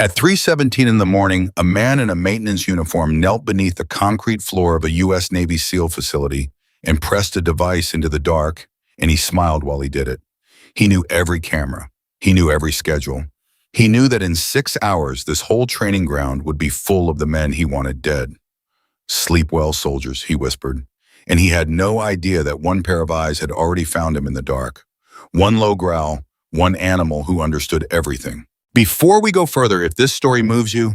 At 3:17 in the morning, a man in a maintenance uniform knelt beneath the concrete floor of a U.S. Navy SEAL facility and pressed a device into the dark, and he smiled while he did it. He knew every camera. He knew every schedule. He knew that in 6 hours, this whole training ground would be full of the men he wanted dead. "Sleep well, soldiers," he whispered, and he had no idea that one pair of eyes had already found him in the dark. One low growl, one animal who understood everything. Before we go further, if this story moves you,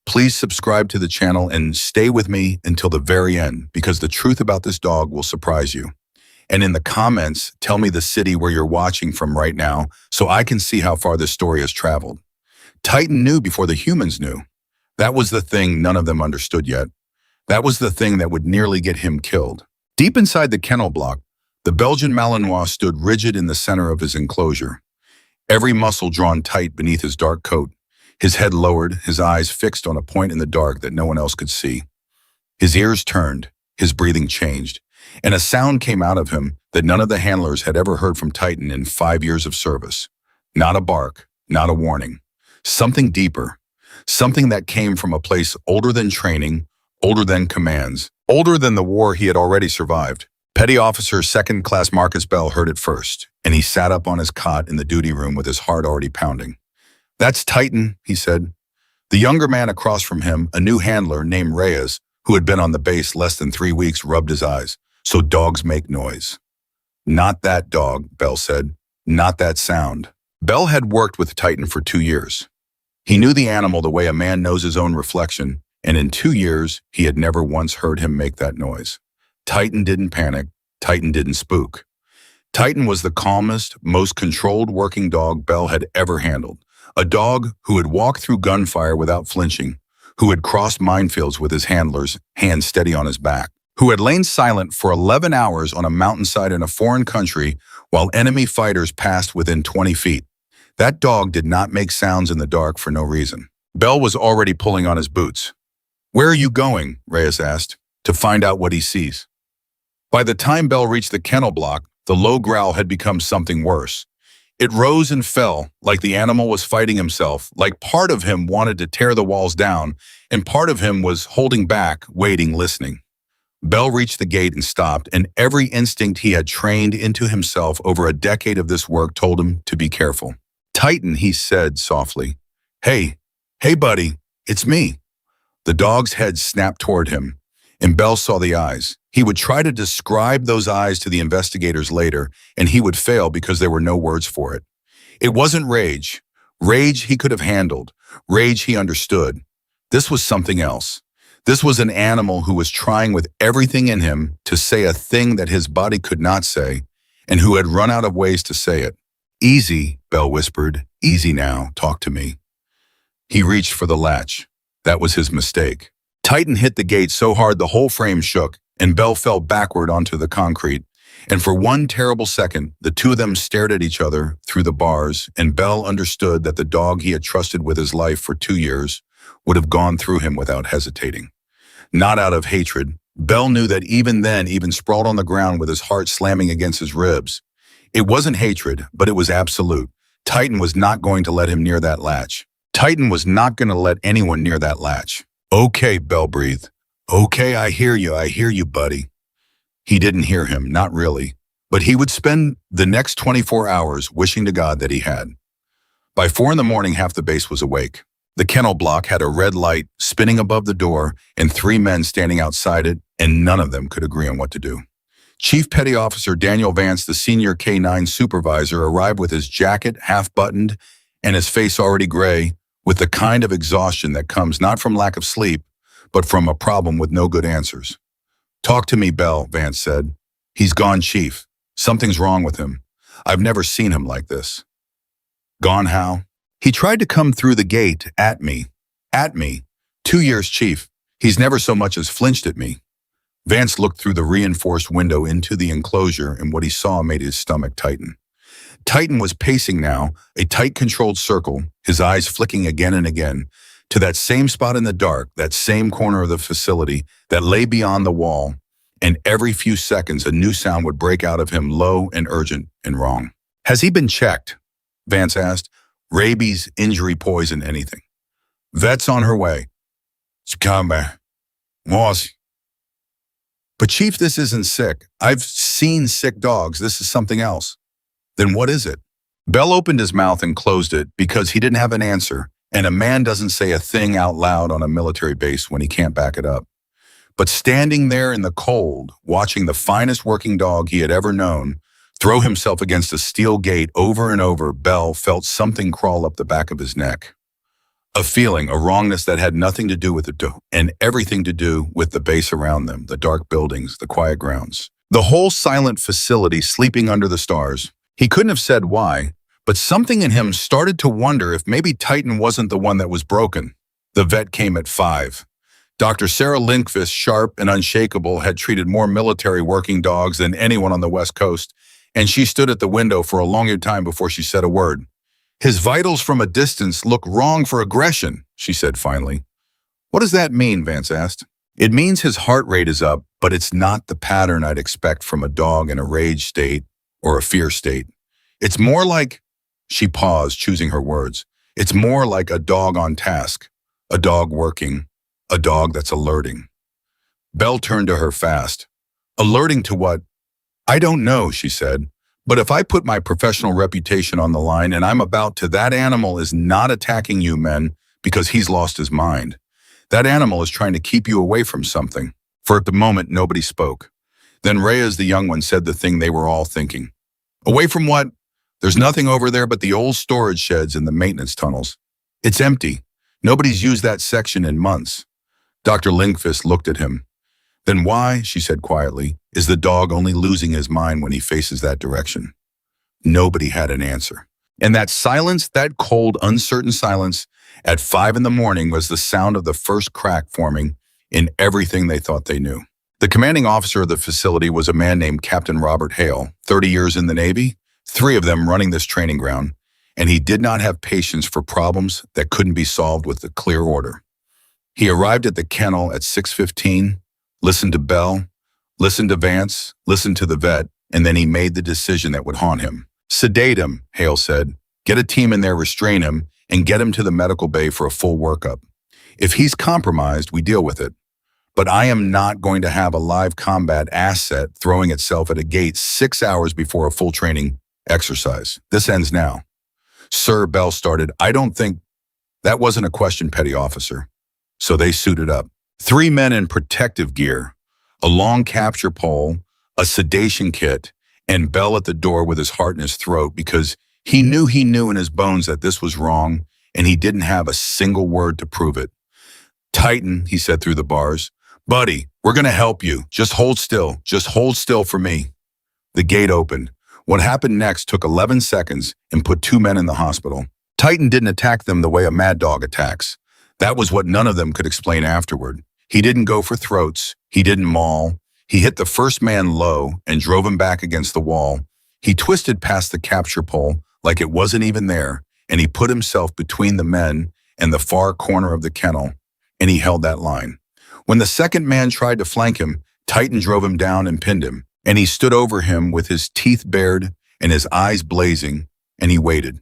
please subscribe to the channel and stay with me until the very end, because the truth about this dog will surprise you. And in the comments, tell me the city where you're watching from right now so I can see how far this story has traveled. Titan knew before the humans knew. That was the thing none of them understood yet. That was the thing that would nearly get him killed. Deep inside the kennel block, the Belgian Malinois stood rigid in the center of his enclosure. Every muscle drawn tight beneath his dark coat, his head lowered, his eyes fixed on a point in the dark that no one else could see. His ears turned, his breathing changed, and a sound came out of him that none of the handlers had ever heard from Titan in 5 years of service. Not a bark, not a warning. Something deeper, something that came from a place older than training, older than commands, older than the war he had already survived. Petty Officer Second Class Marcus Bell heard it first, and he sat up on his cot in the duty room with his heart already pounding. "That's Titan," he said. The younger man across from him, a new handler named Reyes, who had been on the base less than 3 weeks, rubbed his eyes. "So dogs make noise." "Not that dog," Bell said. "Not that sound." Bell had worked with Titan for 2 years. He knew the animal the way a man knows his own reflection, and in 2 years, he had never once heard him make that noise. Titan didn't panic. Titan didn't spook. Titan was the calmest, most controlled working dog Bell had ever handled. A dog who had walked through gunfire without flinching, who had crossed minefields with his handlers, hands steady on his back, who had lain silent for 11 hours on a mountainside in a foreign country while enemy fighters passed within 20 feet. That dog did not make sounds in the dark for no reason. Bell was already pulling on his boots. "Where are you going?" Reyes asked. "To find out what he sees." By the time Bell reached the kennel block, the low growl had become something worse. It rose and fell, like the animal was fighting himself, like part of him wanted to tear the walls down, and part of him was holding back, waiting, listening. Bell reached the gate and stopped, and every instinct he had trained into himself over a decade of this work told him to be careful. "Titan," he said softly. Hey, buddy, it's me." The dog's head snapped toward him, and Bell saw the eyes. He would try to describe those eyes to the investigators later, and he would fail because there were no words for it. It wasn't rage. Rage he could have handled. Rage he understood. This was something else. This was an animal who was trying with everything in him to say a thing that his body could not say, and who had run out of ways to say it. "Easy," Bell whispered. "Easy now, talk to me." He reached for the latch. That was his mistake. Titan hit the gate so hard the whole frame shook, and Bell fell backward onto the concrete. And for one terrible second, the two of them stared at each other through the bars, and Bell understood that the dog he had trusted with his life for 2 years would have gone through him without hesitating. Not out of hatred. Bell knew that even then, even sprawled on the ground with his heart slamming against his ribs. It wasn't hatred, but it was absolute. Titan was not going to let him near that latch. Titan was not going to let anyone near that latch. "Okay," Bell breathed. "Okay, I hear you, buddy." He didn't hear him, not really, but he would spend the next 24 hours wishing to God that he had. By 4 in the morning, half the base was awake. The kennel block had a red light spinning above the door and 3 men standing outside it, and none of them could agree on what to do. Chief Petty Officer Daniel Vance, the senior K-9 supervisor, arrived with his jacket half-buttoned and his face already gray, with the kind of exhaustion that comes not from lack of sleep, but from a problem with no good answers. "Talk to me, Bell," Vance said. "He's gone, Chief. Something's wrong with him. I've never seen him like this." "Gone how?" "He tried to come through the gate at me. At me. 2 years, Chief. He's never so much as flinched at me." Vance looked through the reinforced window into the enclosure, and what he saw made his stomach tighten. Titan was pacing now, a tight controlled circle, his eyes flicking again and again, to that same spot in the dark, that same corner of the facility that lay beyond the wall, and every few seconds a new sound would break out of him, low and urgent and wrong. "Has he been checked?" Vance asked. "Rabies, injury, poison, anything?" Vet's on her way. It's coming. Moss. But Chief, this isn't sick. I've seen sick dogs. This is something else. Then what is it? Bell opened his mouth and closed it because he didn't have an answer, and a man doesn't say a thing out loud on a military base when he can't back it up. But standing there in the cold, watching the finest working dog he had ever known throw himself against a steel gate over and over, Bell felt something crawl up the back of his neck. A feeling, a wrongness that had nothing to do with it and everything to do with the base around them, the dark buildings, the quiet grounds. The whole silent facility sleeping under the stars. He couldn't have said why, but something in him started to wonder if maybe Titan wasn't the one that was broken. The vet came at 5. Dr. Sarah Lindqvist, sharp and unshakable, had treated more military working dogs than anyone on the West Coast, and she stood at the window for a longer time before she said a word. His vitals from a distance look wrong for aggression, she said finally. What does that mean? Vance asked. It means his heart rate is up, but it's not the pattern I'd expect from a dog in a rage state or a fear state. It's more like, she paused, choosing her words. It's more like a dog on task, a dog working, a dog that's alerting. Belle turned to her fast. Alerting to what? I don't know, she said. But if I put my professional reputation on the line and I'm about to, that animal is not attacking you men because he's lost his mind. That animal is trying to keep you away from something. For at the moment, nobody spoke. Then Reyes, the young one, said the thing they were all thinking. Away from what? There's nothing over there but the old storage sheds and the maintenance tunnels. It's empty. Nobody's used that section in months. Dr. Lindqvist looked at him. Then why, she said quietly, is the dog only losing his mind when he faces that direction? Nobody had an answer. And that silence, that cold, uncertain silence, at 5 a.m. was the sound of the first crack forming in everything they thought they knew. The commanding officer of the facility was a man named Captain Robert Hale, 30 years in the Navy, 3 of them running this training ground, and he did not have patience for problems that couldn't be solved with a clear order. He arrived at the kennel at 6:15, listened to Bell, listened to Vance, listened to the vet, and then he made the decision that would haunt him. Sedate him, Hale said. Get a team in there, restrain him, and get him to the medical bay for a full workup. If he's compromised, we deal with it. But I am not going to have a live combat asset throwing itself at a gate 6 hours before a full training exercise. This ends now. Sir, Bell started. I don't think that wasn't a question, petty officer. So they suited up. 3 men in protective gear, a long capture pole, a sedation kit, and Bell at the door with his heart in his throat because he knew in his bones that this was wrong, and he didn't have a single word to prove it. Titan, he said through the bars. Buddy, we're going to help you. Just hold still. Just hold still for me. The gate opened. What happened next took 11 seconds and put 2 men in the hospital. Titan didn't attack them the way a mad dog attacks. That was what none of them could explain afterward. He didn't go for throats. He didn't maul. He hit the first man low and drove him back against the wall. He twisted past the capture pole like it wasn't even there, and he put himself between the men and the far corner of the kennel, and he held that line. When the second man tried to flank him, Titan drove him down and pinned him, and he stood over him with his teeth bared and his eyes blazing, and he waited.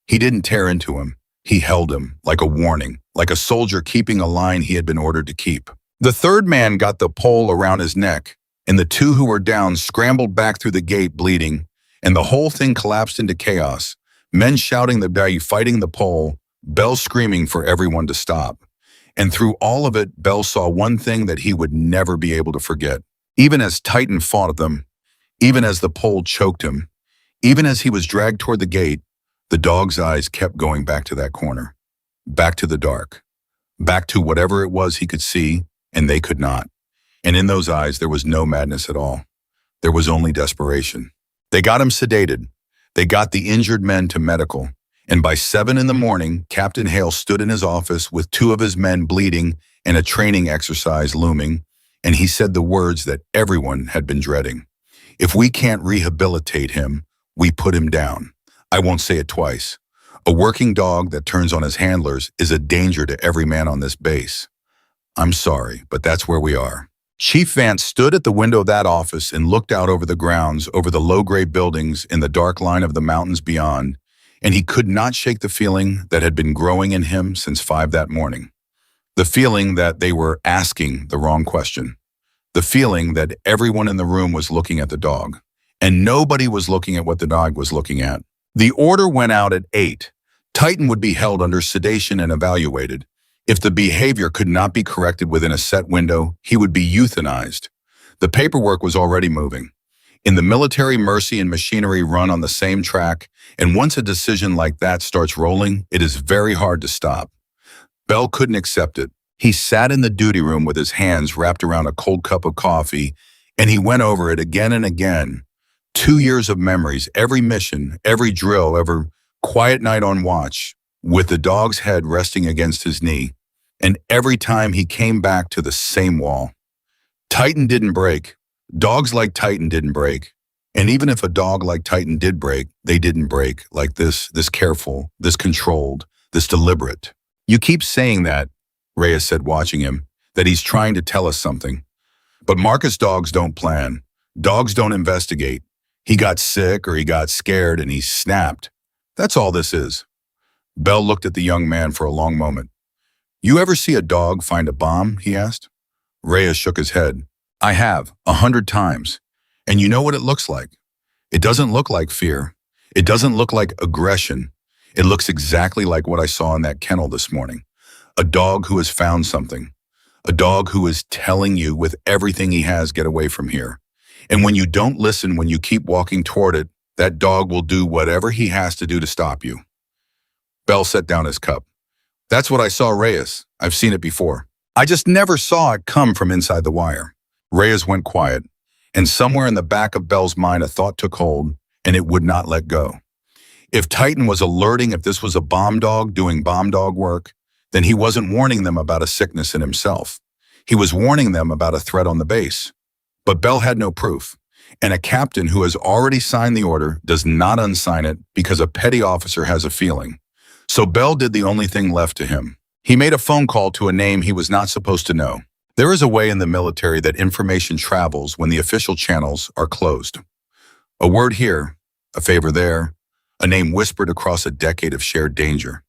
He didn't tear into him. He held him like a warning, like a soldier keeping a line he had been ordered to keep. The third man got the pole around his neck, and the 2 who were down scrambled back through the gate bleeding, and the whole thing collapsed into chaos. Men shouting the value, fighting the pole, Bell screaming for everyone to stop. And through all of it, Bell saw one thing that he would never be able to forget. Even as Titan fought them, even as the pole choked him, even as he was dragged toward the gate, the dog's eyes kept going back to that corner, back to the dark, back to whatever it was he could see and they could not. And in those eyes, there was no madness at all. There was only desperation. They got him sedated. They got the injured men to medical. And by 7 a.m, Captain Hale stood in his office with 2 of his men bleeding and a training exercise looming, and he said the words that everyone had been dreading. If we can't rehabilitate him, we put him down. I won't say it twice. A working dog that turns on his handlers is a danger to every man on this base. I'm sorry, but that's where we are. Chief Vance stood at the window of that office and looked out over the grounds, over the low gray buildings in the dark line of the mountains beyond, and he could not shake the feeling that had been growing in him since 5 that morning. The feeling that they were asking the wrong question. The feeling that everyone in the room was looking at the dog, and nobody was looking at what the dog was looking at. The order went out at 8. Titan would be held under sedation and evaluated. If the behavior could not be corrected within a set window, he would be euthanized. The paperwork was already moving. In the military, mercy and machinery run on the same track, and once a decision like that starts rolling, it is very hard to stop. Bell couldn't accept it. He sat in the duty room with his hands wrapped around a cold cup of coffee, and he went over it again and again. 2 years of memories, every mission, every drill, every quiet night on watch, with the dog's head resting against his knee. And every time he came back to the same wall. Titan didn't break. Dogs like Titan didn't break. And even if a dog like Titan did break, they didn't break like this careful, this controlled, this deliberate. You keep saying that, Reyes said, watching him, that he's trying to tell us something. But Marcus dogs don't plan. Dogs don't investigate. He got sick or he got scared and he snapped. That's all this is. Bell looked at the young man for a long moment. You ever see a dog find a bomb? He asked. Reyes shook his head. I have, 100 times. And you know what it looks like? It doesn't look like fear. It doesn't look like aggression. It looks exactly like what I saw in that kennel this morning. A dog who has found something. A dog who is telling you with everything he has, get away from here. And when you don't listen, when you keep walking toward it, that dog will do whatever he has to do to stop you. Bell set down his cup. That's what I saw, Reyes. I've seen it before. I just never saw it come from inside the wire. Reyes went quiet, and somewhere in the back of Bell's mind a thought took hold, and it would not let go. If Titan was alerting if this was a bomb dog doing bomb dog work, then he wasn't warning them about a sickness in himself. He was warning them about a threat on the base. But Bell had no proof, and a captain who has already signed the order does not unsign it because a petty officer has a feeling. So Bell did the only thing left to him. He made a phone call to a name he was not supposed to know. There is a way in the military that information travels when the official channels are closed. A word here, a favor there, a name whispered across a decade of shared danger.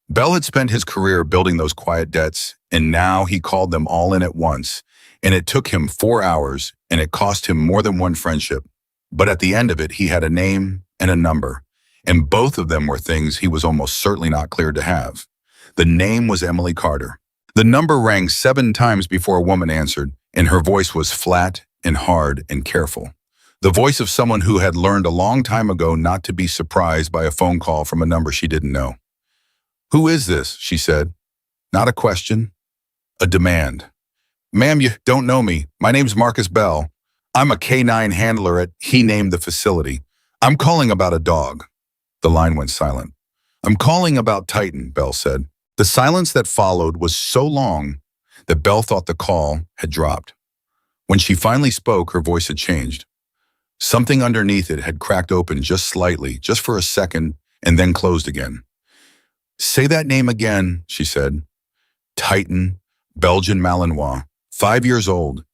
Bell had spent his career building those quiet debts, and now he called them all in at once, and it took him 4 hours, and it cost him more than one friendship. But at the end of it, he had a name and a number, and both of them were things he was almost certainly not cleared to have. The name was Emily Carter. The number rang 7 times before a woman answered, and her voice was flat and hard and careful. The voice of someone who had learned a long time ago not to be surprised by a phone call from a number she didn't know. Who is this? She said. Not a question, a demand. Ma'am, you don't know me. My name's Marcus Bell. I'm a K-9 handler at He Named the Facility. I'm calling about a dog. The line went silent. I'm calling about Titan, Bell said. The silence that followed was so long that Bell thought the call had dropped. When she finally spoke, her voice had changed. Something underneath it had cracked open just slightly, just for a second, and then closed again. Say that name again, she said. Titan, Belgian Malinois, 5 years old.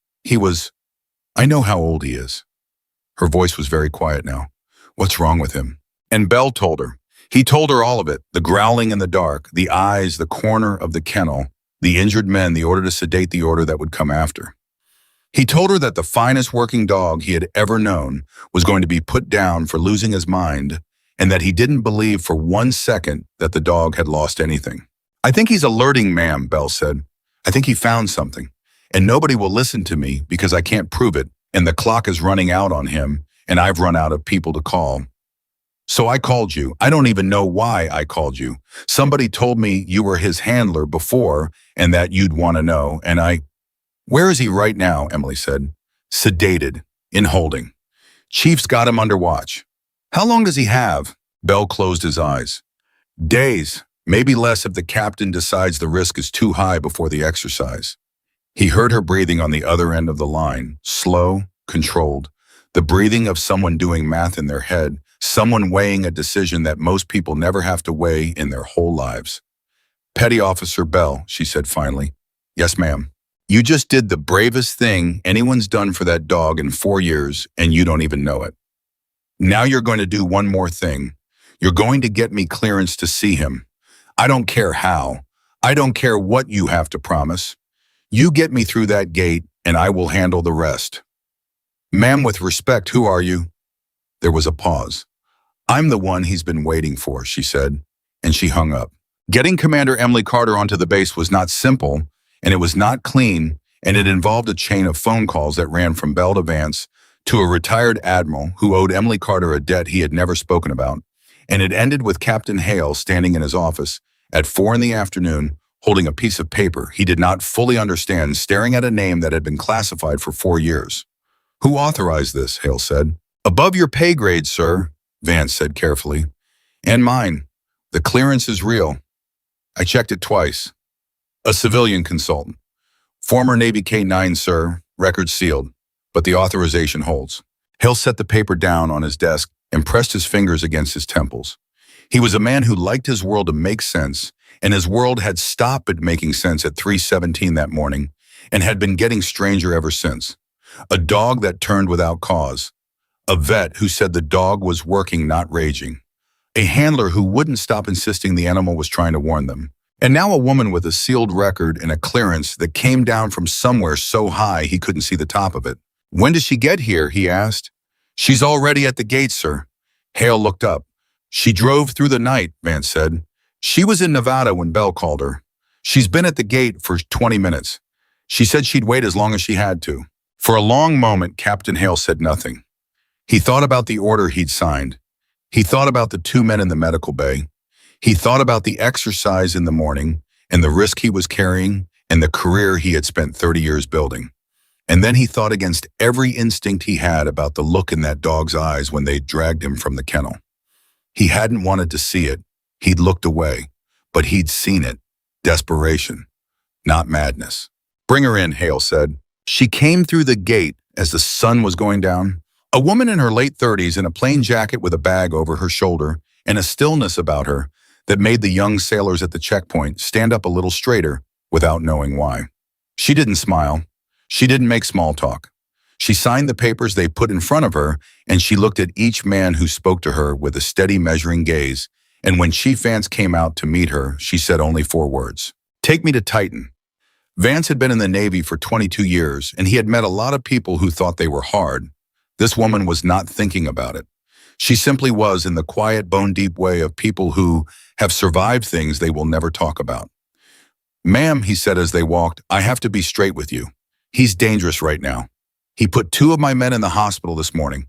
I know how old he is. Her voice was very quiet now. What's wrong with him? And Bell told her. He told her all of it, the growling in the dark, the eyes, the corner of the kennel, the injured men, the order to sedate, the order that would come after. He told her that the finest working dog he had ever known was going to be put down for losing his mind, and that he didn't believe for 1 second that the dog had lost anything. I think he's alerting, ma'am, Bell said. I think he found something, and nobody will listen to me because I can't prove it, and the clock is running out on him, and I've run out of people to call. So I called you. I don't even know why I called you. Somebody told me you were his handler before and that you'd want to know, and Where is he right now? Emily said. Sedated, in holding. Chief's got him under watch. How long does he have? Bell closed his eyes. Days, maybe less if the captain decides the risk is too high before the exercise. He heard her breathing on the other end of the line, slow, controlled, the breathing of someone doing math in their head, someone weighing a decision that most people never have to weigh in their whole lives. Petty Officer Bell, she said finally. Yes, ma'am. You just did the bravest thing anyone's done for that dog in 4 years, and you don't even know it. Now you're going to do one more thing. You're going to get me clearance to see him. I don't care how. I don't care what you have to promise. You get me through that gate, and I will handle the rest. Ma'am, with respect, who are you? There was a pause. I'm the one he's been waiting for, she said, and she hung up. Getting Commander Emily Carter onto the base was not simple, and it was not clean, and it involved a chain of phone calls that ran from Bell to Vance to a retired admiral who owed Emily Carter a debt he had never spoken about, and it ended with Captain Hale standing in his office at 4 in the afternoon, holding a piece of paper he did not fully understand, staring at a name that had been classified for 4 years. Who authorized this? Hale said. Above your pay grade, sir, Vance said carefully. And mine. The clearance is real. I checked it twice. A civilian consultant. Former Navy K-9, sir, record sealed, but the authorization holds. Hale set the paper down on his desk and pressed his fingers against his temples. He was a man who liked his world to make sense, and his world had stopped at making sense at 3:17 that morning and had been getting stranger ever since. A dog that turned without cause. A vet who said the dog was working, not raging. A handler who wouldn't stop insisting the animal was trying to warn them. And now a woman with a sealed record and a clearance that came down from somewhere so high he couldn't see the top of it. When does she get here? He asked. She's already at the gate, sir. Hale looked up. She drove through the night, Vance said. She was in Nevada when Bell called her. She's been at the gate for 20 minutes. She said she'd wait as long as she had to. For a long moment, Captain Hale said nothing. He thought about the order he'd signed. He thought about the 2 men in the medical bay. He thought about the exercise in the morning and the risk he was carrying and the career he had spent 30 years building. And then he thought against every instinct he had about the look in that dog's eyes when they dragged him from the kennel. He hadn't wanted to see it. He'd looked away, but he'd seen it. Desperation, not madness. Bring her in, Hale said. She came through the gate as the sun was going down. A woman in her late 30s in a plain jacket with a bag over her shoulder and a stillness about her that made the young sailors at the checkpoint stand up a little straighter without knowing why. She didn't smile. She didn't make small talk. She signed the papers they put in front of her, and she looked at each man who spoke to her with a steady measuring gaze, and when Chief Vance came out to meet her, she said only 4 words. Take me to Titan. Vance had been in the Navy for 22 years, and he had met a lot of people who thought they were hard. This woman was not thinking about it. She simply was in the quiet, bone-deep way of people who have survived things they will never talk about. Ma'am, he said as they walked, I have to be straight with you. He's dangerous right now. He put 2 of my men in the hospital this morning.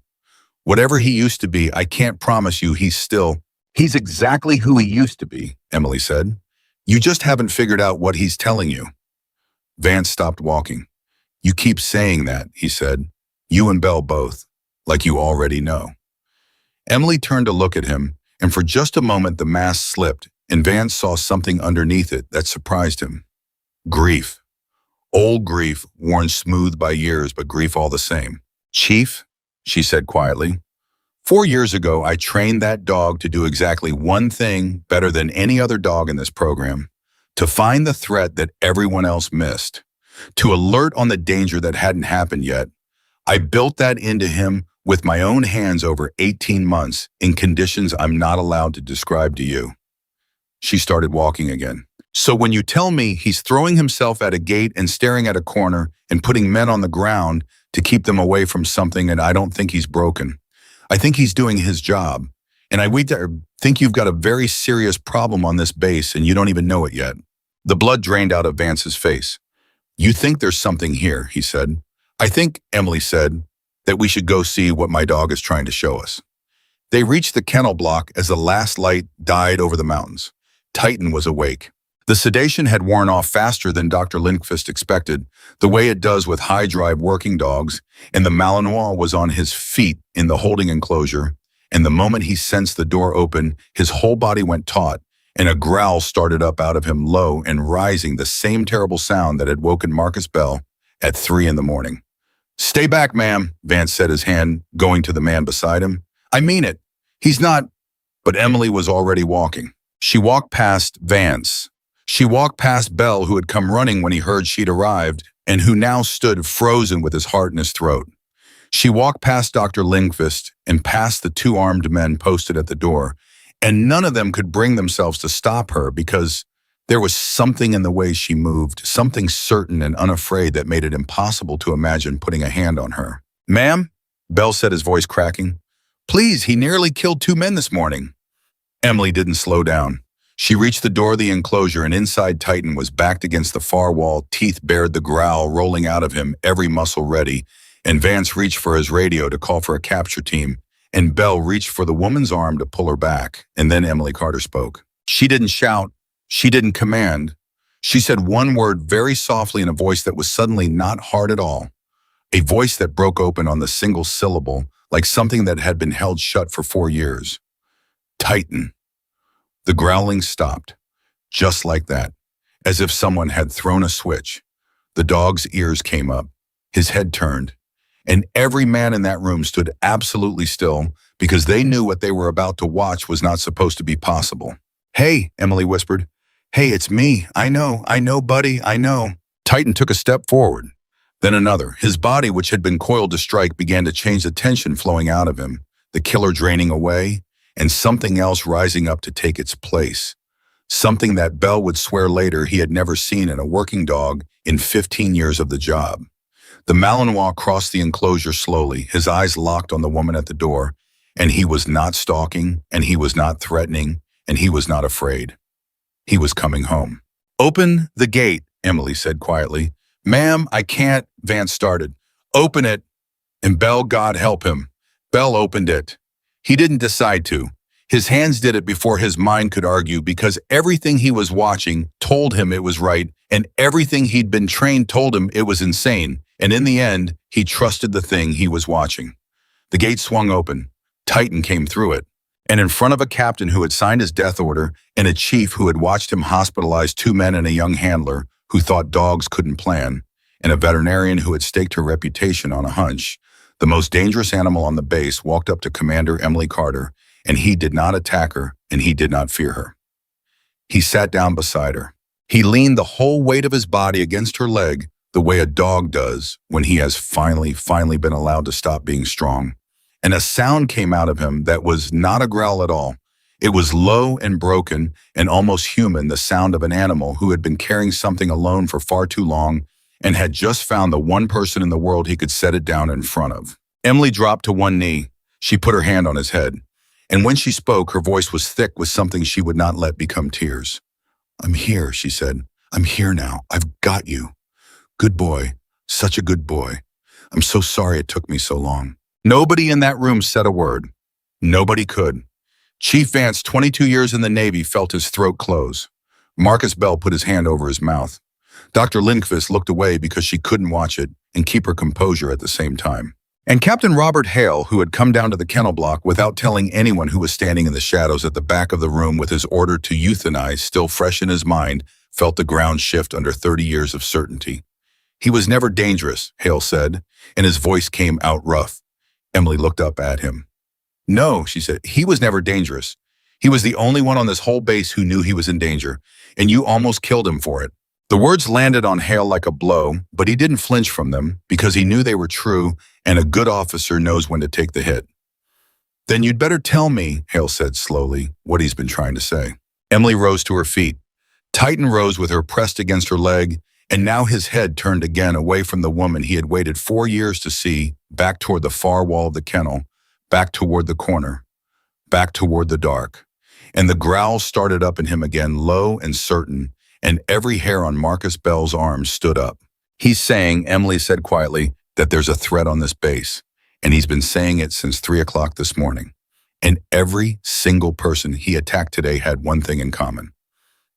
Whatever he used to be, I can't promise you He's exactly who he used to be, Emily said. You just haven't figured out what he's telling you. Vance stopped walking. You keep saying that, he said. You and Bell both, like you already know. Emily turned to look at him, and for just a moment the mask slipped, and Vance saw something underneath it that surprised him. Grief. Old grief, worn smooth by years, but grief all the same. Chief, she said quietly, 4 years ago I trained that dog to do exactly one thing better than any other dog in this program, to find the threat that everyone else missed, to alert on the danger that hadn't happened yet. I built that into him with my own hands over 18 months in conditions I'm not allowed to describe to you. She started walking again. So when you tell me he's throwing himself at a gate and staring at a corner and putting men on the ground to keep them away from something, and I don't think he's broken. I think he's doing his job. And I think you've got a very serious problem on this base and you don't even know it yet. The blood drained out of Vance's face. You think there's something here, he said. I think, Emily said, that we should go see what my dog is trying to show us. They reached the kennel block as the last light died over the mountains. Titan was awake. The sedation had worn off faster than Dr. Lindqvist expected, the way it does with high-drive working dogs, and the Malinois was on his feet in the holding enclosure, and the moment he sensed the door open, his whole body went taut, and a growl started up out of him, low and rising, the same terrible sound that had woken Marcus Bell at 3 in the morning. Stay back, ma'am, Vance said, his hand going to the man beside him. I mean it. He's not. But Emily was already walking. She walked past Vance. She walked past Bell, who had come running when he heard she'd arrived, and who now stood frozen with his heart in his throat. She walked past Dr. Lindqvist and past the 2 armed men posted at the door, And none of them could bring themselves to stop her because there was something in the way she moved, something certain and unafraid that made it impossible to imagine putting a hand on her. "Ma'am," Bell said, his voice cracking. "Please, he nearly killed 2 men this morning." Emily didn't slow down. She reached the door of the enclosure, and inside Titan was backed against the far wall, teeth bared, the growl rolling out of him, every muscle ready. And Vance reached for his radio to call for a capture team, and Belle reached for the woman's arm to pull her back. And then Emily Carter spoke. She didn't shout. She didn't command. She said one word very softly in a voice that was suddenly not hard at all. A voice that broke open on the single syllable, like something that had been held shut for 4 years. "Titan." The growling stopped, just like that, as if someone had thrown a switch. The dog's ears came up, his head turned, and every man in that room stood absolutely still because they knew what they were about to watch was not supposed to be possible. "Hey," Emily whispered. "Hey, it's me. I know, buddy, I know." Titan took a step forward, then another. His body, which had been coiled to strike, began to change, the tension flowing out of him, the killer draining away, and something else rising up to take its place. Something that Bell would swear later he had never seen in a working dog in 15 years of the job. The Malinois crossed the enclosure slowly, his eyes locked on the woman at the door, and he was not stalking, and he was not threatening, and he was not afraid. He was coming home. "Open the gate," Emily said quietly. "Ma'am, I can't," Vance started. "Open it." And Bell, God help him, Bell opened it. He didn't decide to. His hands did it before his mind could argue, because everything he was watching told him it was right, and everything he'd been trained told him it was insane. And in the end, he trusted the thing he was watching. The gate swung open. Titan came through it. And in front of a captain who had signed his death order, and a chief who had watched him hospitalize 2 men and a young handler who thought dogs couldn't plan, and a veterinarian who had staked her reputation on a hunch, the most dangerous animal on the base walked up to Commander Emily Carter, and he did not attack her, and he did not fear her. He sat down beside her. He leaned the whole weight of his body against her leg, the way a dog does when he has finally been allowed to stop being strong. And a sound came out of him that was not a growl at all. It was low and broken and almost human, the sound of an animal who had been carrying something alone for far too long and had just found the one person in the world he could set it down in front of. Emily dropped to one knee. She put her hand on his head. And when she spoke, her voice was thick with something she would not let become tears. "I'm here," she said. "I'm here now. I've got you. Good boy. Such a good boy. I'm so sorry it took me so long." Nobody in that room said a word. Nobody could. Chief Vance, 22 years in the Navy, felt his throat close. Marcus Bell put his hand over his mouth. Dr. Lindqvist looked away because she couldn't watch it and keep her composure at the same time. And Captain Robert Hale, who had come down to the kennel block without telling anyone who was standing in the shadows at the back of the room with his order to euthanize still fresh in his mind, felt the ground shift under 30 years of certainty. "He was never dangerous," Hale said, and his voice came out rough. Emily looked up at him. "No," she said, "he was never dangerous. He was the only one on this whole base who knew he was in danger, and you almost killed him for it." The words landed on Hale like a blow, but he didn't flinch from them because he knew they were true, and a good officer knows when to take the hit. "Then you'd better tell me," Hale said slowly, "what he's been trying to say." Emily rose to her feet. Titan rose with her pressed against her leg, and now his head turned again away from the woman he had waited 4 years to see, back toward the far wall of the kennel, back toward the corner, back toward the dark. And the growl started up in him again, low and certain, and every hair on Marcus Bell's arm stood up. "He's saying," Emily said quietly, "that there's a threat on this base, and he's been saying it since 3 o'clock this morning. And every single person he attacked today had one thing in common."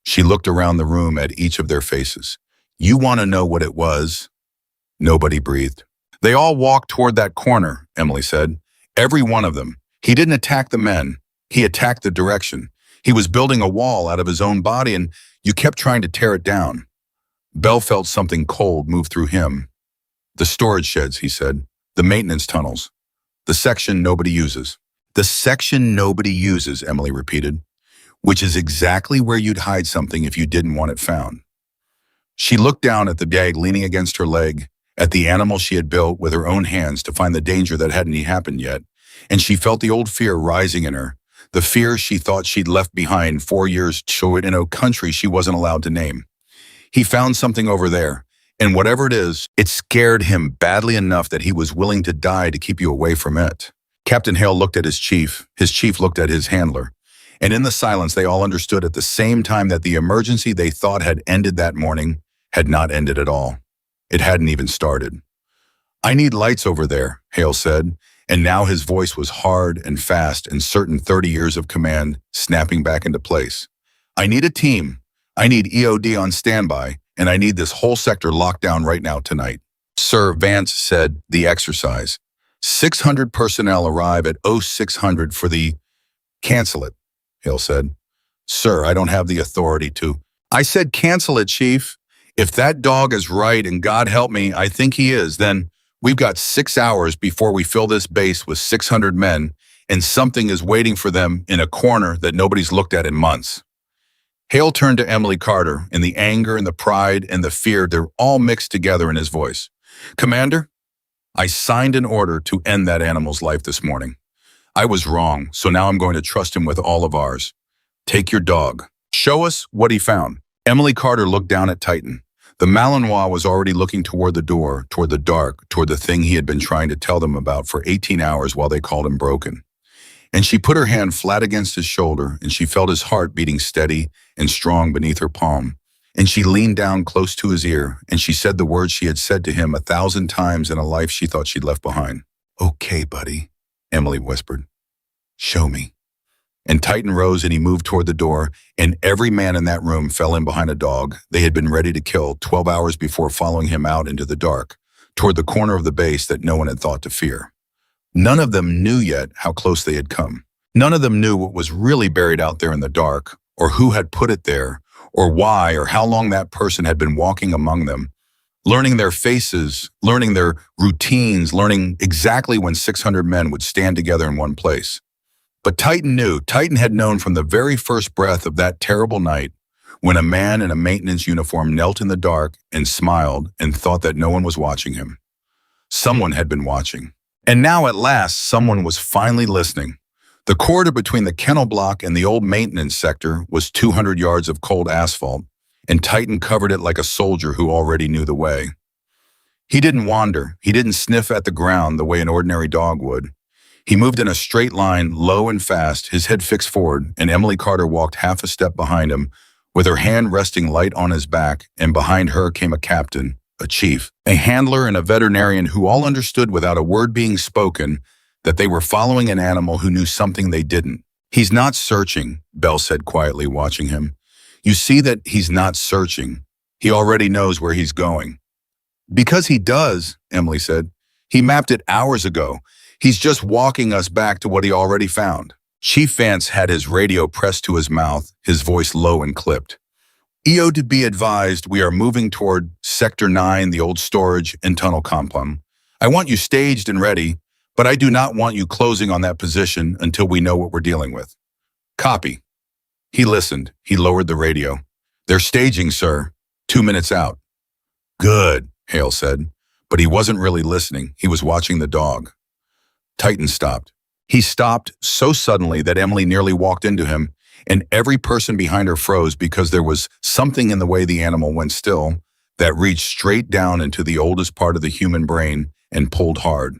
She looked around the room at each of their faces. "You want to know what it was?" Nobody breathed. "They all walked toward that corner," Emily said. "Every one of them. He didn't attack the men. He attacked the direction. He was building a wall out of his own body, and you kept trying to tear it down." Bell felt something cold move through him. "The storage sheds," he said. "The maintenance tunnels. The section nobody uses." "The section nobody uses," Emily repeated. "Which is exactly where you'd hide something if you didn't want it found." She looked down at the bag leaning against her leg, at the animal she had built with her own hands to find the danger that hadn't happened yet, and she felt the old fear rising in her, The fear she thought she'd left behind 4 years in a country she wasn't allowed to name. He found something over there, and whatever it is, it scared him badly enough that he was willing to die to keep you away from it. Captain Hale looked at his chief looked at his handler, and in the silence they all understood at the same time that the emergency they thought had ended that morning had not ended at all. It hadn't even started. "I need lights over there," Hale said, and now his voice was hard and fast and certain 30 years of command snapping back into place. "I need a team. I need EOD on standby, and I need this whole sector locked down right now tonight." "Sir," Vance said, "the exercise. 600 personnel arrive at 0600 for the—" "Cancel it," Hale said. "Sir, I don't have the authority to—" "I said cancel it, Chief. If that dog is right, and God help me, I think he is, then we've got 6 hours before we fill this base with 600 men, and something is waiting for them in a corner that nobody's looked at in months." Hale turned to Emily Carter, and the anger and the pride and the fear, they're all mixed together in his voice. "Commander, I signed an order to end that animal's life this morning. I was wrong, so now I'm going to trust him with all of ours. Take your dog. Show us what he found." Emily Carter looked down at Titan. The Malinois was already looking toward the door, toward the dark, toward the thing he had been trying to tell them about for 18 hours while they called him broken. And she put her hand flat against his shoulder, and she felt his heart beating steady and strong beneath her palm. And she leaned down close to his ear, and she said the words she had said to him 1,000 times in a life she thought she'd left behind. "Okay, buddy," Emily whispered. "Show me." And Titan rose and he moved toward the door, and every man in that room fell in behind a dog they had been ready to kill 12 hours before following him out into the dark, toward the corner of the base that no one had thought to fear. None of them knew yet how close they had come. None of them knew what was really buried out there in the dark, or who had put it there, or why, or how long that person had been walking among them, learning their faces, learning their routines, learning exactly when 600 men would stand together in one place. But Titan knew. Titan had known from the very first breath of that terrible night when a man in a maintenance uniform knelt in the dark and smiled and thought that no one was watching him. Someone had been watching. And now at last, someone was finally listening. The corridor between the kennel block and the old maintenance sector was 200 yards of cold asphalt, and Titan covered it like a soldier who already knew the way. He didn't wander. He didn't sniff at the ground the way an ordinary dog would. He moved in a straight line, low and fast, his head fixed forward, and Emily Carter walked half a step behind him, with her hand resting light on his back, and behind her came a captain, a chief, a handler, and a veterinarian who all understood without a word being spoken that they were following an animal who knew something they didn't. "He's not searching," Bell said quietly, watching him. "You see that he's not searching. He already knows where he's going." "Because he does," Emily said. "He mapped it hours ago. He's just walking us back to what he already found." Chief Vance had his radio pressed to his mouth, his voice low and clipped. "EO to be advised, we are moving toward Sector 9, the old storage and tunnel compound. I want you staged and ready, but I do not want you closing on that position until we know what we're dealing with." "Copy." He listened. He lowered the radio. "They're staging, sir. 2 minutes out." "Good," Hale said, but he wasn't really listening. He was watching the dog. Titan stopped. He stopped so suddenly that Emily nearly walked into him, and every person behind her froze because there was something in the way the animal went still that reached straight down into the oldest part of the human brain and pulled hard.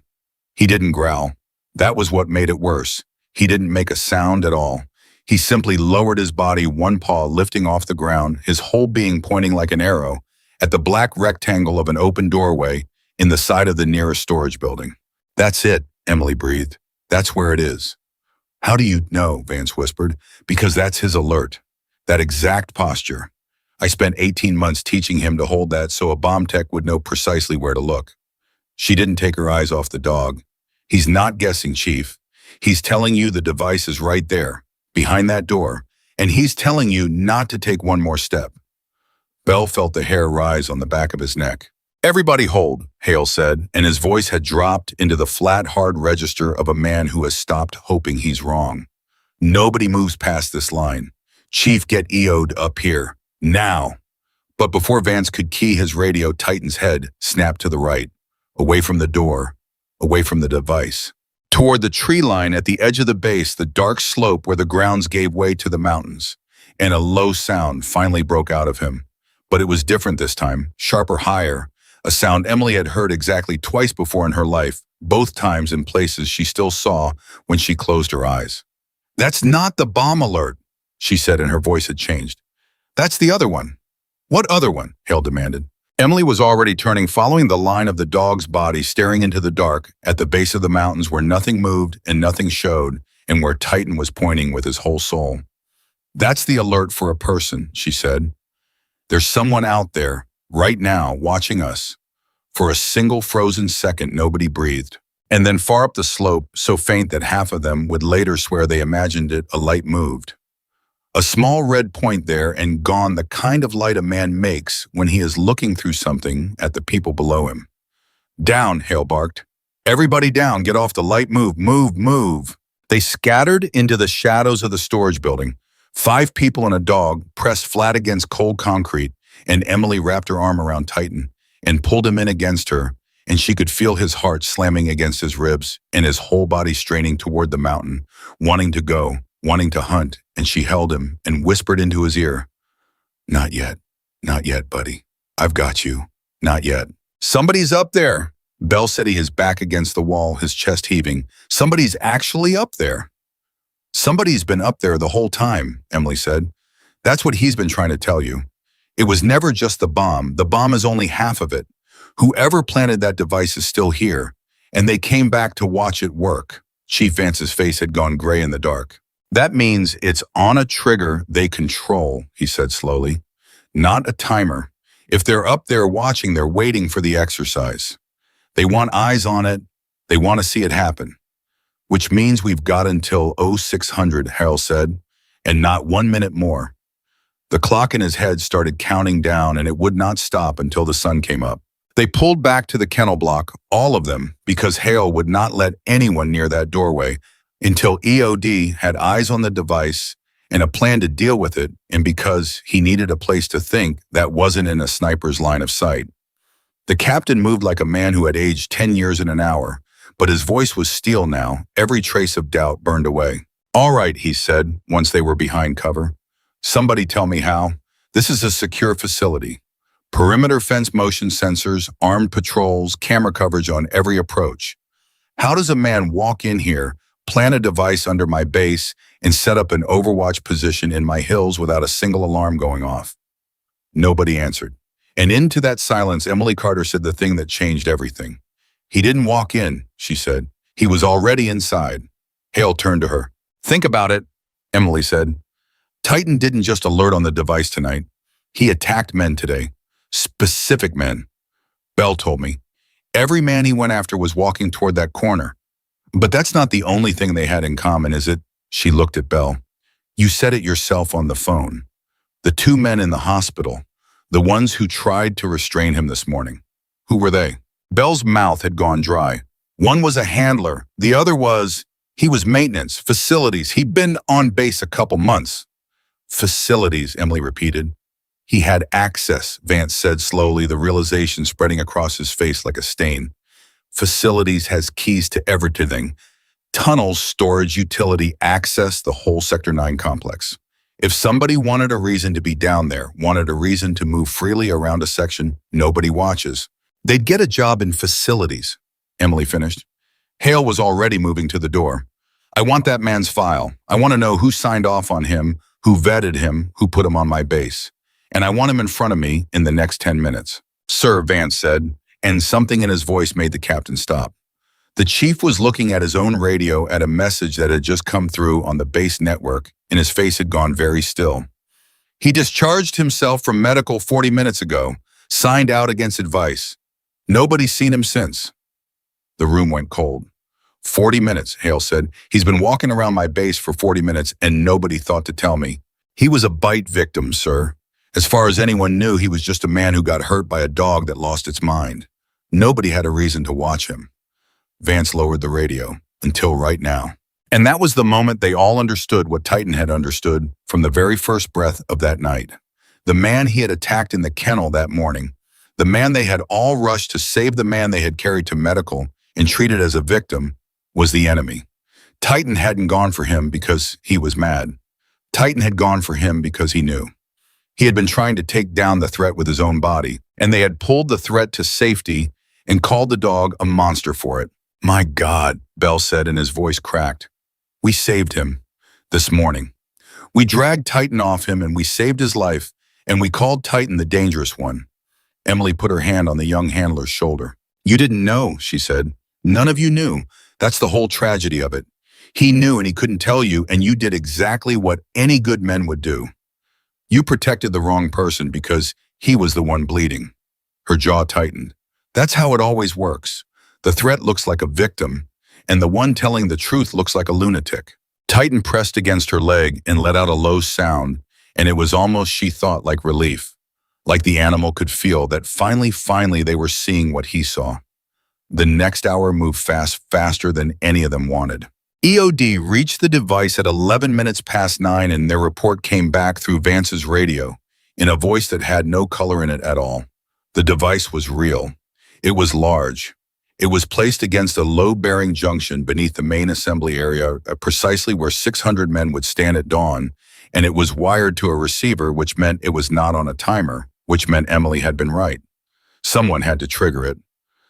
He didn't growl. That was what made it worse. He didn't make a sound at all. He simply lowered his body, one paw lifting off the ground, his whole being pointing like an arrow at the black rectangle of an open doorway in the side of the nearest storage building. "That's it," Emily breathed. "That's where it is." "How do you know?" Vance whispered. "Because that's his alert. That exact posture. I spent 18 months teaching him to hold that so a bomb tech would know precisely where to look." She didn't take her eyes off the dog. "He's not guessing, Chief. He's telling you the device is right there, behind that door, and he's telling you not to take one more step." Bell felt the hair rise on the back of his neck. "Everybody hold," Hale said, and his voice had dropped into the flat, hard register of a man who has stopped hoping he's wrong. "Nobody moves past this line. Chief, get EO'd up here. Now." But before Vance could key his radio, Titan's head snapped to the right, away from the door, away from the device. Toward the tree line at the edge of the base, the dark slope where the grounds gave way to the mountains, and a low sound finally broke out of him. But it was different this time, sharper, higher, a sound Emily had heard exactly twice before in her life, both times in places she still saw when she closed her eyes. "That's not the bomb alert," she said, and her voice had changed. "That's the other one." "What other one?" Hale demanded. Emily was already turning, following the line of the dog's body, staring into the dark at the base of the mountains where nothing moved and nothing showed, and where Titan was pointing with his whole soul. "That's the alert for a person," she said. "There's someone out there, right now, watching us." For a single frozen second, nobody breathed. And then far up the slope, so faint that half of them would later swear they imagined it, a light moved. A small red point there, and gone, the kind of light a man makes when he is looking through something at the people below him. "Down," Hale barked. "Everybody down, get off the light, move, move, move." They scattered into the shadows of the storage building. 5 people and a dog pressed flat against cold concrete, and Emily wrapped her arm around Titan and pulled him in against her, and she could feel his heart slamming against his ribs and his whole body straining toward the mountain, wanting to go, wanting to hunt, and she held him and whispered into his ear, not yet, buddy. I've got you. Not yet." "Somebody's up there," Bell said, his back against the wall, his chest heaving. "Somebody's actually up there." "Somebody's been up there the whole time," Emily said. "That's what he's been trying to tell you. It was never just the bomb. The bomb is only half of it. Whoever planted that device is still here, and they came back to watch it work." Chief Vance's face had gone gray in the dark. "That means it's on a trigger they control," he said slowly. "Not a timer. If they're up there watching, they're waiting for the exercise. They want eyes on it. They want to see it happen. Which means we've got until 0600, Harold said, and not 1 minute more." The clock in his head started counting down, and it would not stop until the sun came up. They pulled back to the kennel block, all of them, because Hale would not let anyone near that doorway until EOD had eyes on the device and a plan to deal with it, and because he needed a place to think that wasn't in a sniper's line of sight. The captain moved like a man who had aged 10 years in an hour, but his voice was steel now, every trace of doubt burned away. "All right," he said, once they were behind cover. "Somebody tell me how. This is a secure facility. Perimeter fence motion sensors, armed patrols, camera coverage on every approach. How does a man walk in here, plant a device under my base, and set up an overwatch position in my hills without a single alarm going off?" Nobody answered. And into that silence, Emily Carter said the thing that changed everything. "He didn't walk in," she said. "He was already inside." Hale turned to her. "Think about it," Emily said. "Titan didn't just alert on the device tonight. He attacked men today. Specific men. Bell told me. Every man he went after was walking toward that corner. But that's not the only thing they had in common, is it?" She looked at Bell. "You said it yourself on the phone. The 2 men in the hospital, the ones who tried to restrain him this morning. Who were they?" Bell's mouth had gone dry. "One was a handler. The other he was maintenance, facilities. He'd been on base a couple months." "Facilities," Emily repeated. "He had access," Vance said slowly, the realization spreading across his face like a stain. "Facilities has keys to everything. Tunnels, storage, utility, access, the whole Sector 9 complex. If somebody wanted a reason to be down there, wanted a reason to move freely around a section nobody watches, they'd get a job in facilities," Emily finished. Hale was already moving to the door. "I want that man's file. I want to know who signed off on him, who vetted him, who put him on my base. And I want him in front of me in the next 10 minutes. "Sir," Vance said, and something in his voice made the captain stop. The chief was looking at his own radio at a message that had just come through on the base network, and his face had gone very still. "He discharged himself from medical 40 minutes ago, signed out against advice. Nobody's seen him since." The room went cold. 40 minutes, Hale said. "He's been walking around my base for 40 minutes, and nobody thought to tell me. He was a bite victim, sir. As far as anyone knew, he was just a man who got hurt by a dog that lost its mind. Nobody had a reason to watch him." Vance lowered the radio. "Until right now." And that was the moment they all understood what Titan had understood from the very first breath of that night. The man he had attacked in the kennel that morning. The man they had all rushed to save, the man they had carried to medical and treated as a victim, was the enemy. Titan hadn't gone for him because he was mad. Titan had gone for him because he knew. He had been trying to take down the threat with his own body, and they had pulled the threat to safety and called the dog a monster for it. "My God," Bell said, and his voice cracked. "We saved him this morning. We dragged Titan off him and we saved his life, and we called Titan the dangerous one." Emily put her hand on the young handler's shoulder. "You didn't know," she said. "None of you knew. That's the whole tragedy of it. He knew and he couldn't tell you, and you did exactly what any good men would do. You protected the wrong person because he was the one bleeding." Her jaw tightened. "That's how it always works. The threat looks like a victim, and the one telling the truth looks like a lunatic." Titan pressed against her leg and let out a low sound, and it was almost, she thought, like relief. Like the animal could feel that finally they were seeing what he saw. The next hour moved faster than any of them wanted. EOD reached the device at 11 minutes past 9, and their report came back through Vance's radio in a voice that had no color in it at all. The device was real. It was large. It was placed against a low-bearing junction beneath the main assembly area, precisely where 600 men would stand at dawn, and it was wired to a receiver, which meant it was not on a timer, which meant Emily had been right. Someone had to trigger it.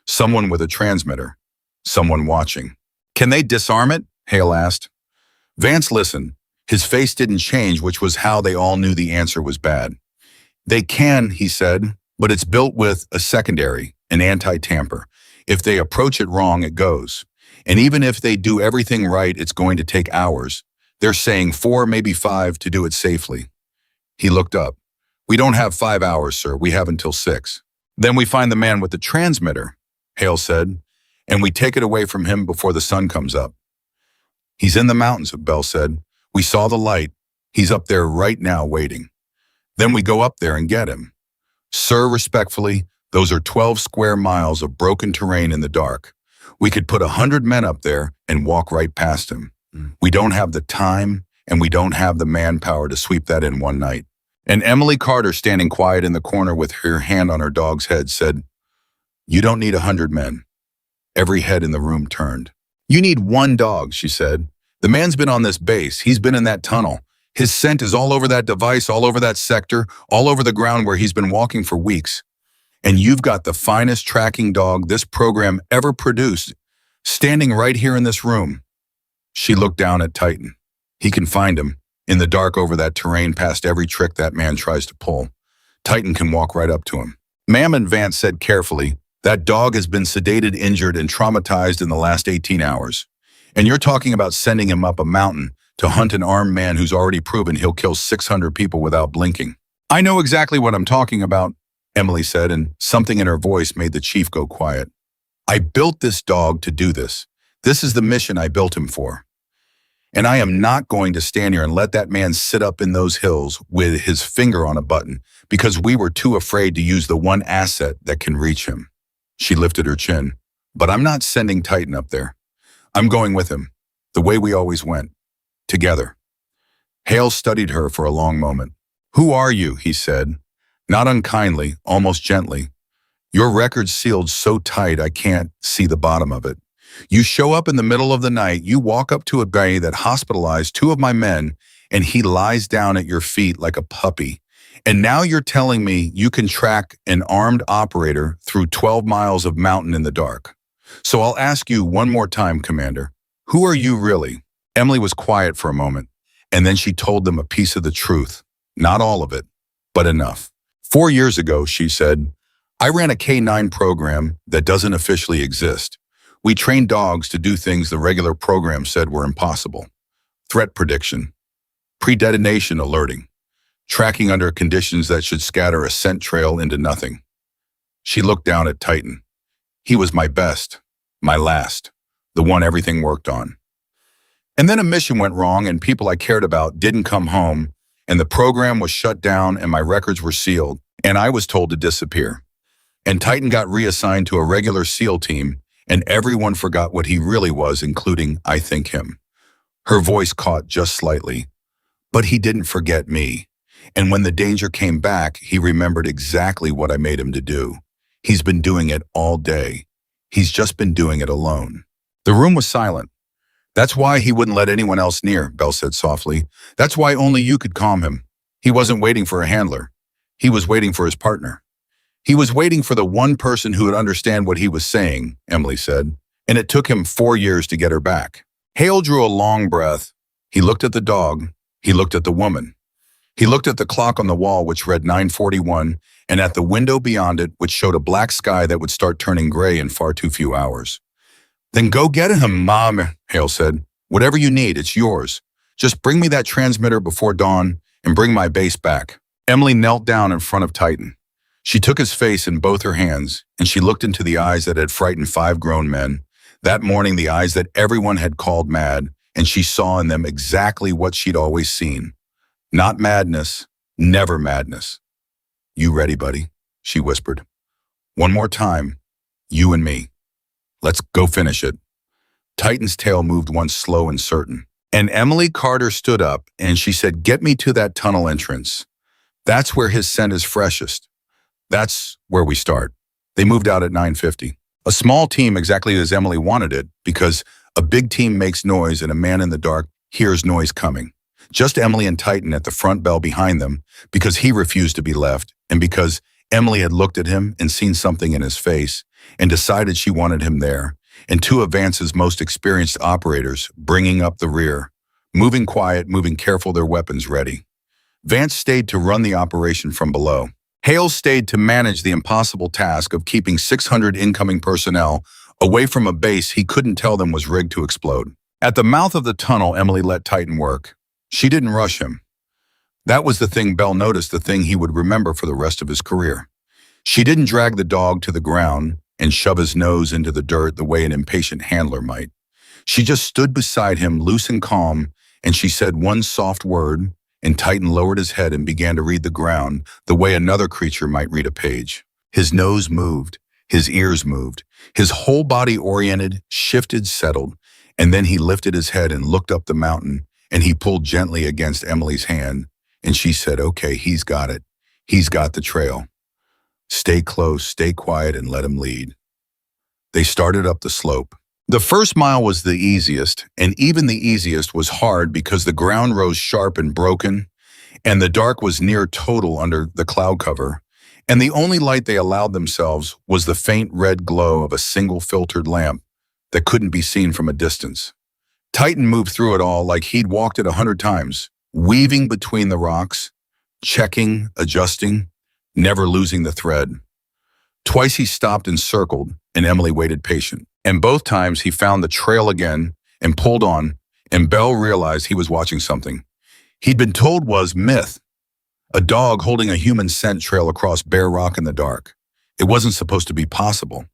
Someone with a transmitter. Someone watching. "Can they disarm it?" Hale asked. Vance listened. His face didn't change, which was how they all knew the answer was bad. "They can," he said, "but it's built with a secondary, an anti-tamper. If they approach it wrong, it goes. And even if they do everything right, it's going to take hours. They're saying 4, maybe 5, to do it safely." He looked up. "We don't have 5 hours, sir. We have until 6. "Then we find the man with the transmitter," Hale said, "and we take it away from him before the sun comes up." "He's in the mountains," Bell said. "We saw the light. He's up there right now waiting. Then we go up there and get him." "Sir, respectfully, those are 12 square miles of broken terrain in the dark. We could put 100 men up there and walk right past him. We don't have the time, and we don't have the manpower to sweep that in one night." And Emily Carter, standing quiet in the corner with her hand on her dog's head, said, "You don't need 100 men." Every head in the room turned. "You need 1 dog," she said. "The man's been on this base. He's been in that tunnel. His scent is all over that device, all over that sector, all over the ground where he's been walking for weeks. And you've got the finest tracking dog this program ever produced, standing right here in this room." She looked down at Titan. "He can find him, in the dark over that terrain, past every trick that man tries to pull. Titan can walk right up to him." "Ma'am," and Vance said carefully, "that dog has been sedated, injured, and traumatized in the last 18 hours. And you're talking about sending him up a mountain to hunt an armed man who's already proven he'll kill 600 people without blinking." "I know exactly what I'm talking about," Emily said, and something in her voice made the chief go quiet. "I built this dog to do this. This is the mission I built him for. And I am not going to stand here and let that man sit up in those hills with his finger on a button because we were too afraid to use the one asset that can reach him." She lifted her chin. "But I'm not sending Titan up there. I'm going with him, the way we always went, together." Hale studied her for a long moment. "Who are you?" he said, not unkindly, almost gently. "Your record's sealed so tight I can't see the bottom of it. You show up in the middle of the night, you walk up to a guy that hospitalized 2 of my men, and he lies down at your feet like a puppy. And now you're telling me you can track an armed operator through 12 miles of mountain in the dark. So I'll ask you one more time, Commander. Who are you really?" Emily was quiet for a moment, and then she told them a piece of the truth. Not all of it, but enough. 4 years ago, she said, "I ran a K-9 program that doesn't officially exist. We trained dogs to do things the regular program said were impossible. Threat prediction, pre-detonation alerting, tracking under conditions that should scatter a scent trail into nothing." She looked down at Titan. "He was my best, my last, the one everything worked on. And then a mission went wrong and people I cared about didn't come home, and the program was shut down and my records were sealed, and I was told to disappear. And Titan got reassigned to a regular SEAL team, and everyone forgot what he really was, including, I think, him." Her voice caught just slightly. "But he didn't forget me. And when the danger came back, he remembered exactly what I made him to do. He's been doing it all day. He's just been doing it alone." The room was silent. That's why he wouldn't let anyone else near, Belle said softly. That's why only you could calm him. He wasn't waiting for a handler. He was waiting for his partner. He was waiting for the one person who would understand what he was saying, Emily said, and it took him 4 years to get her back. Hale drew a long breath. He looked at the dog. He looked at the woman. He looked at the clock on the wall, which read 9:41, and at the window beyond it, which showed a black sky that would start turning gray in far too few hours. Then go get him, Mom, Hale said. Whatever you need, it's yours. Just bring me that transmitter before dawn and bring my base back. Emily knelt down in front of Titan. She took his face in both her hands, and she looked into the eyes that had frightened 5 grown men. That morning, the eyes that everyone had called mad, and she saw in them exactly what she'd always seen. Not madness, never madness. You ready, buddy? She whispered. One more time, you and me. Let's go finish it. Titan's tail moved once slow and certain. And Emily Carter stood up, and she said, get me to that tunnel entrance. That's where his scent is freshest. That's where we start. They moved out at 9:50. A small team exactly as Emily wanted it, because a big team makes noise and a man in the dark hears noise coming. Just Emily and Titan at the front, Bell behind them, because he refused to be left, and because Emily had looked at him and seen something in his face and decided she wanted him there, and 2 of Vance's most experienced operators bringing up the rear, moving quiet, moving careful, their weapons ready. Vance stayed to run the operation from below. Hale stayed to manage the impossible task of keeping 600 incoming personnel away from a base he couldn't tell them was rigged to explode. At the mouth of the tunnel, Emily let Titan work. She didn't rush him. That was the thing Bell noticed, the thing he would remember for the rest of his career. She didn't drag the dog to the ground and shove his nose into the dirt the way an impatient handler might. She just stood beside him, loose and calm, and she said one soft word, and Titan lowered his head and began to read the ground the way another creature might read a page. His nose moved, his ears moved, his whole body oriented, shifted, settled, and then he lifted his head and looked up the mountain, and he pulled gently against Emily's hand, and she said, okay, he's got it. He's got the trail. Stay close, stay quiet, and let him lead. They started up the slope. The first mile was the easiest, and even the easiest was hard because the ground rose sharp and broken, and the dark was near total under the cloud cover, and the only light they allowed themselves was the faint red glow of a single filtered lamp that couldn't be seen from a distance. Titan moved through it all like he'd walked it 100 times, weaving between the rocks, checking, adjusting, never losing the thread. Twice he stopped and circled, and Emily waited patient. And both times he found the trail again and pulled on, and Bell realized he was watching something he'd been told was myth. A dog holding a human scent trail across bare rock in the dark. It wasn't supposed to be possible.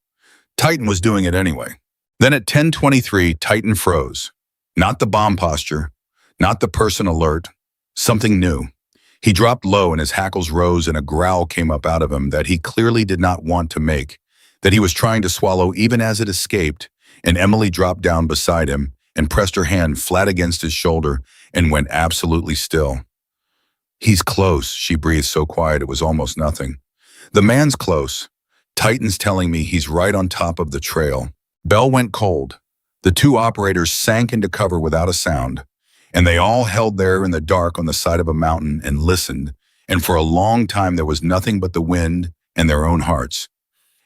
Titan was doing it anyway. Then at 10:23, Titan froze. Not the bomb posture, not the person alert, something new. He dropped low and his hackles rose and a growl came up out of him that he clearly did not want to make, that he was trying to swallow even as it escaped, and Emily dropped down beside him and pressed her hand flat against his shoulder and went absolutely still. He's close, she breathed so quiet it was almost nothing. The man's close. Titan's telling me he's right on top of the trail. Bell went cold. The 2 operators sank into cover without a sound, and they all held there in the dark on the side of a mountain and listened, and for a long time there was nothing but the wind and their own hearts.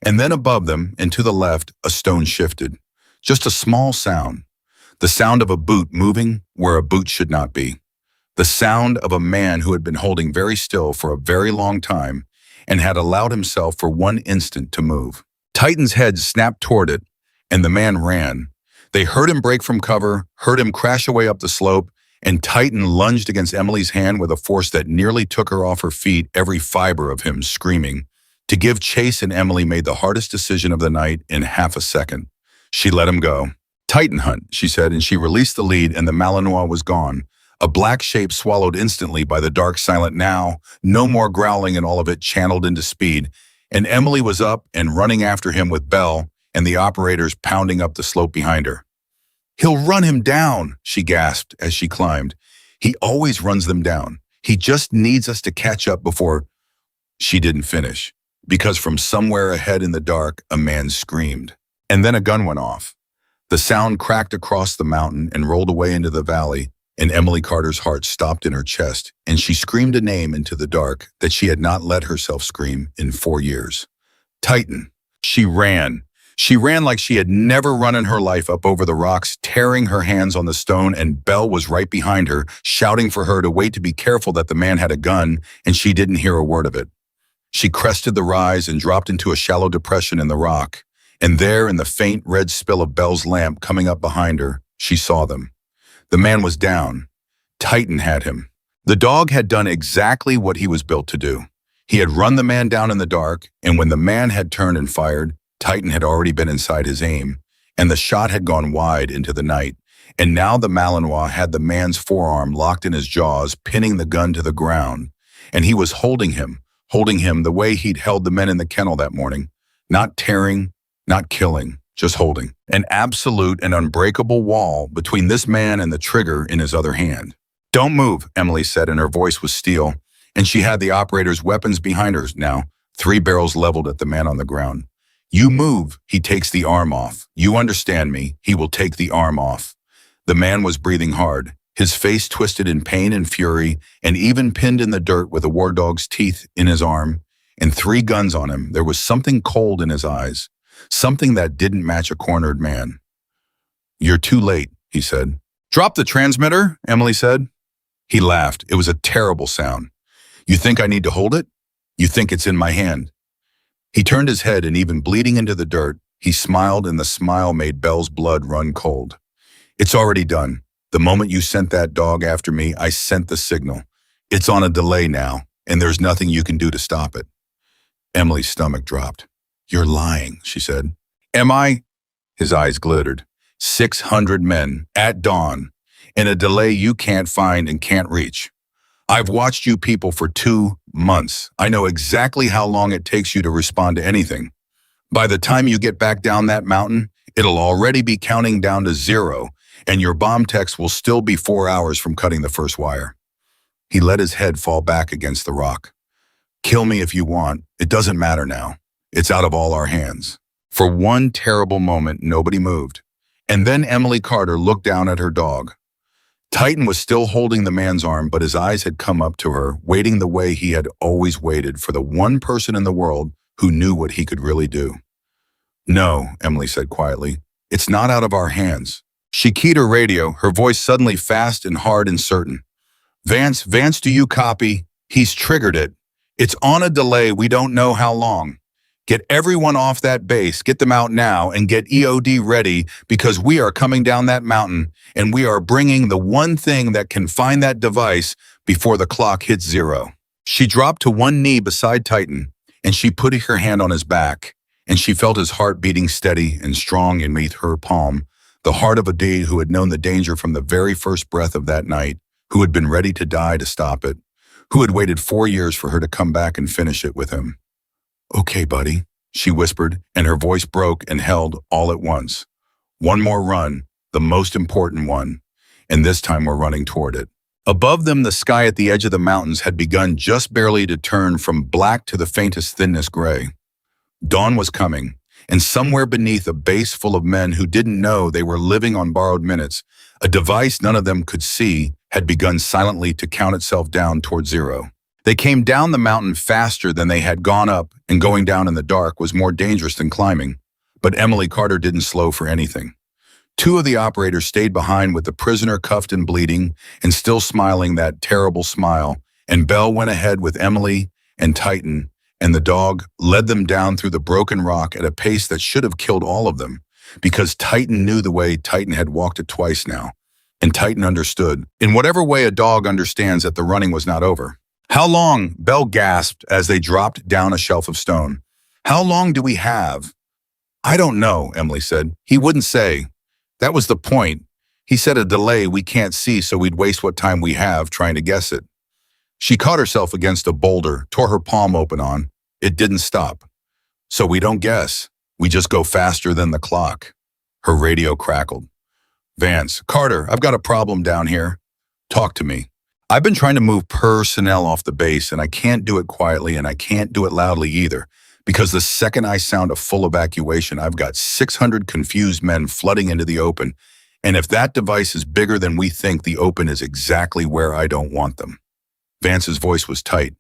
And then above them and to the left, a stone shifted. Just a small sound. The sound of a boot moving where a boot should not be. The sound of a man who had been holding very still for a very long time and had allowed himself for one instant to move. Titan's head snapped toward it, and the man ran. They heard him break from cover, heard him crash away up the slope, and Titan lunged against Emily's hand with a force that nearly took her off her feet, every fiber of him screaming. To give chase, and Emily made the hardest decision of the night in half a second. She let him go. Titan hunt, she said, and she released the lead, and the Malinois was gone. A black shape swallowed instantly by the dark silent now, no more growling, and all of it channeled into speed. And Emily was up and running after him with Bell and the operators pounding up the slope behind her. He'll run him down, she gasped as she climbed. He always runs them down. He just needs us to catch up before... She didn't finish, because from somewhere ahead in the dark, a man screamed. And then a gun went off. The sound cracked across the mountain and rolled away into the valley, and Emily Carter's heart stopped in her chest, and she screamed a name into the dark that she had not let herself scream in 4 years. Titan. She ran. She ran like she had never run in her life up over the rocks, tearing her hands on the stone, and Belle was right behind her, shouting for her to wait, to be careful that the man had a gun, and she didn't hear a word of it. She crested the rise and dropped into a shallow depression in the rock, and there, in the faint red spill of Belle's lamp coming up behind her, she saw them. The man was down. Titan had him. The dog had done exactly what he was built to do. He had run the man down in the dark, and when the man had turned and fired, Titan had already been inside his aim, and the shot had gone wide into the night, and now the Malinois had the man's forearm locked in his jaws, pinning the gun to the ground, and he was holding him the way he'd held the men in the kennel that morning, not tearing, not killing, just holding. An absolute and unbreakable wall between this man and the trigger in his other hand. "Don't move," Emily said, and her voice was steel, and she had the operator's weapons behind her now, 3 barrels leveled at the man on the ground. "You move, he takes the arm off. You understand me, he will take the arm off." The man was breathing hard, his face twisted in pain and fury, and even pinned in the dirt with a war dog's teeth in his arm, and 3 guns on him. There was something cold in his eyes, something that didn't match a cornered man. "You're too late," he said. "Drop the transmitter," Emily said. He laughed. It was a terrible sound. "You think I need to hold it? You think it's in my hand?" He turned his head, and even bleeding into the dirt, he smiled, and the smile made Belle's blood run cold. "It's already done. The moment you sent that dog after me, I sent the signal. It's on a delay now, and there's nothing you can do to stop it." Emily's stomach dropped. "You're lying," she said. "Am I?" His eyes glittered. 600 men, at dawn, in a delay you can't find and can't reach. I've watched you people for 2 months. I know exactly how long it takes you to respond to anything. By the time you get back down that mountain, it'll already be counting down to 0, and your bomb text will still be 4 hours from cutting the first wire. He let his head fall back against the rock. "Kill me if you want. It doesn't matter now. It's out of all our hands." For one terrible moment, nobody moved. And then Emily Carter looked down at her dog. Titan was still holding the man's arm, but his eyes had come up to her, waiting the way he had always waited for the one person in the world who knew what he could really do. "No," Emily said quietly. "It's not out of our hands." She keyed her radio, her voice suddenly fast and hard and certain. Vance, do you copy? He's triggered it. It's on a delay, we don't know how long. Get everyone off that base, get them out now, and get EOD ready, because we are coming down that mountain, and we are bringing the one thing that can find that device before the clock hits 0. She dropped to one knee beside Titan, and she put her hand on his back, and she felt his heart beating steady and strong beneath her palm, the heart of a dude who had known the danger from the very first breath of that night, who had been ready to die to stop it, who had waited 4 years for her to come back and finish it with him. "Okay, buddy," she whispered, and her voice broke and held all at once. "One more run, the most important one, and this time we're running toward it." Above them, the sky at the edge of the mountains had begun just barely to turn from black to the faintest thinness gray. Dawn was coming, and somewhere beneath a base full of men who didn't know they were living on borrowed minutes, a device none of them could see had begun silently to count itself down toward 0. They came down the mountain faster than they had gone up, and going down in the dark was more dangerous than climbing. But Emily Carter didn't slow for anything. 2 of the operators stayed behind with the prisoner cuffed and bleeding, and still smiling that terrible smile, and Belle went ahead with Emily and Titan, and the dog led them down through the broken rock at a pace that should have killed all of them, because Titan knew the way Titan had walked it twice now, and Titan understood, in whatever way a dog understands, that the running was not over. "How long?" Belle gasped as they dropped down a shelf of stone. "How long do we have?" "I don't know," Emily said. "He wouldn't say. That was the point. He said a delay we can't see, so we'd waste what time we have trying to guess it." She caught herself against a boulder, tore her palm open on. It didn't stop. "So we don't guess. We just go faster than the clock." Her radio crackled. "Vance, Carter, I've got a problem down here. Talk to me. I've been trying to move personnel off the base, and I can't do it quietly, and I can't do it loudly either. Because the second I sound a full evacuation, I've got 600 confused men flooding into the open. And if that device is bigger than we think, the open is exactly where I don't want them. Vance's voice was tight.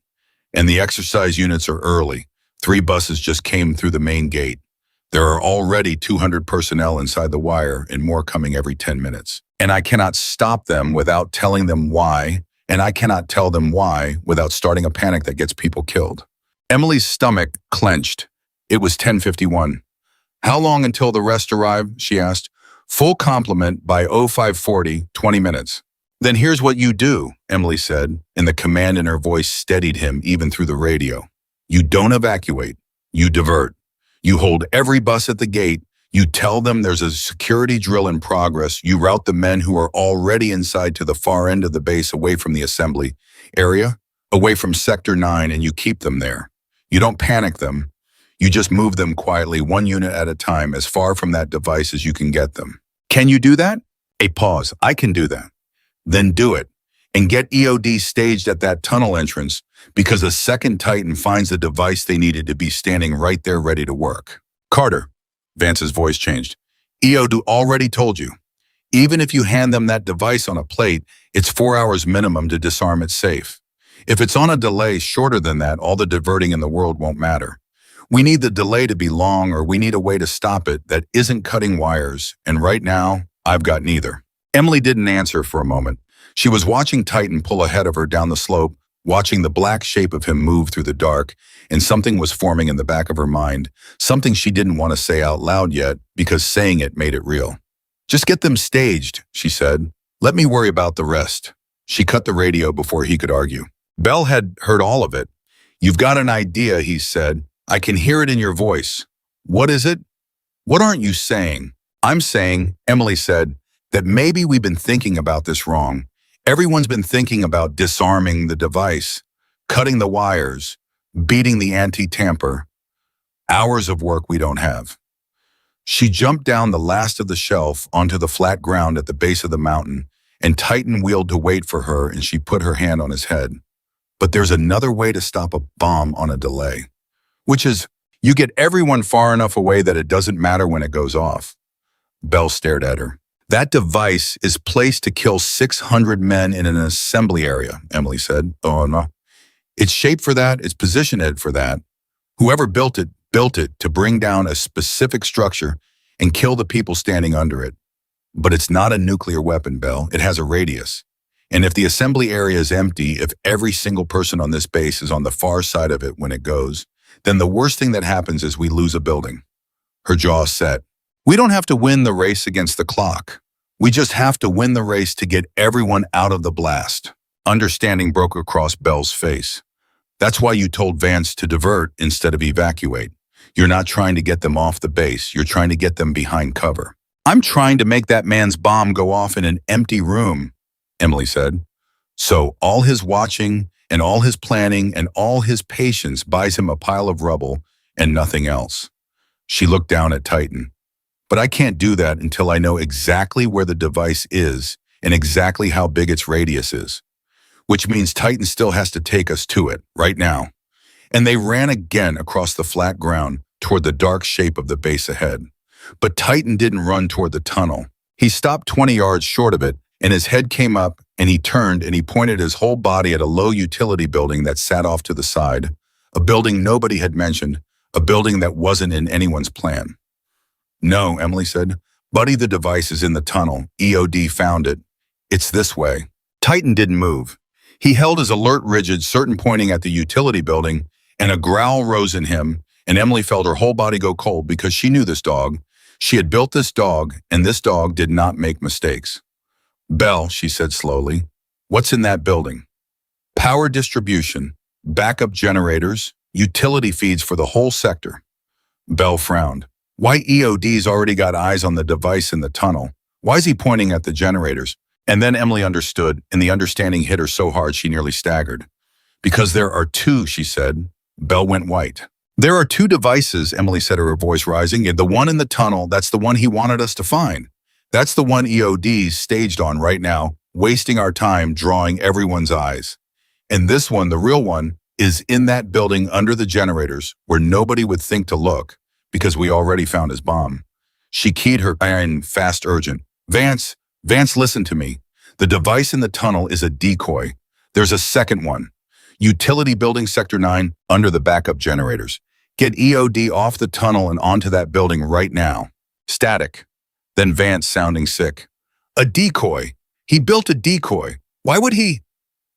And the exercise units are early. 3 buses just came through the main gate. There are already 200 personnel inside the wire and more coming every 10 minutes. And I cannot stop them without telling them why, and I cannot tell them why without starting a panic that gets people killed. Emily's stomach clenched. It was 10:51. How long until the rest arrive? She asked. Full complement by 0540, 20 minutes. Then here's what you do, Emily said, and the command in her voice steadied him even through the radio. You don't evacuate. You divert. You hold every bus at the gate. You tell them there's a security drill in progress. You route the men who are already inside to the far end of the base away from the assembly area, away from Sector 9, and you keep them there. You don't panic them. You just move them quietly, 1 unit at a time, as far from that device as you can get them. Can you do that? A pause. I can do that. Then do it. And get EOD staged at that tunnel entrance, because a second Titan finds the device they needed to be standing right there ready to work. Carter, Vance's voice changed. EOD already told you. Even if you hand them that device on a plate, it's 4 hours minimum to disarm it safe. If it's on a delay shorter than that, all the diverting in the world won't matter. We need the delay to be long, or we need a way to stop it that isn't cutting wires, and right now, I've got neither. Emily didn't answer for a moment. She was watching Titan pull ahead of her down the slope, watching the black shape of him move through the dark, and something was forming in the back of her mind, something she didn't want to say out loud yet, because saying it made it real. Just get them staged, she said. Let me worry about the rest. She cut the radio before he could argue. Bell had heard all of it. You've got an idea, he said. I can hear it in your voice. What is it? What aren't you saying? I'm saying, Emily said, that maybe we've been thinking about this wrong. Everyone's been thinking about disarming the device, cutting the wires, beating the anti-tamper. Hours of work we don't have. She jumped down the last of the shelf onto the flat ground at the base of the mountain, and Titan wheeled to wait for her, and she put her hand on his head. But there's another way to stop a bomb on a delay, which is you get everyone far enough away that it doesn't matter when it goes off. Bell stared at her. That device is placed to kill 600 men in an assembly area, Emily said. Oh, no. It's shaped for that. It's positioned for that. Whoever built it to bring down a specific structure and kill the people standing under it. But it's not a nuclear weapon, Bell. It has a radius. And if the assembly area is empty, if every single person on this base is on the far side of it when it goes, then the worst thing that happens is we lose a building. Her jaw set. We don't have to win the race against the clock. We just have to win the race to get everyone out of the blast. Understanding broke across Bell's face. That's why you told Vance to divert instead of evacuate. You're not trying to get them off the base. You're trying to get them behind cover. I'm trying to make that man's bomb go off in an empty room, Emily said. So all his watching and all his planning and all his patience buys him a pile of rubble and nothing else. She looked down at Titan. But I can't do that until I know exactly where the device is and exactly how big its radius is, which means Titan still has to take us to it right now. And they ran again across the flat ground toward the dark shape of the base ahead. But Titan didn't run toward the tunnel. He stopped 20 yards short of it, and his head came up, and he turned and he pointed his whole body at a low utility building that sat off to the side, a building nobody had mentioned, a building that wasn't in anyone's plan. No, Emily said. Buddy, the device is in the tunnel. EOD found it. It's this way. Titan didn't move. He held his alert rigid, certain pointing at the utility building, and a growl rose in him, and Emily felt her whole body go cold because she knew this dog. She had built this dog, and this dog did not make mistakes. Bell, she said slowly, what's in that building? Power distribution, backup generators, utility feeds for the whole sector. Bell frowned. Why EOD's already got eyes on the device in the tunnel? Why is he pointing at the generators? And then Emily understood, and the understanding hit her so hard she nearly staggered. Because there are two, she said. Bell went white. There are two devices, Emily said, her voice rising. And the one in the tunnel, that's the one he wanted us to find. That's the one EOD's staged on right now, wasting our time drawing everyone's eyes. And this one, the real one, is in that building under the generators where nobody would think to look because we already found his bomb. She keyed her iron fast urgent. Vance, listen to me. The device in the tunnel is a decoy. There's a second one. Utility building sector 9 under the backup generators. Get EOD off the tunnel and onto that building right now. Static. Then Vance sounding sick. A decoy. He built a decoy. Why would he?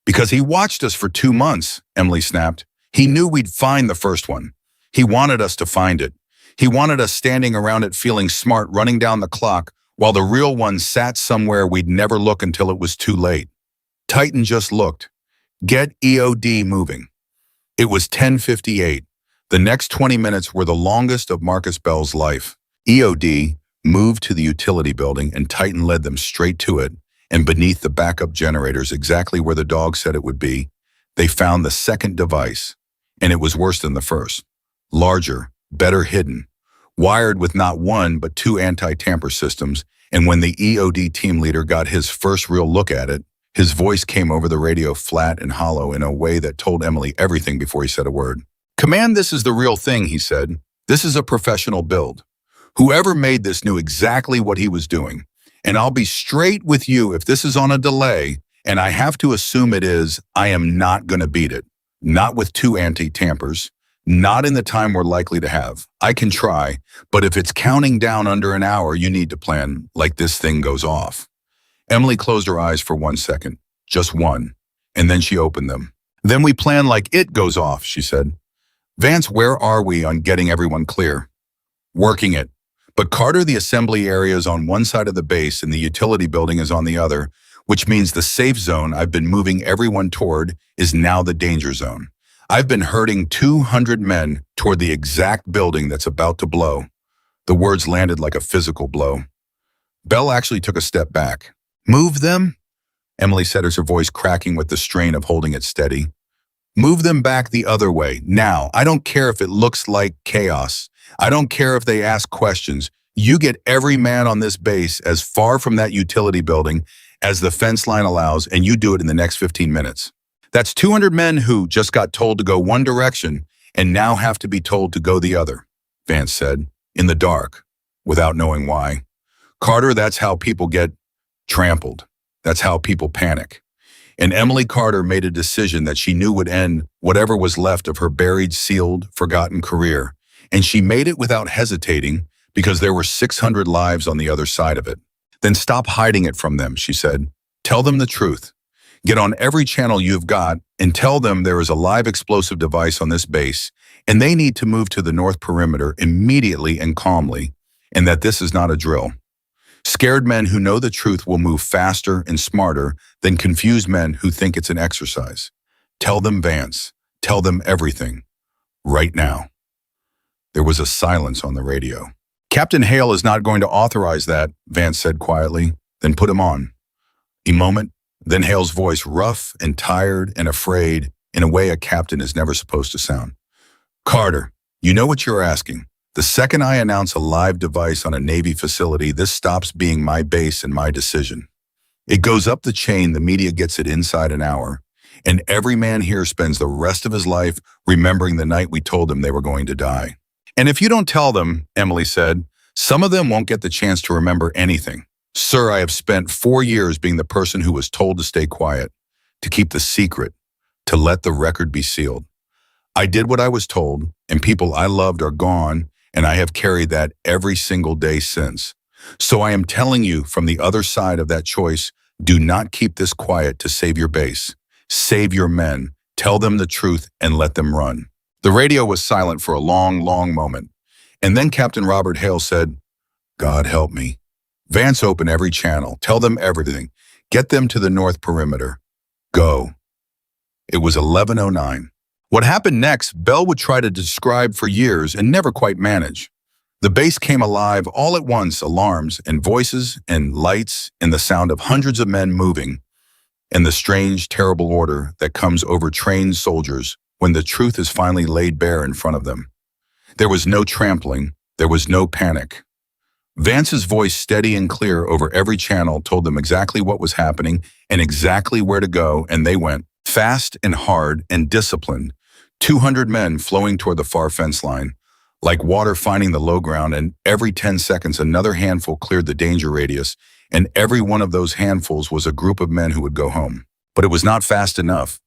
Because he watched us for 2 months, Emily snapped. He knew we'd find the first one. He wanted us to find it. He wanted us standing around it feeling smart, running down the clock, while the real one sat somewhere we'd never look until it was too late. Titan just looked. Get EOD moving. It was 10:58. The next 20 minutes were the longest of Marcus Bell's life. EOD moved to the utility building and Titan led them straight to it, and beneath the backup generators, exactly where the dog said it would be, they found the second device, and it was worse than the first. Larger, better hidden, wired with not one but 2 anti-tamper systems, and when the EOD team leader got his first real look at it, his voice came over the radio flat and hollow in a way that told Emily everything before he said a word. "Command, this is the real thing," he said. "This is a professional build. Whoever made this knew exactly what he was doing. And I'll be straight with you, if this is on a delay, and I have to assume it is, I am not going to beat it. Not with 2 anti-tampers. Not in the time we're likely to have. I can try, but if it's counting down under an hour, you need to plan like this thing goes off." Emily closed her eyes for 1 second. Just one. And then she opened them. "Then we plan like it goes off," she said. "Vance, where are we on getting everyone clear?" "Working it. But Carter, the assembly area is on one side of the base and the utility building is on the other, which means the safe zone I've been moving everyone toward is now the danger zone. I've been herding 200 men toward the exact building that's about to blow." The words landed like a physical blow. Bell actually took a step back. "Move them?" Emily said as her voice cracking with the strain of holding it steady. "Move them back the other way, now. I don't care if it looks like chaos. I don't care if they ask questions. You get every man on this base as far from that utility building as the fence line allows, and you do it in the next 15 minutes. That's 200 men who just got told to go one direction and now have to be told to go the other," Vance said, in the dark, without knowing why. "Carter, that's how people get trampled. That's how people panic." And Emily Carter made a decision that she knew would end whatever was left of her buried, sealed, forgotten career. And she made it without hesitating because there were 600 lives on the other side of it. "Then stop hiding it from them," she said. "Tell them the truth. Get on every channel you've got and tell them there is a live explosive device on this base and they need to move to the north perimeter immediately and calmly, and that this is not a drill. Scared men who know the truth will move faster and smarter than confused men who think it's an exercise. Tell them, Vance. Tell them everything. Right now." There was a silence on the radio. "Captain Hale is not going to authorize that," Vance said quietly. "Then put him on." A moment, then Hale's voice, rough and tired and afraid, in a way a captain is never supposed to sound. "Carter, you know what you're asking. The second I announce a live device on a Navy facility, this stops being my base and my decision. It goes up the chain, the media gets it inside an hour, and every man here spends the rest of his life remembering the night we told them they were going to die. And if you don't tell them," Emily said, "some of them won't get the chance to remember anything. Sir, I have spent 4 years being the person who was told to stay quiet, to keep the secret, to let the record be sealed. I did what I was told, and people I loved are gone, and I have carried that every single day since. So I am telling you from the other side of that choice, do not keep this quiet to save your base. Save your men, tell them the truth, and let them run." The radio was silent for a long, long moment, and then Captain Robert Hale said, "God help me. Vance, open every channel. Tell them everything. Get them to the north perimeter. Go." It was 11:09. What happened next, Bell would try to describe for years and never quite manage. The base came alive all at once, alarms and voices and lights and the sound of hundreds of men moving, and the strange, terrible order that comes over trained soldiers when the truth is finally laid bare in front of them. There was no trampling, there was no panic. Vance's voice, steady and clear over every channel, told them exactly what was happening and exactly where to go, and they went, fast and hard and disciplined, 200 men flowing toward the far fence line, like water finding the low ground, and every 10 seconds another handful cleared the danger radius, and every one of those handfuls was a group of men who would go home. But it was not fast enough.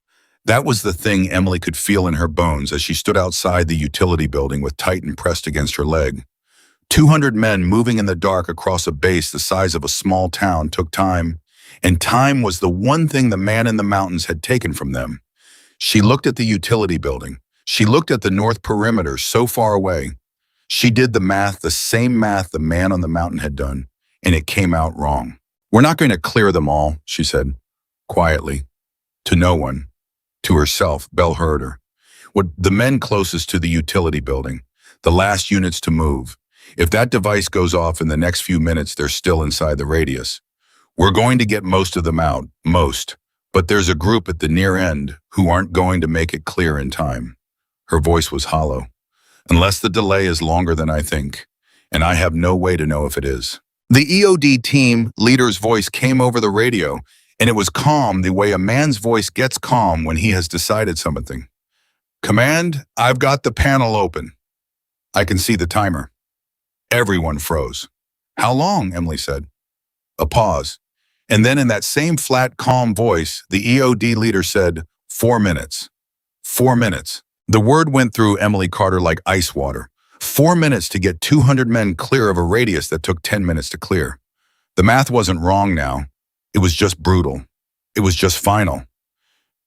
That was the thing Emily could feel in her bones as she stood outside the utility building with Titan pressed against her leg. 200 men moving in the dark across a base the size of a small town took time, and time was the one thing the man in the mountains had taken from them. She looked at the utility building. She looked at the north perimeter so far away. She did the math, the same math the man on the mountain had done, and it came out wrong. "We're not going to clear them all," she said, quietly. To no one. To herself, Belle heard her. What the men closest to the utility building, the last units to move. If that device goes off in the next few minutes, they're still inside the radius. "We're going to get most of them out, most. But there's a group at the near end who aren't going to make it clear in time." Her voice was hollow. "Unless the delay is longer than I think, and I have no way to know if it is." The EOD team leader's voice came over the radio, and it was calm the way a man's voice gets calm when he has decided something. "Command, I've got the panel open. I can see the timer." Everyone froze. "How long?" Emily said. A pause. And then in that same flat, calm voice, the EOD leader said, 4 minutes. 4 minutes. The word went through Emily Carter like ice water. 4 minutes to get 200 men clear of a radius that took 10 minutes to clear. The math wasn't wrong now. It was just brutal. It was just final.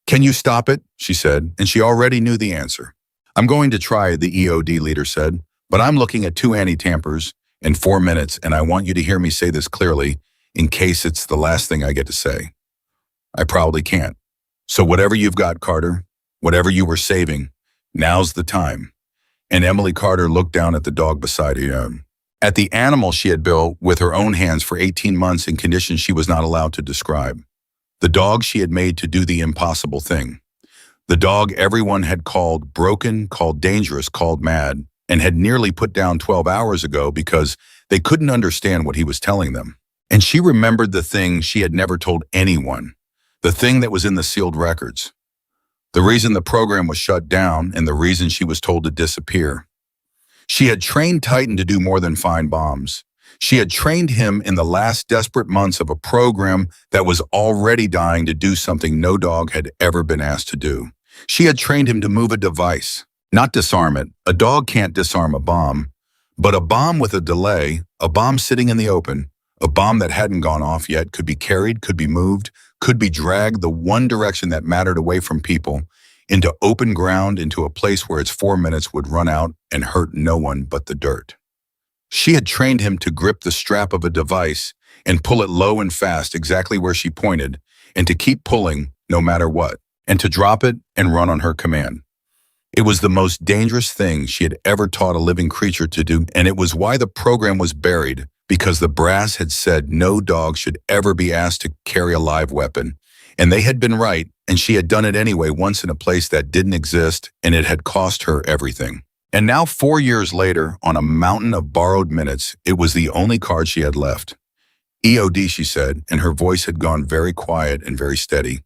"Can you stop it?" she said, and she already knew the answer. "I'm going to try," the EOD leader said, "but I'm looking at 2 anti-tampers in 4 minutes, and I want you to hear me say this clearly, in case it's the last thing I get to say. I probably can't. So whatever you've got, Carter, whatever you were saving, now's the time." And Emily Carter looked down at the dog beside her, at the animal she had built with her own hands for 18 months in conditions she was not allowed to describe. The dog she had made to do the impossible thing. The dog everyone had called broken, called dangerous, called mad, and had nearly put down 12 hours ago because they couldn't understand what he was telling them. And she remembered the thing she had never told anyone, the thing that was in the sealed records. The reason the program was shut down and the reason she was told to disappear. She had trained Titan to do more than find bombs. She had trained him in the last desperate months of a program that was already dying to do something no dog had ever been asked to do. She had trained him to move a device, not disarm it. A dog can't disarm a bomb, but a bomb with a delay, a bomb sitting in the open, a bomb that hadn't gone off yet, could be carried, could be moved, could be dragged the one direction that mattered away from people, into open ground, into a place where its 4 minutes would run out and hurt no one but the dirt. She had trained him to grip the strap of a device and pull it low and fast exactly where she pointed, and to keep pulling no matter what, and to drop it and run on her command. It was the most dangerous thing she had ever taught a living creature to do, and it was why the program was buried, because the brass had said no dog should ever be asked to carry a live weapon. And they had been right, and she had done it anyway once in a place that didn't exist, and it had cost her everything. And now 4 years later, on a mountain of borrowed minutes, it was the only card she had left. "EOD," she said, and her voice had gone very quiet and very steady.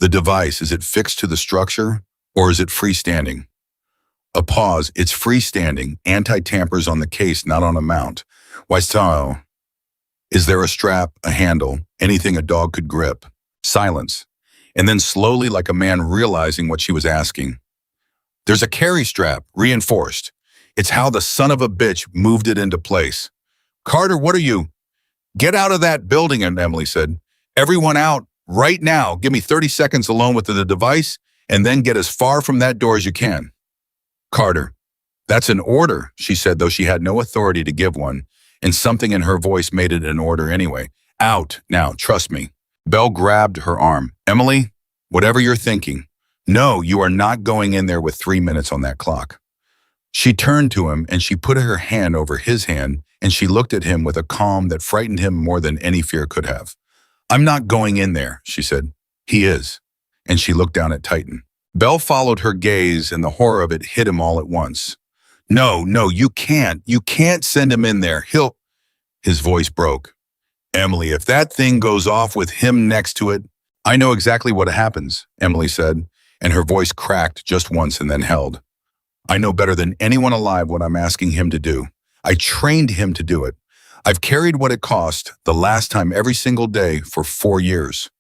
"The device, is it fixed to the structure, or is it freestanding?" A pause. "It's freestanding, anti-tampers on the case, not on a mount." "Why so?" "Is there a strap, a handle, anything a dog could grip?" Silence. And then slowly, like a man realizing what she was asking, "There's a carry strap, reinforced. It's how the son of a bitch moved it into place." "Carter, what are you?" "Get out of that building," and Emily said. "Everyone out, right now. Give me 30 seconds alone with the device, and then get as far from that door as you can." "Carter, that's an order," she said, though she had no authority to give one, and something in her voice made it an order anyway. "Out, now, trust me." Belle grabbed her arm. "Emily, whatever you're thinking, no, you are not going in there with 3 minutes on that clock." She turned to him and she put her hand over his hand, and she looked at him with a calm that frightened him more than any fear could have. "I'm not going in there," she said. "He is." And she looked down at Titan. Belle followed her gaze, and the horror of it hit him all at once. No, you can't. You can't send him in there. He'll..." His voice broke. "Emily, if that thing goes off with him next to it..." "I know exactly what happens," Emily said, and her voice cracked just once and then held. I know better than anyone alive what I'm asking him to do. I trained him to do it. I've carried what it cost the last time every single day for 4 years.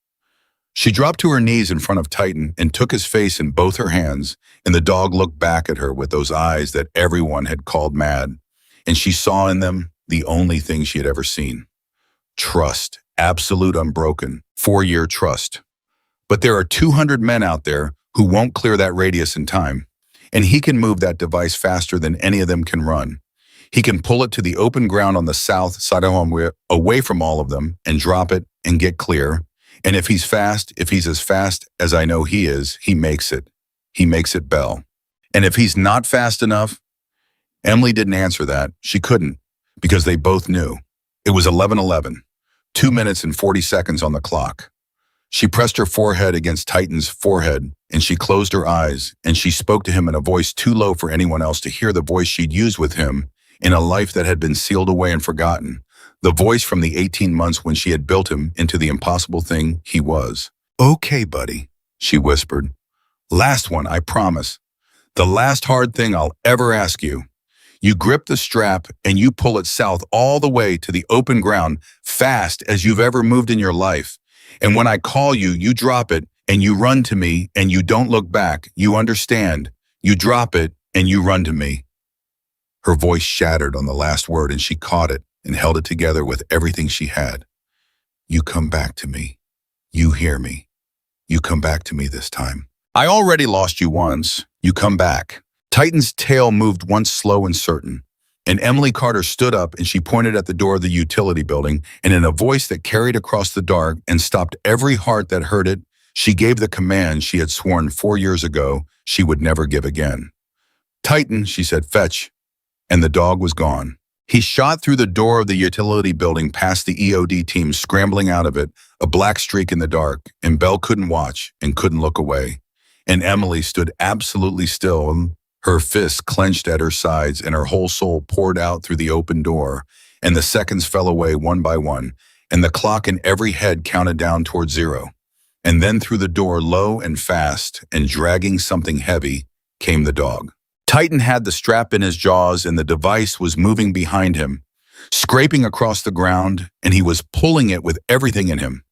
She dropped to her knees in front of Titan and took his face in both her hands, and the dog looked back at her with those eyes that everyone had called mad, and she saw in them the only thing she had ever seen. Trust, absolute unbroken, 4-year trust. But there are 200 men out there who won't clear that radius in time, and he can move that device faster than any of them can run. He can pull it to the open ground on the south side of home, away from all of them, and drop it and get clear. And if he's as fast as I know he is, he makes it. He makes it bell. And if he's not fast enough, Emily didn't answer that. She couldn't, because they both knew. It was 11:11, 2 minutes and 40 seconds on the clock. She pressed her forehead against Titan's forehead, and she closed her eyes, and she spoke to him in a voice too low for anyone else to hear, the voice she'd used with him in a life that had been sealed away and forgotten. The voice from the 18 months when she had built him into the impossible thing he was. "Okay, buddy," she whispered. "Last one, I promise. The last hard thing I'll ever ask you. You grip the strap and you pull it south all the way to the open ground, fast as you've ever moved in your life. And when I call you, you drop it and you run to me and you don't look back. You understand? You drop it and you run to me." Her voice shattered on the last word, and she caught it and held it together with everything she had. "You come back to me. You hear me. You come back to me this time. I already lost you once. You come back." Titan's tail moved once slow and certain, and Emily Carter stood up and she pointed at the door of the utility building, and in a voice that carried across the dark and stopped every heart that heard it, she gave the command she had sworn 4 years ago she would never give again. "Titan," she said, "fetch." And the dog was gone. He shot through the door of the utility building past the EOD team scrambling out of it, a black streak in the dark, and Belle couldn't watch and couldn't look away. And Emily stood absolutely still, her fists clenched at her sides, and her whole soul poured out through the open door, and the seconds fell away one by one, and the clock in every head counted down toward 0. And then through the door, low and fast, and dragging something heavy, came the dog. Titan had the strap in his jaws, and the device was moving behind him, scraping across the ground, and he was pulling it with everything in him.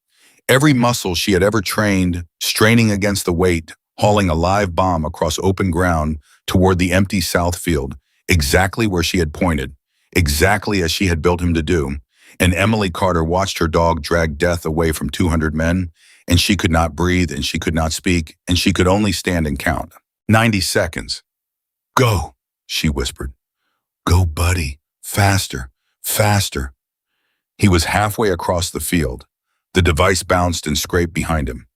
Every muscle she had ever trained, straining against the weight, hauling a live bomb across open ground toward the empty south field, exactly where she had pointed, exactly as she had built him to do. And Emily Carter watched her dog drag death away from 200 men, and she could not breathe, and she could not speak, and she could only stand and count. 90 seconds. "Go," she whispered. "Go, buddy. Faster, faster." He was halfway across the field. The device bounced and scraped behind him.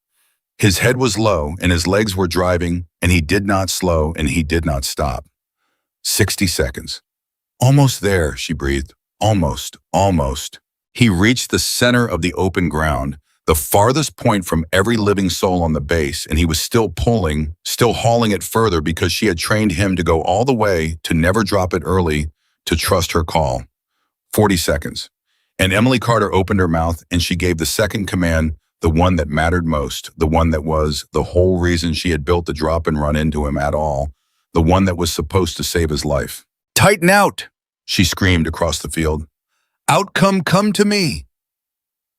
His head was low and his legs were driving, and he did not slow and he did not stop. 60 seconds. "Almost there," she breathed. "Almost, almost." He reached the center of the open ground, the farthest point from every living soul on the base, and he was still pulling, still hauling it further because she had trained him to go all the way, to never drop it early, to trust her call. 40 seconds. And Emily Carter opened her mouth and she gave the second command, the one that mattered most, the one that was the whole reason she had built the drop and run into him at all, the one that was supposed to save his life. "Tighten out," she screamed across the field. "Outcome, come to me."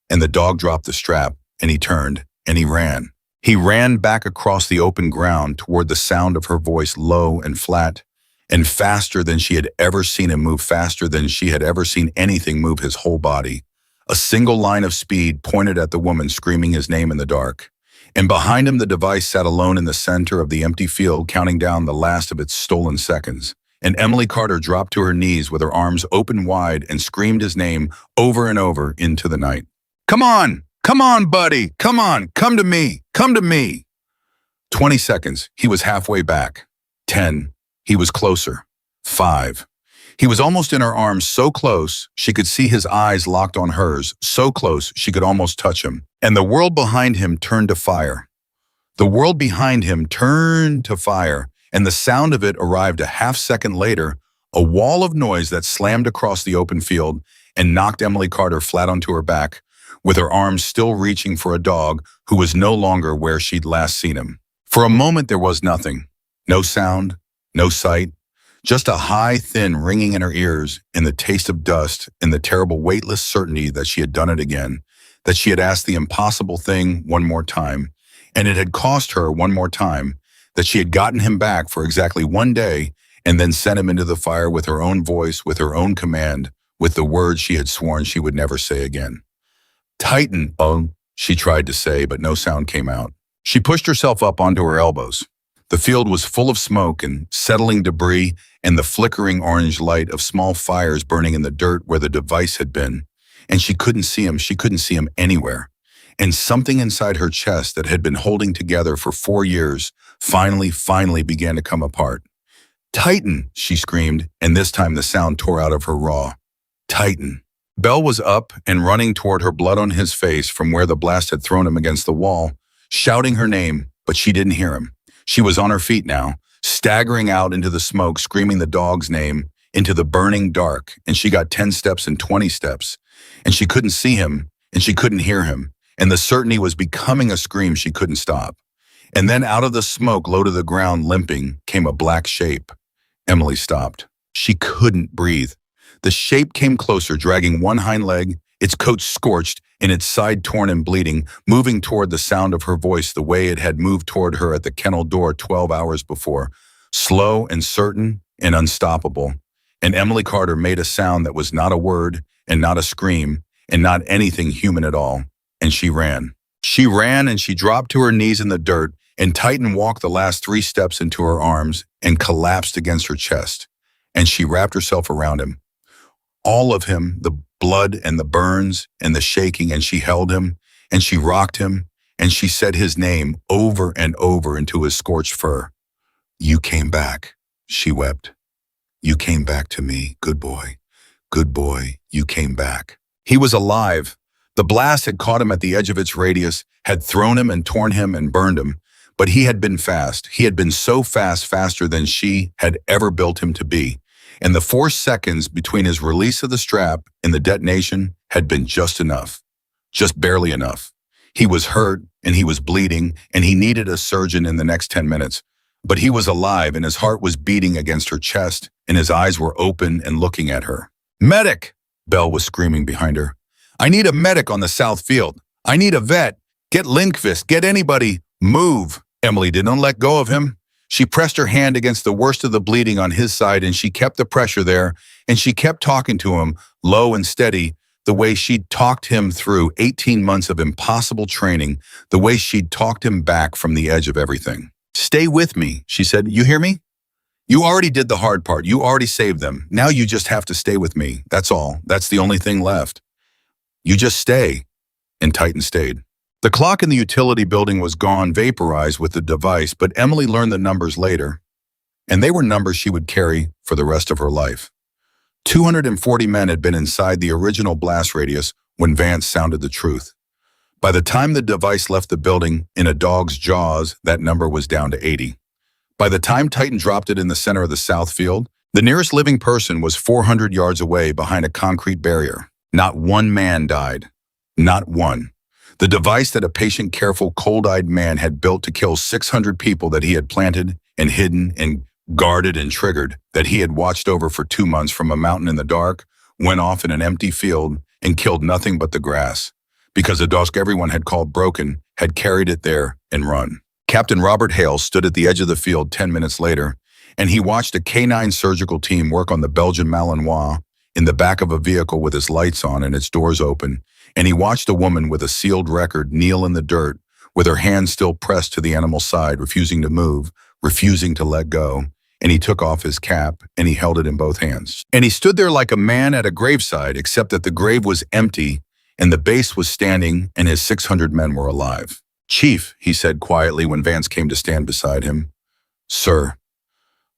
And the dog dropped the strap, and he turned, and he ran. He ran back across the open ground toward the sound of her voice, low and flat, and faster than she had ever seen him move, faster than she had ever seen anything move his whole body. A single line of speed pointed at the woman screaming his name in the dark. And behind him, the device sat alone in the center of the empty field, counting down the last of its stolen seconds. And Emily Carter dropped to her knees with her arms open wide and screamed his name over and over into the night. Come on, buddy, come on, come to me, come to me." 20 seconds, he was halfway back. 10, he was closer. 5, he was almost in her arms, so close she could see his eyes locked on hers, so close she could almost touch him. And the world behind him turned to fire. The world behind him turned to fire, and the sound of it arrived a half-second later, a wall of noise that slammed across the open field and knocked Emily Carter flat onto her back, with her arms still reaching for a dog who was no longer where she'd last seen him. For a moment there was nothing. No sound, no sight, just a high, thin ringing in her ears and the taste of dust and the terrible weightless certainty that she had done it again, that she had asked the impossible thing one more time, and it had cost her one more time, that she had gotten him back for exactly one day and then sent him into the fire with her own voice, with her own command, with the words she had sworn she would never say again. Titan, oh, she tried to say, but no sound came out. She pushed herself up onto her elbows. The field was full of smoke and settling debris and the flickering orange light of small fires burning in the dirt where the device had been. And she couldn't see him anywhere. And something inside her chest that had been holding together for 4 years finally began to come apart. Titan, she screamed, and this time the sound tore out of her raw. Titan. Bell was up and running toward her, blood on his face from where the blast had thrown him against the wall, shouting her name, but she didn't hear him. She was on her feet now, staggering out into the smoke, screaming the dog's name, into the burning dark, and she got 10 steps and 20 steps, and she couldn't see him, and she couldn't hear him, and the certainty was becoming a scream she couldn't stop. And then out of the smoke, low to the ground, limping, came a black shape. Emily stopped. She couldn't breathe. The shape came closer, dragging one hind leg, its coat scorched and its side torn and bleeding, moving toward the sound of her voice the way it had moved toward her at the kennel door 12 hours before, slow and certain and unstoppable. And Emily Carter made a sound that was not a word and not a scream and not anything human at all. And she ran. She ran and she dropped to her knees in the dirt, and Titan walked the last 3 steps into her arms and collapsed against her chest. And she wrapped herself around him. All of him, the blood and the burns and the shaking, and she held him, and she rocked him, and she said his name over and over into his scorched fur. You came back, she wept. You came back to me, good boy, you came back. He was alive. The blast had caught him at the edge of its radius, had thrown him and torn him and burned him, but he had been fast. He had been so fast, faster than she had ever built him to be. And the 4 seconds between his release of the strap and the detonation had been just enough, just barely enough. He was hurt and he was bleeding and he needed a surgeon in the next 10 minutes. But he was alive and his heart was beating against her chest and his eyes were open and looking at her. Medic! Belle was screaming behind her. I need a medic on the south field. I need a vet. Get Lindqvist. Get anybody. Move. Emily didn't let go of him. She pressed her hand against the worst of the bleeding on his side, and she kept the pressure there, and she kept talking to him, low and steady, the way she'd talked him through 18 months of impossible training, the way she'd talked him back from the edge of everything. Stay with me, she said. You hear me? You already did the hard part. You already saved them. Now you just have to stay with me. That's all. That's the only thing left. You just stay. And Titan stayed. The clock in the utility building was gone, vaporized with the device, but Emily learned the numbers later, and they were numbers she would carry for the rest of her life. 240 men had been inside the original blast radius when Vance sounded the truth. By the time the device left the building in a dog's jaws, that number was down to 80. By the time Titan dropped it in the center of the south field, the nearest living person was 400 yards away behind a concrete barrier. Not one man died. Not one. The device that a patient, careful, cold-eyed man had built to kill 600 people that he had planted and hidden and guarded and triggered, that he had watched over for 2 months from a mountain in the dark, went off in an empty field and killed nothing but the grass, because a dog everyone had called broken had carried it there and run. Captain Robert Hale stood at the edge of the field 10 minutes later, and he watched a K9 surgical team work on the Belgian Malinois in the back of a vehicle with its lights on and its doors open, and he watched a woman with a sealed record kneel in the dirt with her hands still pressed to the animal's side, refusing to move, refusing to let go, and he took off his cap and he held it in both hands. And he stood there like a man at a graveside, except that the grave was empty and the base was standing and his 600 men were alive. Chief, he said quietly when Vance came to stand beside him. Sir,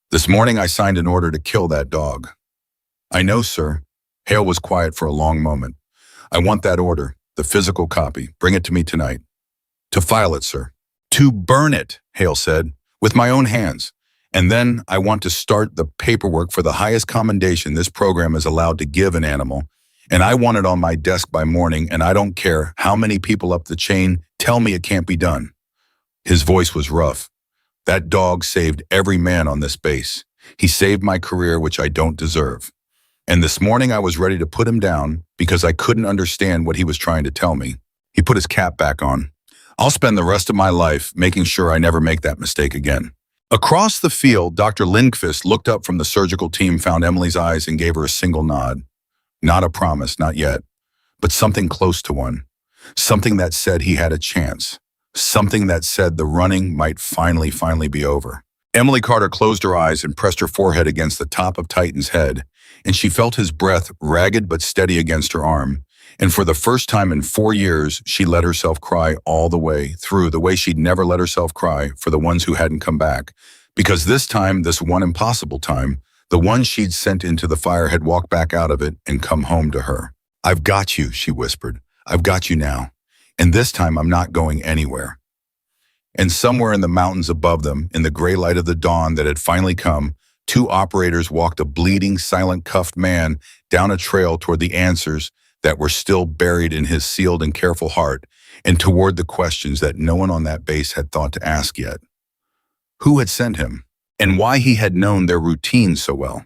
this morning I signed an order to kill that dog. I know, sir. Hale was quiet for a long moment. I want that order, the physical copy. Bring it to me tonight. To file it, sir. To burn it, Hale said, with my own hands. And then I want to start the paperwork for the highest commendation this program is allowed to give an animal. And I want it on my desk by morning, and I don't care how many people up the chain tell me it can't be done. His voice was rough. That dog saved every man on this base. He saved my career, which I don't deserve. And this morning I was ready to put him down because I couldn't understand what he was trying to tell me. He put his cap back on. I'll spend the rest of my life making sure I never make that mistake again. Across the field, Dr. Lindqvist looked up from the surgical team, found Emily's eyes, and gave her a single nod. Not a promise, not yet, but something close to one. Something that said he had a chance. Something that said the running might finally be over. Emily Carter closed her eyes and pressed her forehead against the top of Titan's head, and she felt his breath ragged but steady against her arm. And for the first time in 4 years, she let herself cry all the way through, the way she'd never let herself cry for the ones who hadn't come back. Because this time, this one impossible time, the one she'd sent into the fire had walked back out of it and come home to her. "I've got you," she whispered. "I've got you now. And this time I'm not going anywhere." And somewhere in the mountains above them, in the gray light of the dawn that had finally come, 2 operators walked a bleeding, silent, cuffed man down a trail toward the answers that were still buried in his sealed and careful heart, and toward the questions that no one on that base had thought to ask yet. Who had sent him? And why he had known their routine so well?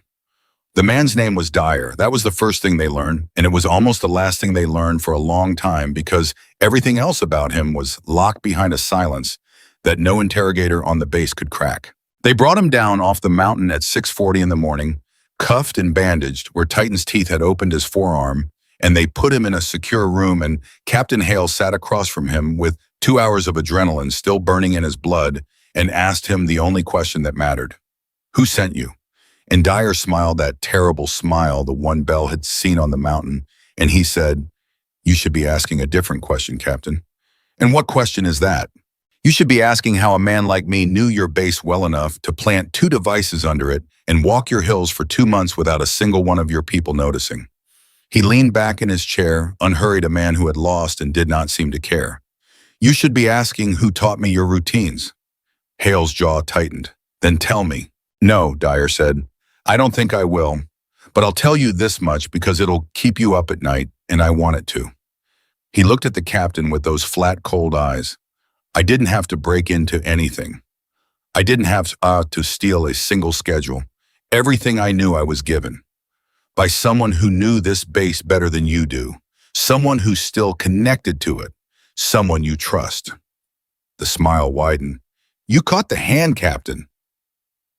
The man's name was Dyer. That was the first thing they learned, and it was almost the last thing they learned for a long time because everything else about him was locked behind a silence that no interrogator on the base could crack. They brought him down off the mountain at 6:40 in the morning, cuffed and bandaged where Titan's teeth had opened his forearm, and they put him in a secure room, and Captain Hale sat across from him with 2 hours of adrenaline still burning in his blood and asked him the only question that mattered. "Who sent you?" And Dyer smiled that terrible smile the one Bell had seen on the mountain, and he said, "You should be asking a different question, Captain." "And what question is that?" "You should be asking how a man like me knew your base well enough to plant 2 devices under it and walk your hills for 2 months without a single one of your people noticing." He leaned back in his chair, unhurried, a man who had lost and did not seem to care. "You should be asking who taught me your routines." Hale's jaw tightened. "Then tell me." "No," Dyer said. "I don't think I will, but I'll tell you this much because it'll keep you up at night, and I want it to." He looked at the captain with those flat, cold eyes. "I didn't have to break into anything. I didn't have to steal a single schedule. Everything I knew I was given. By someone who knew this base better than you do. Someone who's still connected to it. Someone you trust." The smile widened. "You caught the hand, Captain."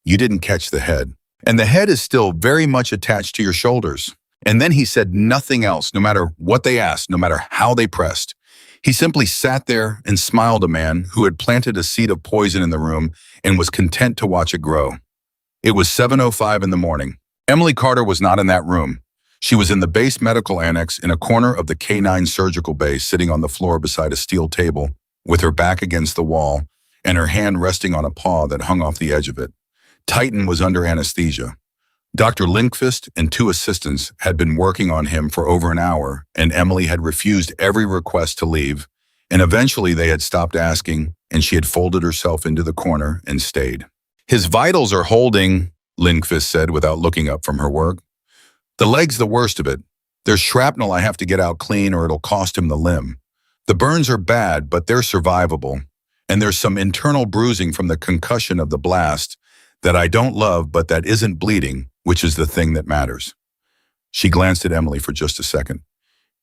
"You didn't catch the head. And the head is still very much attached to your shoulders." And then he said nothing else, no matter what they asked, no matter how they pressed. He simply sat there and smiled, a man who had planted a seed of poison in the room and was content to watch it grow. It was 7:05 in the morning. Emily Carter was not in that room. She was in the base medical annex in a corner of the K9 surgical bay, sitting on the floor beside a steel table, with her back against the wall and her hand resting on a paw that hung off the edge of it. Titan was under anesthesia. Dr. Lindqvist and 2 assistants had been working on him for over an hour, and Emily had refused every request to leave, and eventually they had stopped asking, and she had folded herself into the corner and stayed. "His vitals are holding," Lindqvist said without looking up from her work. "The leg's the worst of it. There's shrapnel I have to get out clean or it'll cost him the limb. The burns are bad, but they're survivable, and there's some internal bruising from the concussion of the blast that I don't love, but that isn't bleeding, which is the thing that matters." She glanced at Emily for just a second.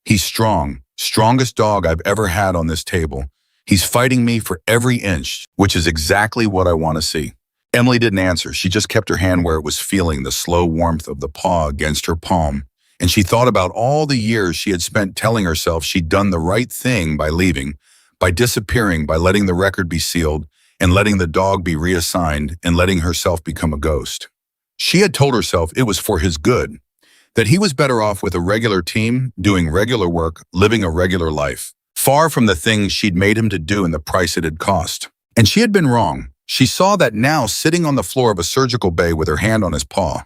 "He's strong, strongest dog I've ever had on this table. He's fighting me for every inch, which is exactly what I want to see." Emily didn't answer. She just kept her hand where it was, feeling the slow warmth of the paw against her palm, and she thought about all the years she had spent telling herself she'd done the right thing by leaving, by disappearing, by letting the record be sealed, and letting the dog be reassigned, and letting herself become a ghost. She had told herself it was for his good, that he was better off with a regular team, doing regular work, living a regular life, far from the things she'd made him to do and the price it had cost. And she had been wrong. She saw that now, sitting on the floor of a surgical bay with her hand on his paw.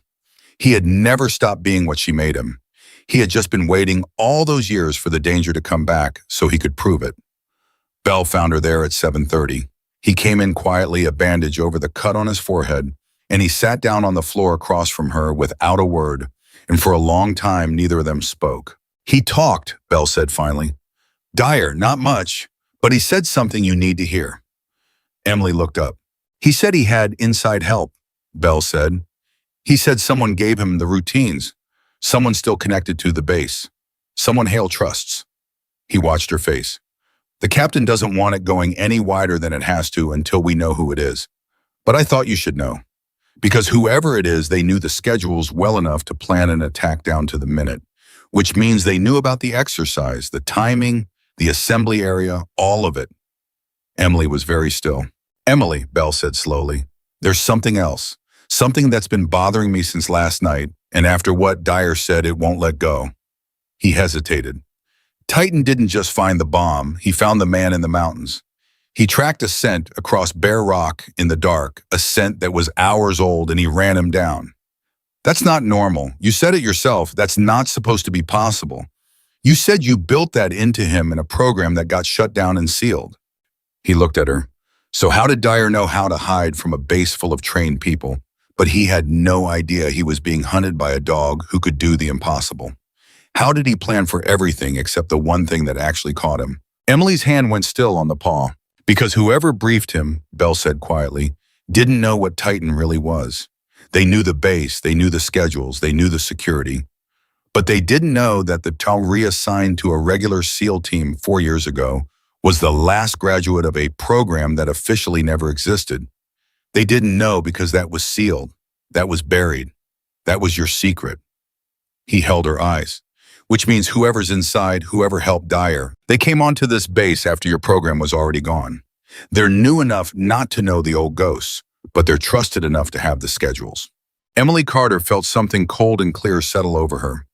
He had never stopped being what she made him. He had just been waiting all those years for the danger to come back so he could prove it. Bell found her there at 7:30. He came in quietly, a bandage over the cut on his forehead, and he sat down on the floor across from her without a word, and for a long time neither of them spoke. "He talked," Bell said finally. "Dyer, not much, but he said something you need to hear." Emily looked up. He said he had inside help, Bell said. He said someone gave him the routines. Someone still connected to the base. Someone Hale trusts. He watched her face. The captain doesn't want it going any wider than it has to until we know who it is. But I thought you should know. Because whoever it is, they knew the schedules well enough to plan an attack down to the minute, which means they knew about the exercise, the timing, the assembly area, all of it. Emily was very still. Emily, Bell said slowly, there's something else. Something that's been bothering me since last night, and after what Dyer said, it won't let go. He hesitated. Titan didn't just find the bomb, he found the man in the mountains. He tracked a scent across bare rock in the dark, a scent that was hours old, and he ran him down. That's not normal. You said it yourself, that's not supposed to be possible. You said you built that into him in a program that got shut down and sealed. He looked at her. So how did Dyer know how to hide from a base full of trained people? But he had no idea he was being hunted by a dog who could do the impossible. How did he plan for everything except the one thing that actually caught him? Emily's hand went still on the paw. Because whoever briefed him, Bell said quietly, didn't know what Titan really was. They knew the base, they knew the schedules, they knew the security. But they didn't know that the Tal reassigned to a regular SEAL team 4 years ago was the last graduate of a program that officially never existed. They didn't know because that was sealed, that was buried, that was your secret. He held her eyes, which means whoever's inside, whoever helped Dyer, they came onto this base after your program was already gone. They're new enough not to know the old ghosts, but they're trusted enough to have the schedules. Emily Carter felt something cold and clear settle over her.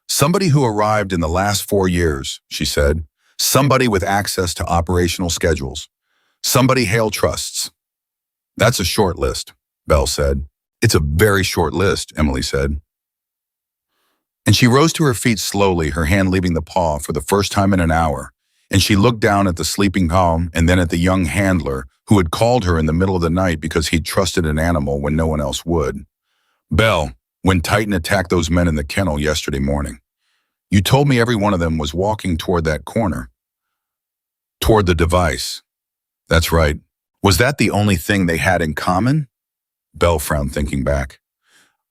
Somebody who arrived in the last 4 years, she said. Somebody with access to operational schedules. Somebody Hale trusts. That's a short list, Bell said. It's a very short list, Emily said. And she rose to her feet slowly, her hand leaving the paw for the first time in an hour, and she looked down at the sleeping palm and then at the young handler who had called her in the middle of the night because he'd trusted an animal when no one else would. Bell, when Titan attacked those men in the kennel yesterday morning, you told me every one of them was walking toward that corner, toward the device. That's right. Was that the only thing they had in common? Bell frowned, thinking back.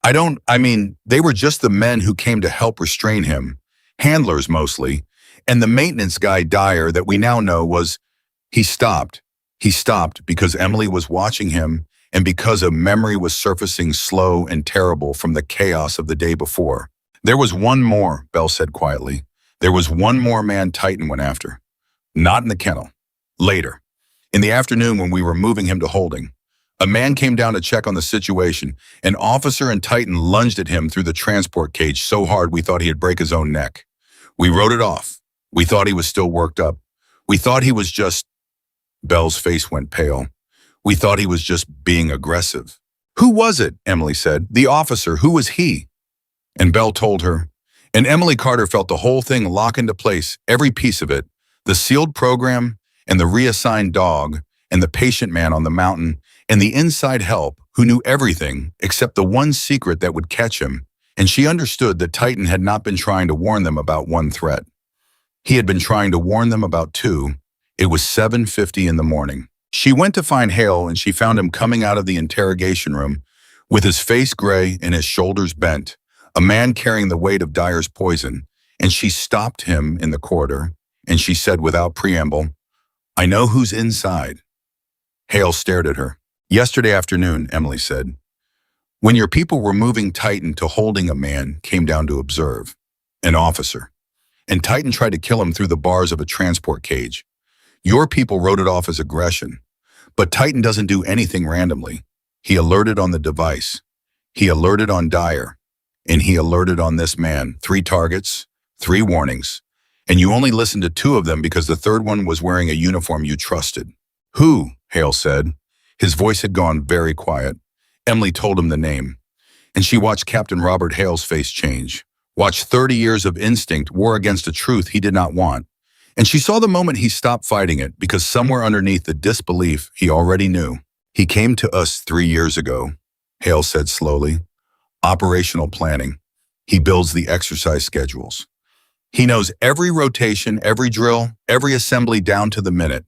They were just the men who came to help restrain him, handlers mostly, and the maintenance guy Dyer that we now know was, he stopped. He stopped because Emily was watching him and because a memory was surfacing slow and terrible from the chaos of the day before. There was one more, Bell said quietly. There was one more man Titan went after. Not in the kennel. Later. In the afternoon when we were moving him to holding. A man came down to check on the situation. An officer and Titan lunged at him through the transport cage so hard we thought he'd break his own neck. We wrote it off. We thought he was still worked up. We thought he was just... Bell's face went pale. We thought he was just being aggressive. Who was it? Emily said. The officer. Who was he? And Bell told her. And Emily Carter felt the whole thing lock into place, every piece of it. The sealed program, and the reassigned dog, and the patient man on the mountain, and the inside help who knew everything except the one secret that would catch him, and she understood that Titan had not been trying to warn them about one threat. He had been trying to warn them about two. It was 7:50 in the morning. She went to find Hale and she found him coming out of the interrogation room with his face gray and his shoulders bent, a man carrying the weight of Dyer's poison, and she stopped him in the corridor, and she said without preamble, I know who's inside. Hale stared at her. Yesterday afternoon, Emily said, when your people were moving Titan to holding, a man came down to observe, an officer, and Titan tried to kill him through the bars of a transport cage. Your people wrote it off as aggression, but Titan doesn't do anything randomly. He alerted on the device. He alerted on Dyer, and he alerted on this man. 3 targets, 3 warnings, and you only listened to 2 of them because the third one was wearing a uniform you trusted. Who? Hale said. His voice had gone very quiet. Emily told him the name, and she watched Captain Robert Hale's face change, watched 30 years of instinct war against a truth he did not want, and she saw the moment he stopped fighting it because somewhere underneath the disbelief he already knew. He came to us 3 years ago, Hale said slowly. Operational planning. He builds the exercise schedules. He knows every rotation, every drill, every assembly down to the minute.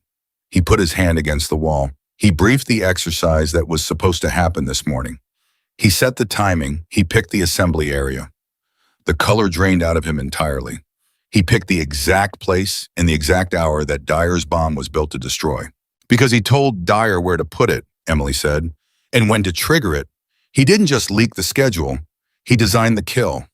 He put his hand against the wall. He briefed the exercise that was supposed to happen this morning. He set the timing, he picked the assembly area. The color drained out of him entirely. He picked the exact place and the exact hour that Dyer's bomb was built to destroy. Because he told Dyer where to put it, Emily said, and when to trigger it. He didn't just leak the schedule, he designed the kill.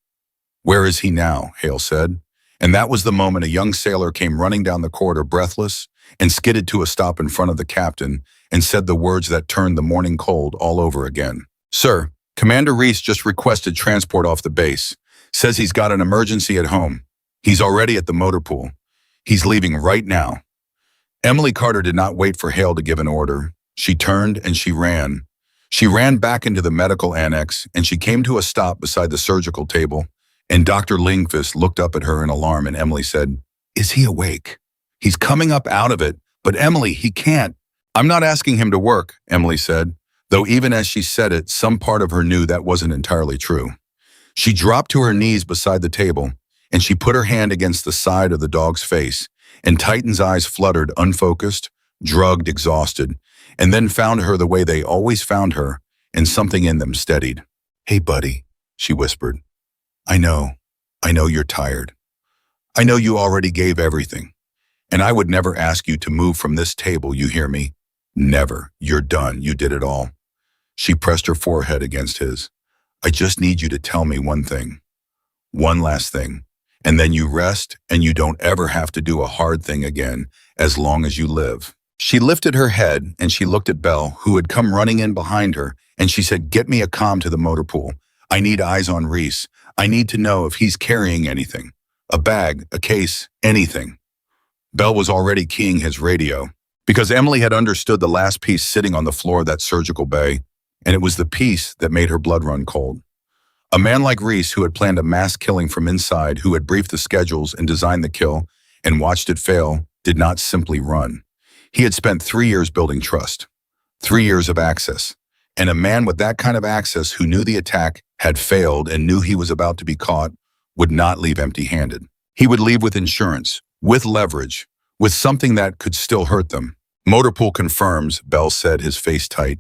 Where is he now? Hale said. And that was the moment a young sailor came running down the corridor breathless and skidded to a stop in front of the captain and said the words that turned the morning cold all over again. Sir, Commander Reese just requested transport off the base. Says he's got an emergency at home. He's already at the motor pool. He's leaving right now. Emily Carter did not wait for Hale to give an order. She turned and she ran. She ran back into the medical annex and she came to a stop beside the surgical table. And Dr. Lingfist looked up at her in alarm and Emily said, "Is he awake? He's coming up out of it, but Emily, he can't." "I'm not asking him to work," Emily said, though even as she said it, some part of her knew that wasn't entirely true. She dropped to her knees beside the table and she put her hand against the side of the dog's face, and Titan's eyes fluttered, unfocused, drugged, exhausted, and then found her the way they always found her, and something in them steadied. "Hey, buddy," she whispered. I know you're tired. I know you already gave everything. And I would never ask you to move from this table, you hear me? Never. You're done. You did it all." She pressed her forehead against his. "I just need you to tell me one thing. One last thing. And then you rest and you don't ever have to do a hard thing again as long as you live." She lifted her head and she looked at Belle, who had come running in behind her, and she said, "Get me a comm to the motor pool. I need eyes on Reese. I need to know if he's carrying anything. A bag, a case, anything." Belle was already keying his radio, because Emily had understood the last piece sitting on the floor of that surgical bay, and it was the piece that made her blood run cold. A man like Reese, who had planned a mass killing from inside, who had briefed the schedules and designed the kill and watched it fail, did not simply run. He had spent 3 years building trust, 3 years of access. And a man with that kind of access who knew the attack had failed and knew he was about to be caught would not leave empty-handed. He would leave with insurance, with leverage, with something that could still hurt them. "Motorpool confirms," Bell said, his face tight.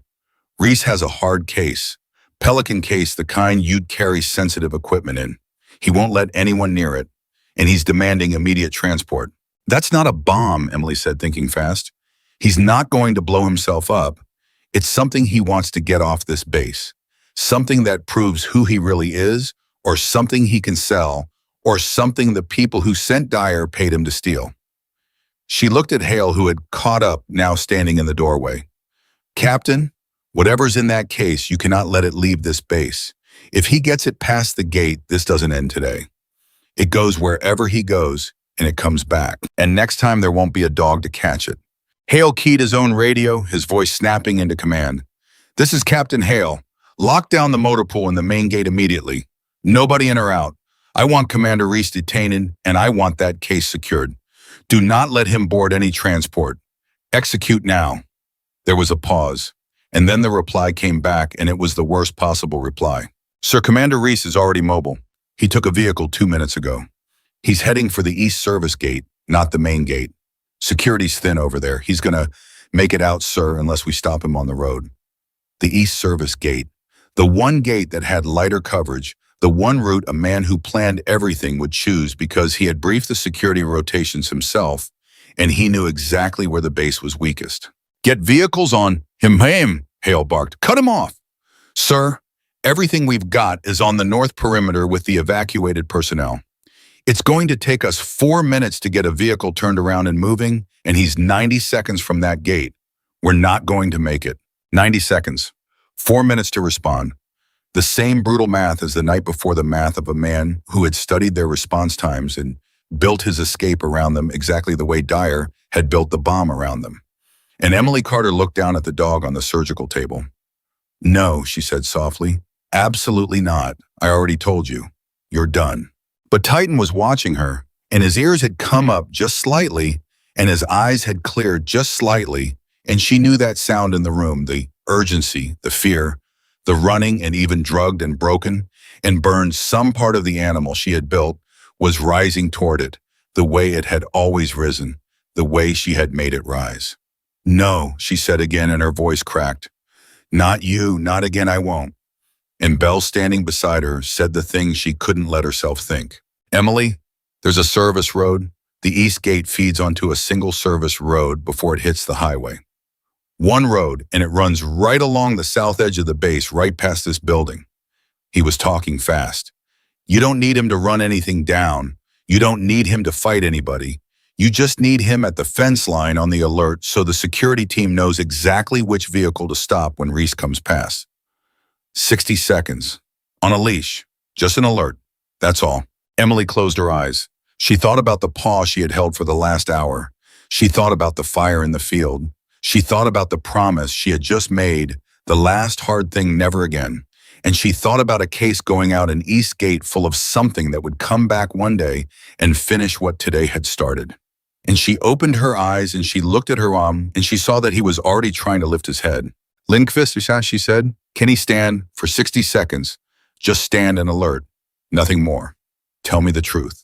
"Reese has a hard case. Pelican case, the kind you'd carry sensitive equipment in. He won't let anyone near it, and he's demanding immediate transport." "That's not a bomb," Emily said, thinking fast. "He's not going to blow himself up. It's something he wants to get off this base, something that proves who he really is, or something he can sell, or something the people who sent Dyer paid him to steal." She looked at Hale, who had caught up, now standing in the doorway. "Captain, whatever's in that case, you cannot let it leave this base. If he gets it past the gate, this doesn't end today. It goes wherever he goes, and it comes back. And next time there won't be a dog to catch it." Hale keyed his own radio, his voice snapping into command. "This is Captain Hale. Lock down the motor pool and the main gate immediately. Nobody in or out. I want Commander Reese detained, and I want that case secured. Do not let him board any transport. Execute now." There was a pause, and then the reply came back, and it was the worst possible reply. "Sir, Commander Reese is already mobile. He took a vehicle 2 minutes ago. He's heading for the East Service Gate, not the main gate. Security's thin over there. He's gonna make it out, sir, unless we stop him on the road." The East Service Gate. The one gate that had lighter coverage, the one route a man who planned everything would choose because he had briefed the security rotations himself, and he knew exactly where the base was weakest. "Get vehicles on him, Hale barked. "Cut him off." "Sir, everything we've got is on the north perimeter with the evacuated personnel. It's going to take us 4 minutes to get a vehicle turned around and moving, and he's 90 seconds from that gate. We're not going to make it." 90 seconds. 4 minutes to respond. The same brutal math as the night before, the math of a man who had studied their response times and built his escape around them exactly the way Dyer had built the bomb around them. And Emily Carter looked down at the dog on the surgical table. "No," she said softly. "Absolutely not. I already told you. You're done." But Titan was watching her, and his ears had come up just slightly, and his eyes had cleared just slightly, and she knew that sound in the room, the urgency, the fear, the running, and even drugged and broken and burned. Some part of the animal she had built was rising toward it, the way it had always risen, the way she had made it rise. No, she said again, and her voice cracked. Not you, not again, I won't. And Belle, standing beside her, said the thing she couldn't let herself think. Emily, there's a service road. The east gate feeds onto a single service road before it hits the highway. One road, and it runs right along the south edge of the base, right past this building. He was talking fast. You don't need him to run anything down. You don't need him to fight anybody. You just need him at the fence line on the alert so the security team knows exactly which vehicle to stop when Reese comes past. 60 seconds. On a leash. Just an alert. That's all. Emily closed her eyes. She thought about the paw she had held for the last hour. She thought about the fire in the field. She thought about the promise she had just made, the last hard thing never again. And she thought about a case going out an east gate full of something that would come back one day and finish what today had started. And she opened her eyes and she looked at her mom and she saw that he was already trying to lift his head. Lindqvist, she said, can he stand for 60 seconds? Just stand and alert. Nothing more. Tell me the truth.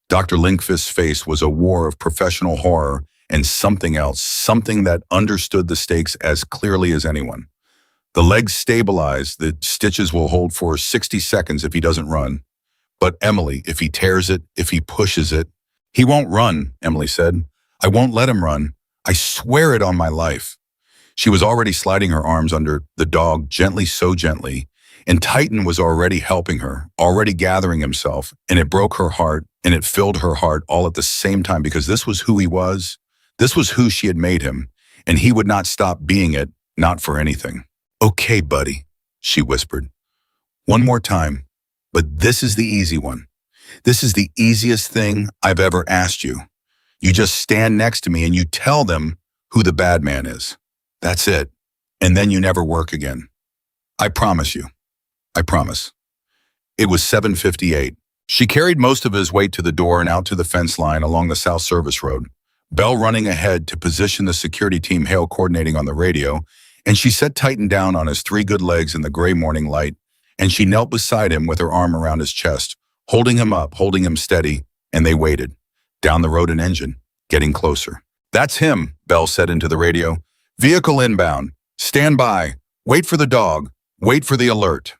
Dr. Lindqvist's face was a war of professional horror and something else, something that understood the stakes as clearly as anyone. The legs stabilize, the stitches will hold for 60 seconds if he doesn't run. But Emily, if he tears it, if he pushes it, he won't run, Emily said. I won't let him run. I swear it on my life. She was already sliding her arms under the dog gently, so gently, and Titan was already helping her, already gathering himself, and it broke her heart, and it filled her heart all at the same time because this was who he was. This was who she had made him, and he would not stop being it, not for anything. Okay, buddy, she whispered. One more time, but this is the easy one. This is the easiest thing I've ever asked you. You just stand next to me and you tell them who the bad man is. That's it. And then you never work again. I promise you. I promise. It was 7:58. She carried most of his weight to the door and out to the fence line along the South Service Road. Belle running ahead to position the security team, Hale coordinating on the radio, and she set Titan down on his three good legs in the gray morning light, and she knelt beside him with her arm around his chest, holding him up, holding him steady, and they waited. Down the road an engine, getting closer. That's him, Belle said into the radio. Vehicle inbound. Stand by. Wait for the dog. Wait for the alert.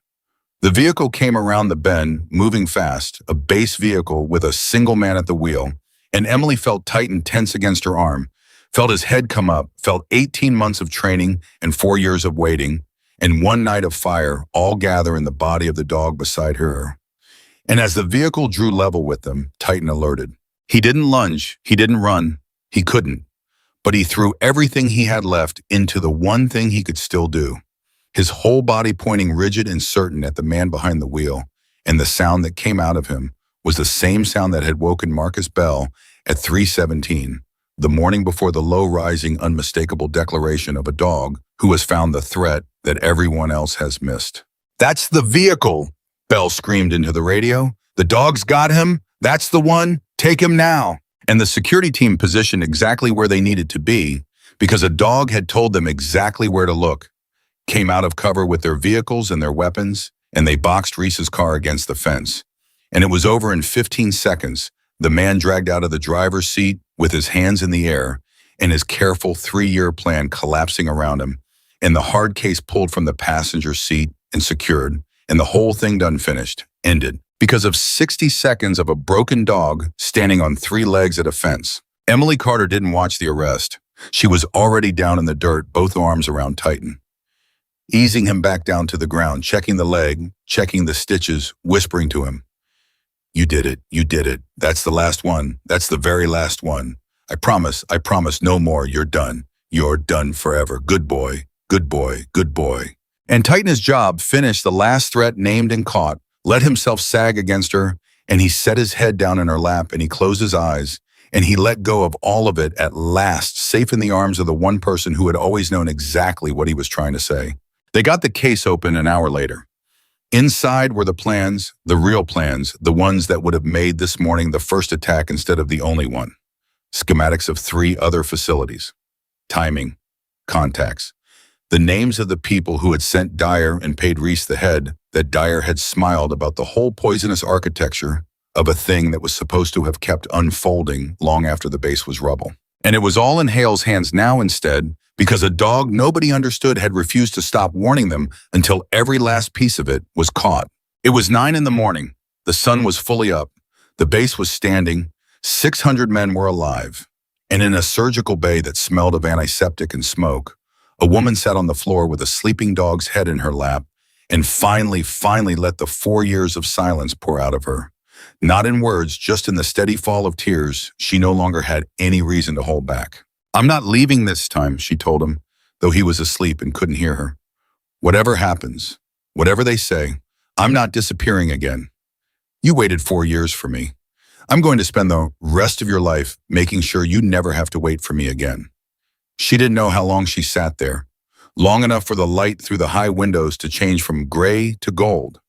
The vehicle came around the bend, moving fast, a base vehicle with a single man at the wheel, and Emily felt Titan tense against her arm, felt his head come up, felt 18 months of training and 4 years of waiting, and one night of fire all gather in the body of the dog beside her. And as the vehicle drew level with them, Titan alerted. He didn't lunge, he didn't run, he couldn't, but he threw everything he had left into the one thing he could still do. His whole body pointing rigid and certain at the man behind the wheel, and the sound that came out of him was the same sound that had woken Marcus Bell at 3:17, the morning before the low-rising, unmistakable declaration of a dog who has found the threat that everyone else has missed. That's the vehicle, Bell screamed into the radio. The dog's got him. That's the one. Take him now. And the security team positioned exactly where they needed to be because a dog had told them exactly where to look. Came out of cover with their vehicles and their weapons, and they boxed Reese's car against the fence. And it was over in 15 seconds. The man dragged out of the driver's seat with his hands in the air and his careful 3-year plan collapsing around him, and the hard case pulled from the passenger seat and secured, and the whole thing done finished, ended, because of 60 seconds of a broken dog standing on 3 legs at a fence. Emily Carter didn't watch the arrest. She was already down in the dirt, both arms around Titan, easing him back down to the ground, checking the leg, checking the stitches, whispering to him, you did it, you did it. That's the last one. That's the very last one. I promise, no more. You're done. You're done forever. Good boy, good boy, good boy. And Titan's job finished the last threat named and caught, let himself sag against her, and he set his head down in her lap and he closed his eyes, and he let go of all of it at last, safe in the arms of the one person who had always known exactly what he was trying to say. They got the case open an hour later. Inside were the plans, the real plans, the ones that would have made this morning the first attack instead of the only one. Schematics of 3 other facilities. Timing. Contacts. The names of the people who had sent Dyer and paid Reese the head, that Dyer had smiled about the whole poisonous architecture of a thing that was supposed to have kept unfolding long after the base was rubble. And it was all in Hale's hands now instead, because a dog nobody understood had refused to stop warning them until every last piece of it was caught. It was 9 in the morning. The sun was fully up. The base was standing. 600 men were alive. And in a surgical bay that smelled of antiseptic and smoke, a woman sat on the floor with a sleeping dog's head in her lap and finally let the 4 years of silence pour out of her. Not in words, just in the steady fall of tears, she no longer had any reason to hold back. "I'm not leaving this time," she told him, though he was asleep and couldn't hear her. "Whatever happens, whatever they say, I'm not disappearing again. You waited 4 years for me. I'm going to spend the rest of your life making sure you never have to wait for me again." She didn't know how long she sat there. Long enough for the light through the high windows to change from gray to gold.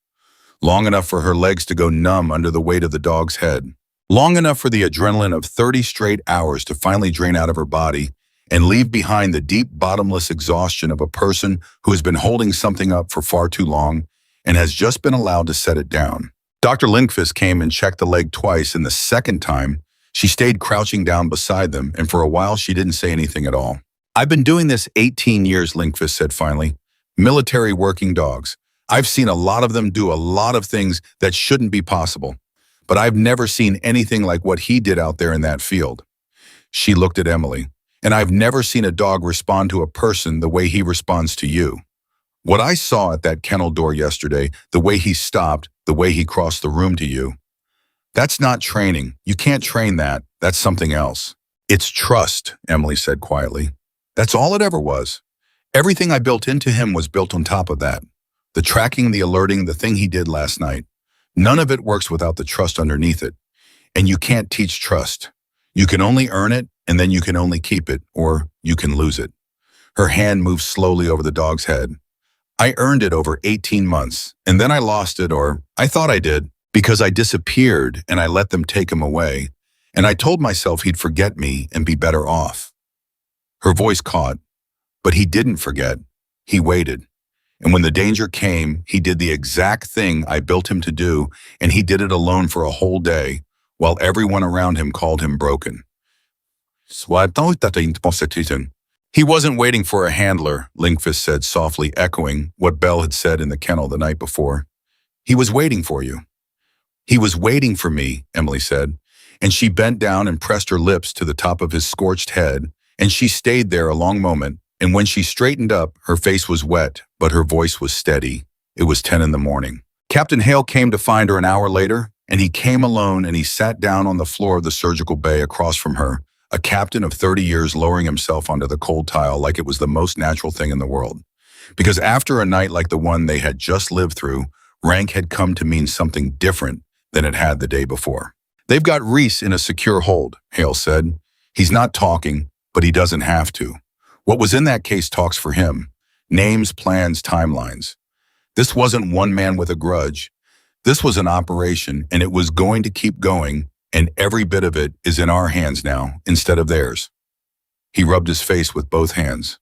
Long enough for her legs to go numb under the weight of the dog's head. Long enough for the adrenaline of 30 straight hours to finally drain out of her body and leave behind the deep, bottomless exhaustion of a person who has been holding something up for far too long and has just been allowed to set it down. Dr. Lindqvist came and checked the leg twice, and the second time, she stayed crouching down beside them, and for a while she didn't say anything at all. "I've been doing this 18 years, Lindqvist said finally. "Military working dogs. I've seen a lot of them do a lot of things that shouldn't be possible, but I've never seen anything like what he did out there in that field." She looked at Emily. "And I've never seen a dog respond to a person the way he responds to you. What I saw at that kennel door yesterday, the way he stopped, the way he crossed the room to you, that's not training. You can't train that. That's something else." "It's trust," Emily said quietly. "That's all it ever was. Everything I built into him was built on top of that. The tracking, the alerting, the thing he did last night. None of it works without the trust underneath it. And you can't teach trust. You can only earn it, and then you can only keep it, or you can lose it." Her hand moved slowly over the dog's head. "I earned it over 18 months, and then I lost it, or I thought I did, because I disappeared and I let them take him away, and I told myself he'd forget me and be better off." Her voice caught, but he didn't forget. He waited. And when the danger came, he did the exact thing I built him to do, and he did it alone for a whole day, while everyone around him called him broken. "He wasn't waiting for a handler," Lindqvist said softly, echoing what Belle had said in the kennel the night before. "He was waiting for you." "He was waiting for me," Emily said, and she bent down and pressed her lips to the top of his scorched head, and she stayed there a long moment, and when she straightened up, her face was wet, but her voice was steady. It was 10 in the morning. Captain Hale came to find her an hour later, and he came alone and he sat down on the floor of the surgical bay across from her, a captain of 30 years lowering himself onto the cold tile like it was the most natural thing in the world. Because after a night like the one they had just lived through, rank had come to mean something different than it had the day before. "They've got Reese in a secure hold," Hale said. "He's not talking, but he doesn't have to. What was in that case talks for him. Names, plans, timelines. This wasn't one man with a grudge. This was an operation, and it was going to keep going, and every bit of it is in our hands now, instead of theirs." He rubbed his face with both hands.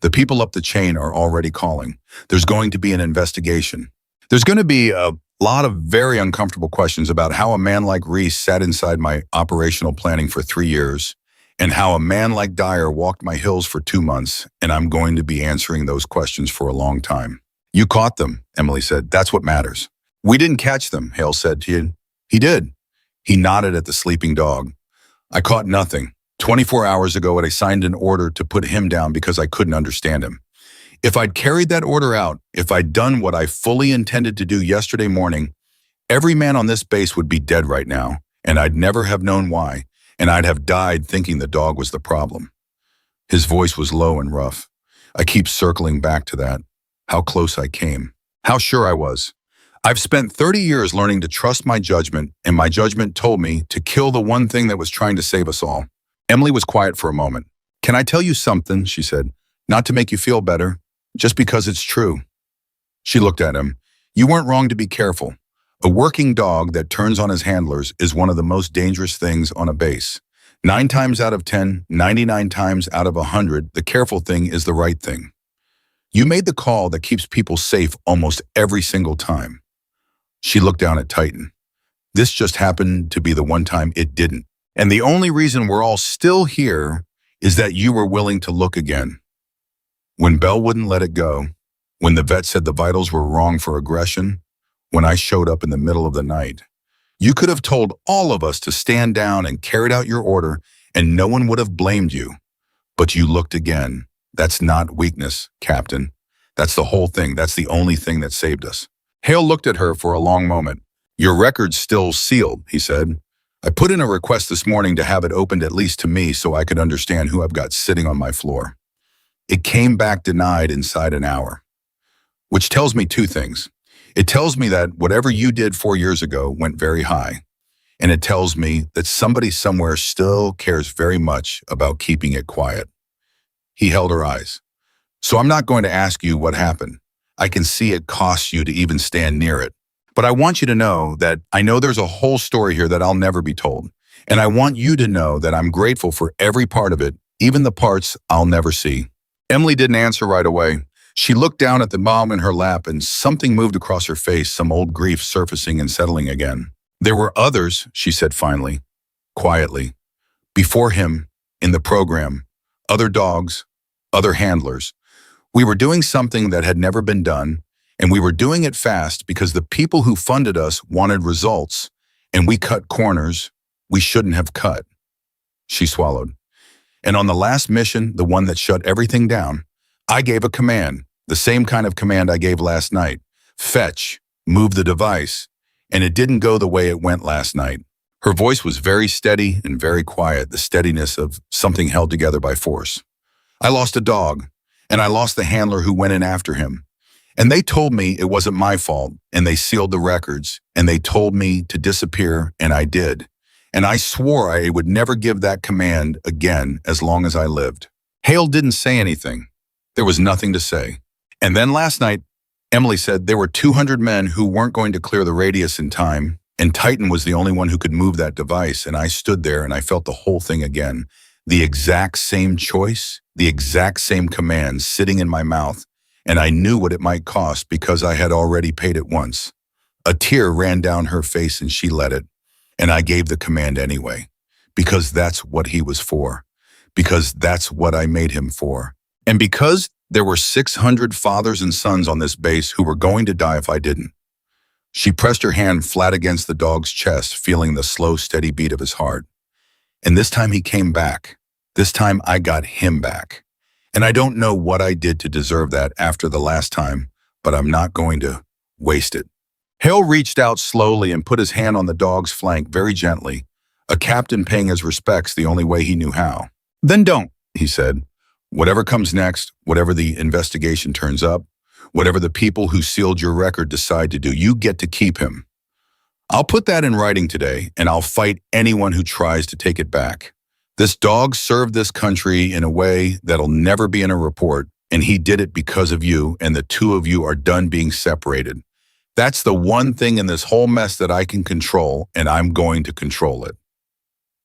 "The people up the chain are already calling. There's going to be an investigation. There's going to be a lot of very uncomfortable questions about how a man like Reese sat inside my operational planning for 3 years, and how a man like Dyer walked my hills for 2 months, and I'm going to be answering those questions for a long time." "You caught them," Emily said. "That's what matters." "We didn't catch them," Hale said to you. "He did." He nodded at the sleeping dog. "I caught nothing. 24 hours ago, I signed an order to put him down because I couldn't understand him. If I'd carried that order out, if I'd done what I fully intended to do yesterday morning, every man on this base would be dead right now, and I'd never have known why, and I'd have died thinking the dog was the problem." His voice was low and rough. "I keep circling back to that. How close I came. How sure I was. I've spent 30 years learning to trust my judgment, and my judgment told me to kill the one thing that was trying to save us all." Emily was quiet for a moment. "Can I tell you something?" she said. "Not to make you feel better, just because it's true." She looked at him. "You weren't wrong to be careful. A working dog that turns on his handlers is one of the most dangerous things on a base. 9 times out of 10, 99 times out of 100, the careful thing is the right thing. You made the call that keeps people safe almost every single time." She looked down at Titan. "This just happened to be the one time it didn't. And the only reason we're all still here is that you were willing to look again. When Belle wouldn't let it go, when the vet said the vitals were wrong for aggression, when I showed up in the middle of the night, you could have told all of us to stand down and carried out your order, and no one would have blamed you. But you looked again. That's not weakness, Captain. That's the whole thing. That's the only thing that saved us. Hale looked at her for a long moment. Your record's still sealed, he said. I put in a request this morning to have it opened at least to me so I could understand who I've got sitting on my floor. It came back denied inside an hour, which tells me two things. It tells me that whatever you did 4 years ago went very high, and it tells me that somebody somewhere still cares very much about keeping it quiet. He held her eyes. So I'm not going to ask you what happened. I can see it costs you to even stand near it. But I want you to know that I know there's a whole story here that I'll never be told. And I want you to know that I'm grateful for every part of it, even the parts I'll never see. Emily didn't answer right away. She looked down at the mom in her lap and something moved across her face, some old grief surfacing and settling again. There were others, she said finally, quietly. Before him, in the program, other dogs, other handlers. We were doing something that had never been done, and we were doing it fast because the people who funded us wanted results, and we cut corners we shouldn't have cut. She swallowed. And on the last mission, the one that shut everything down, I gave a command, the same kind of command I gave last night. Fetch, move the device, and it didn't go the way it went last night. Her voice was very steady and very quiet, the steadiness of something held together by force. I lost a dog, and I lost the handler who went in after him. And they told me it wasn't my fault, and they sealed the records, and they told me to disappear, and I did. And I swore I would never give that command again as long as I lived. Hale didn't say anything. There was nothing to say. And then last night, Emily said there were 200 men who weren't going to clear the radius in time, and Titan was the only one who could move that device, and I stood there and I felt the whole thing again. The exact same choice, the exact same command sitting in my mouth, and I knew what it might cost because I had already paid it once. A tear ran down her face and she let it, and I gave the command anyway, because that's what he was for, because that's what I made him for, and because there were 600 fathers and sons on this base who were going to die if I didn't. She pressed her hand flat against the dog's chest, feeling the slow, steady beat of his heart. And this time he came back. This time I got him back. And I don't know what I did to deserve that after the last time, but I'm not going to waste it. Hale reached out slowly and put his hand on the dog's flank very gently, a captain paying his respects the only way he knew how. Then don't, he said. Whatever comes next, whatever the investigation turns up, whatever the people who sealed your record decide to do, you get to keep him. I'll put that in writing today, and I'll fight anyone who tries to take it back. This dog served this country in a way that'll never be in a report, and he did it because of you, and the two of you are done being separated. That's the one thing in this whole mess that I can control, and I'm going to control it.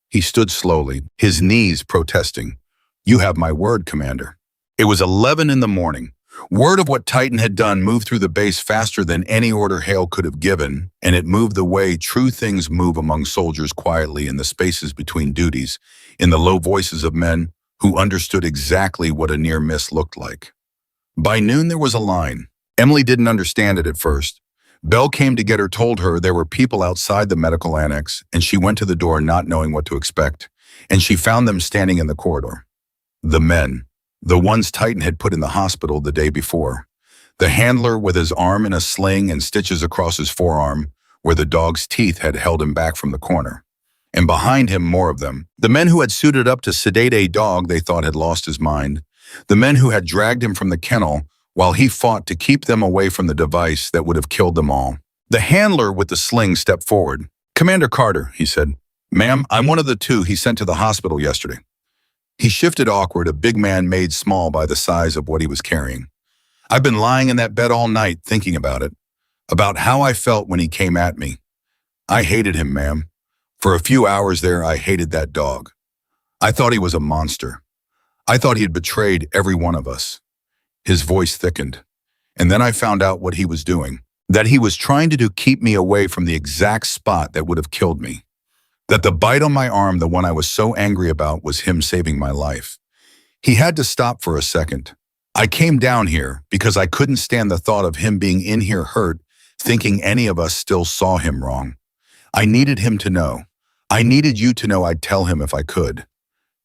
He stood slowly, his knees protesting. You have my word, Commander. It was 11 in the morning. Word of what Titan had done moved through the base faster than any order Hale could have given, and it moved the way true things move among soldiers quietly in the spaces between duties, in the low voices of men who understood exactly what a near miss looked like. By noon there was a line. Emily didn't understand it at first. Belle came to get her, told her there were people outside the medical annex, and she went to the door not knowing what to expect, and she found them standing in the corridor. The men. The ones Titan had put in the hospital the day before. The handler with his arm in a sling and stitches across his forearm where the dog's teeth had held him back from the corner. And behind him, more of them. The men who had suited up to sedate a dog they thought had lost his mind. The men who had dragged him from the kennel while he fought to keep them away from the device that would have killed them all. The handler with the sling stepped forward. Commander Carter, he said. Ma'am, I'm one of the two he sent to the hospital yesterday. He shifted awkward, a big man made small by the size of what he was carrying. I've been lying in that bed all night thinking about it, about how I felt when he came at me. I hated him, ma'am. For a few hours there, I hated that dog. I thought he was a monster. I thought he had betrayed every one of us. His voice thickened. And then I found out what he was doing, that he was trying to keep me away from the exact spot that would have killed me. That the bite on my arm, the one I was so angry about, was him saving my life. He had to stop for a second. I came down here because I couldn't stand the thought of him being in here hurt, thinking any of us still saw him wrong. I needed him to know. I needed you to know I'd tell him if I could,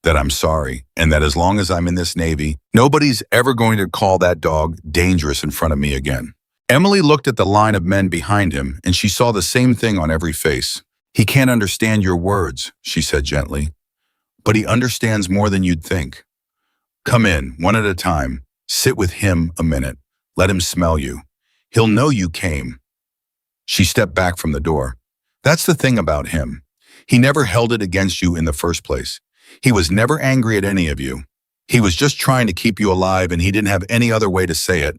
that I'm sorry, and that as long as I'm in this Navy, nobody's ever going to call that dog dangerous in front of me again. Emily looked at the line of men behind him, and she saw the same thing on every face. He can't understand your words, she said gently, but he understands more than you'd think. Come in, one at a time. Sit with him a minute. Let him smell you. He'll know you came. She stepped back from the door. That's the thing about him. He never held it against you in the first place. He was never angry at any of you. He was just trying to keep you alive, and he didn't have any other way to say it.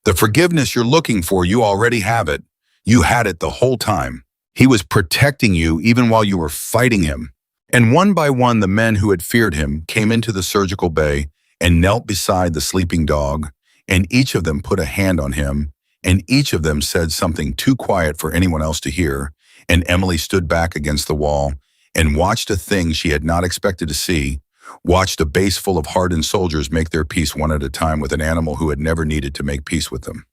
The forgiveness you're looking for, you already have it. You had it the whole time. He was protecting you even while you were fighting him. And one by one, the men who had feared him came into the surgical bay and knelt beside the sleeping dog, and each of them put a hand on him, and each of them said something too quiet for anyone else to hear, and Emily stood back against the wall and watched a thing she had not expected to see, watched a base full of hardened soldiers make their peace one at a time with an animal who had never needed to make peace with them.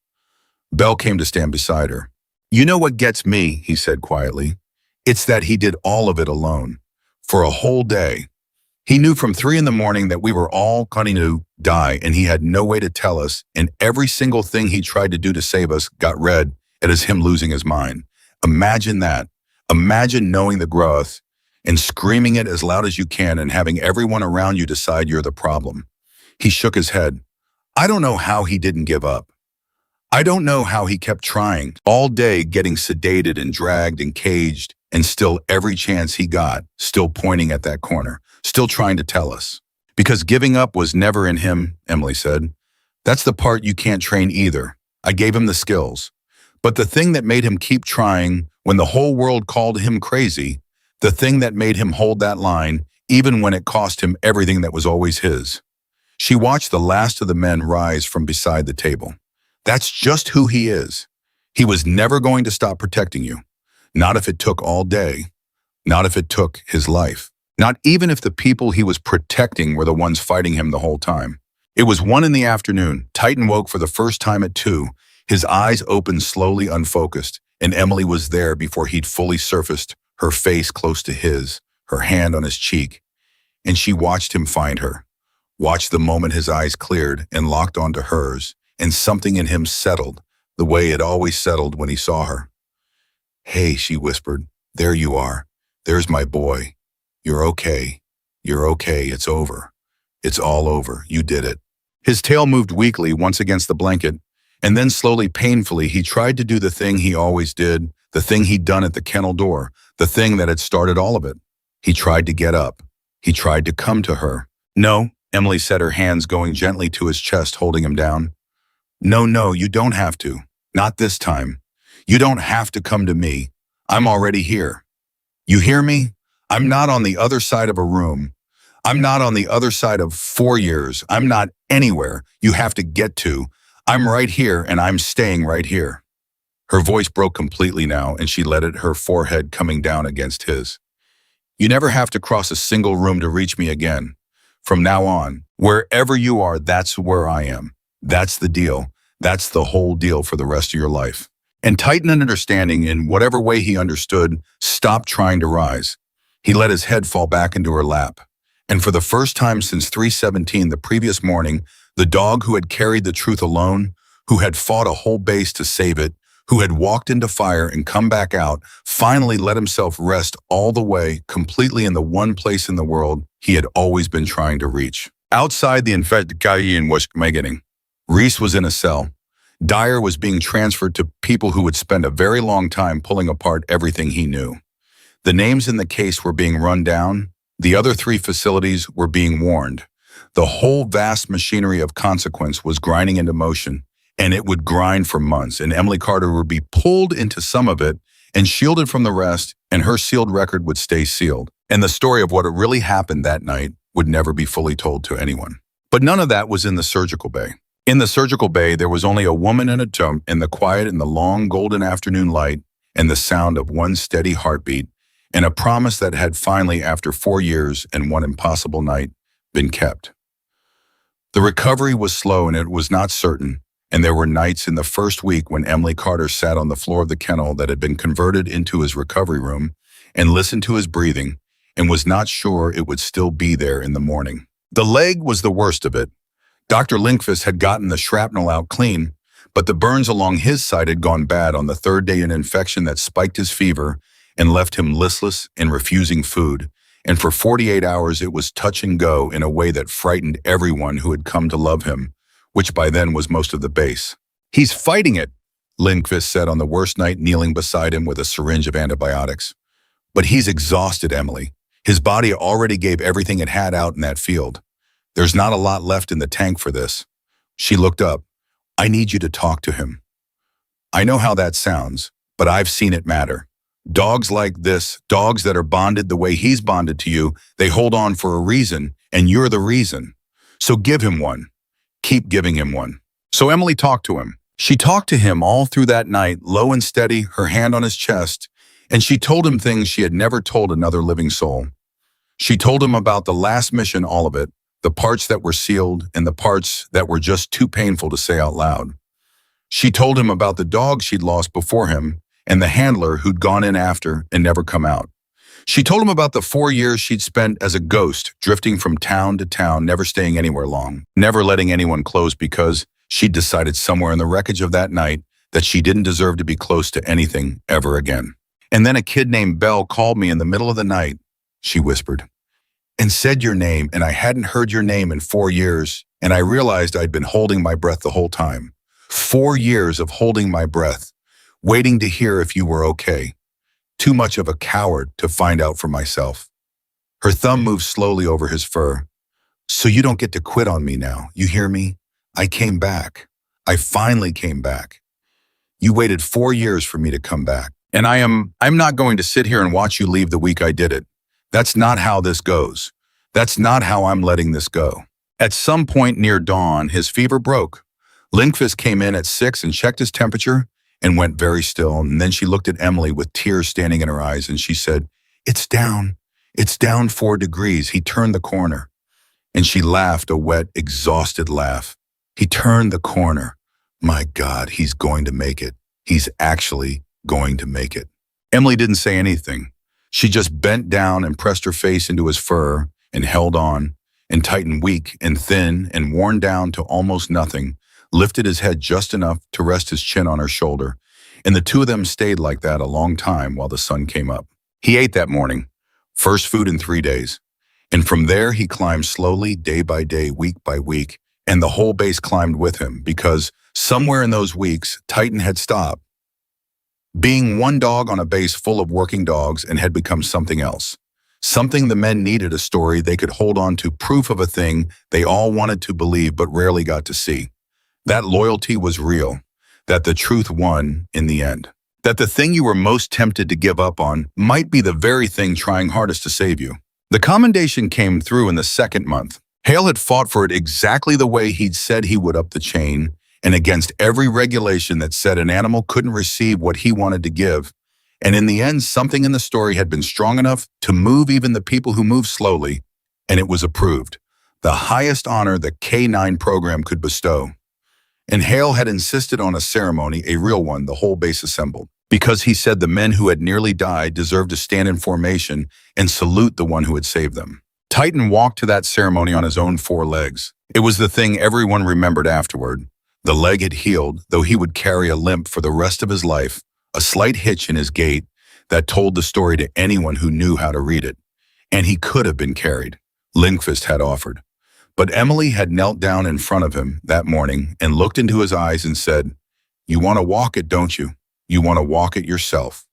Bell came to stand beside her. You know what gets me, he said quietly. It's that he did all of it alone, for a whole day. He knew from 3 a.m. that we were all going to die, and he had no way to tell us, and every single thing he tried to do to save us got read as him losing his mind. Imagine that. Imagine knowing the growth and screaming it as loud as you can and having everyone around you decide you're the problem. He shook his head. I don't know how he didn't give up. I don't know how he kept trying all day, getting sedated and dragged and caged, and still every chance he got, still pointing at that corner, still trying to tell us. Because giving up was never in him, Emily said. That's the part you can't train either. I gave him the skills. But the thing that made him keep trying when the whole world called him crazy, the thing that made him hold that line, even when it cost him everything that was always his. She watched the last of the men rise from beside the table. That's just who he is. He was never going to stop protecting you. Not if it took all day. Not if it took his life. Not even if the people he was protecting were the ones fighting him the whole time. It was 1 p.m. Titan woke for the first time at 2. His eyes opened slowly, unfocused, and Emily was there before he'd fully surfaced, her face close to his, her hand on his cheek. And she watched him find her. Watched the moment his eyes cleared and locked onto hers, and something in him settled, the way it always settled when he saw her. Hey, she whispered, there you are. There's my boy. You're okay. You're okay. It's over. It's all over. You did it. His tail moved weakly once against the blanket, and then slowly, painfully, he tried to do the thing he always did, the thing he'd done at the kennel door, the thing that had started all of it. He tried to get up. He tried to come to her. No, Emily said, her hands going gently to his chest, holding him down. No, you don't have to. Not this time. You don't have to come to me. I'm already here. You hear me? I'm not on the other side of a room. I'm not on the other side of 4 years. I'm not anywhere you have to get to. I'm right here, and I'm staying right here. Her voice broke completely now, and she let it, her forehead coming down against his. You never have to cross a single room to reach me again. From now on, wherever you are, that's where I am. That's the deal. That's the whole deal for the rest of your life. And Titan, an understanding in whatever way he understood, stopped trying to rise. He let his head fall back into her lap. And for the first time since 3:17 the previous morning, the dog who had carried the truth alone, who had fought a whole base to save it, who had walked into fire and come back out, finally let himself rest all the way, completely in the one place in the world he had always been trying to reach. Outside the investigation was beginning. Reese was in a cell. Dyer was being transferred to people who would spend a very long time pulling apart everything he knew. The names in the case were being run down. The other 3 facilities were being warned. The whole vast machinery of consequence was grinding into motion, and it would grind for months, and Emily Carter would be pulled into some of it and shielded from the rest, and her sealed record would stay sealed. And the story of what really happened that night would never be fully told to anyone. But none of that was in the surgical bay. In the surgical bay, there was only a woman and a tomb, and the quiet and the long golden afternoon light, and the sound of one steady heartbeat, and a promise that had finally, after 4 years and one impossible night, been kept. The recovery was slow and it was not certain, and there were nights in the first week when Emily Carter sat on the floor of the kennel that had been converted into his recovery room and listened to his breathing and was not sure it would still be there in the morning. The leg was the worst of it. Dr. Lindqvist had gotten the shrapnel out clean, but the burns along his side had gone bad on the third day, an infection that spiked his fever and left him listless and refusing food. And for 48 hours it was touch and go in a way that frightened everyone who had come to love him, which by then was most of the base. "He's fighting it," Lindqvist said on the worst night, kneeling beside him with a syringe of antibiotics. "But he's exhausted, Emily. His body already gave everything it had out in that field. There's not a lot left in the tank for this." She looked up. "I need you to talk to him." "I know how that sounds, but I've seen it matter. Dogs like this, dogs that are bonded the way he's bonded to you, they hold on for a reason, and you're the reason. So give him one. Keep giving him one." So Emily talked to him. She talked to him all through that night, low and steady, her hand on his chest, and she told him things she had never told another living soul. She told him about the last mission, all of it, the parts that were sealed and the parts that were just too painful to say out loud. She told him about the dog she'd lost before him and the handler who'd gone in after and never come out. She told him about the 4 years she'd spent as a ghost, drifting from town to town, never staying anywhere long, never letting anyone close because she'd decided somewhere in the wreckage of that night that she didn't deserve to be close to anything ever again. "And then a kid named Belle called me in the middle of the night," she whispered, "and said your name, and I hadn't heard your name in 4 years, and I realized I'd been holding my breath the whole time. 4 years of holding my breath, waiting to hear if you were okay. Too much of a coward to find out for myself." Her thumb moved slowly over his fur. "So you don't get to quit on me now, you hear me? I came back. I finally came back. You waited 4 years for me to come back. And I'm not going to sit here and watch you leave the week I did it. That's not how this goes. That's not how I'm letting this go." At some point near dawn, his fever broke. Lindqvist came in at 6 and checked his temperature and went very still, and then she looked at Emily with tears standing in her eyes, and she said, It's down 4 degrees. He turned the corner." And she laughed, a wet, exhausted laugh. "He turned the corner. My God, he's going to make it. He's actually going to make it." Emily didn't say anything. She just bent down and pressed her face into his fur and held on, and Titan, weak and thin and worn down to almost nothing, lifted his head just enough to rest his chin on her shoulder, and the two of them stayed like that a long time while the sun came up. He ate that morning, first food in 3 days, and from there he climbed slowly, day by day, week by week, and the whole base climbed with him because somewhere in those weeks, Titan had stopped being one dog on a base full of working dogs and had become something else. Something the men needed, a story they could hold on to, proof of a thing they all wanted to believe but rarely got to see. That loyalty was real, that the truth won in the end, that the thing you were most tempted to give up on might be the very thing trying hardest to save you. The commendation came through in the second month. Hale had fought for it exactly the way he'd said he would up the chain, and against every regulation that said an animal couldn't receive what he wanted to give. And in the end, something in the story had been strong enough to move even the people who moved slowly, and it was approved, the highest honor the K9 program could bestow. And Hale had insisted on a ceremony, a real one, the whole base assembled, because he said the men who had nearly died deserved to stand in formation and salute the one who had saved them. Titan walked to that ceremony on his own 4 legs. It was the thing everyone remembered afterward. The leg had healed, though he would carry a limp for the rest of his life, a slight hitch in his gait that told the story to anyone who knew how to read it. And he could have been carried, Lindqvist had offered. But Emily had knelt down in front of him that morning and looked into his eyes and said, "You want to walk it, don't you? You want to walk it yourself."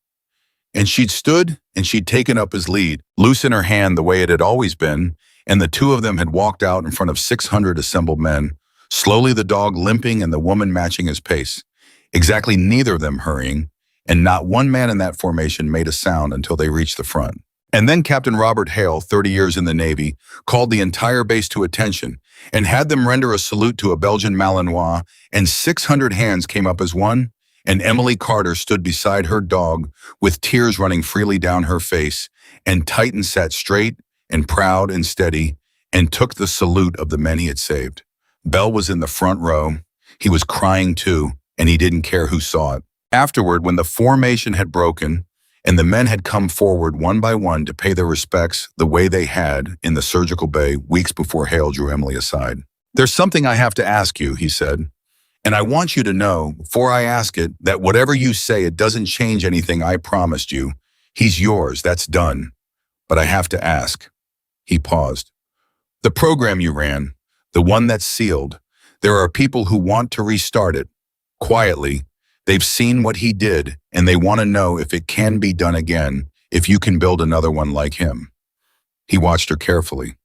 And she'd stood and she'd taken up his lead, loose in her hand the way it had always been, and the two of them had walked out in front of 600 assembled men, slowly the dog limping and the woman matching his pace, exactly neither of them hurrying, and not one man in that formation made a sound until they reached the front. And then Captain Robert Hale, 30 years in the Navy, called the entire base to attention and had them render a salute to a Belgian Malinois, and 600 hands came up as one, and Emily Carter stood beside her dog with tears running freely down her face, and Titan sat straight and proud and steady and took the salute of the men he had saved. Bell was in the front row. He was crying too, and he didn't care who saw it. Afterward, when the formation had broken, and the men had come forward one by one to pay their respects the way they had in the surgical bay weeks before Hale drew Emily aside. "There's something I have to ask you," he said. "And I want you to know, before I ask it, that whatever you say, it doesn't change anything I promised you. He's yours, that's done. But I have to ask." He paused. "The program you ran, the one that's sealed, there are people who want to restart it. Quietly, they've seen what he did, and they want to know if it can be done again, if you can build another one like him." He watched her carefully.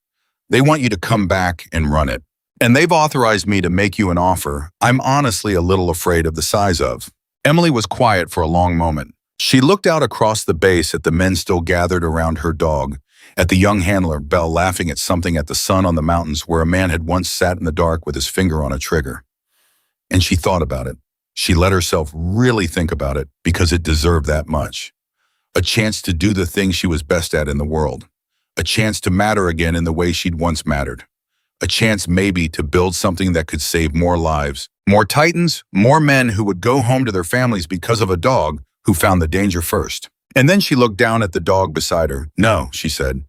"They want you to come back and run it. And they've authorized me to make you an offer I'm honestly a little afraid of the size of." Emily was quiet for a long moment. She looked out across the base at the men still gathered around her dog, at the young handler, Bell, laughing at something at the sun on the mountains where a man had once sat in the dark with his finger on a trigger. And she thought about it. She let herself really think about it because it deserved that much. A chance to do the thing she was best at in the world. A chance to matter again in the way she'd once mattered. A chance maybe to build something that could save more lives, more Titans, more men who would go home to their families because of a dog who found the danger first. And then she looked down at the dog beside her. "No," she said.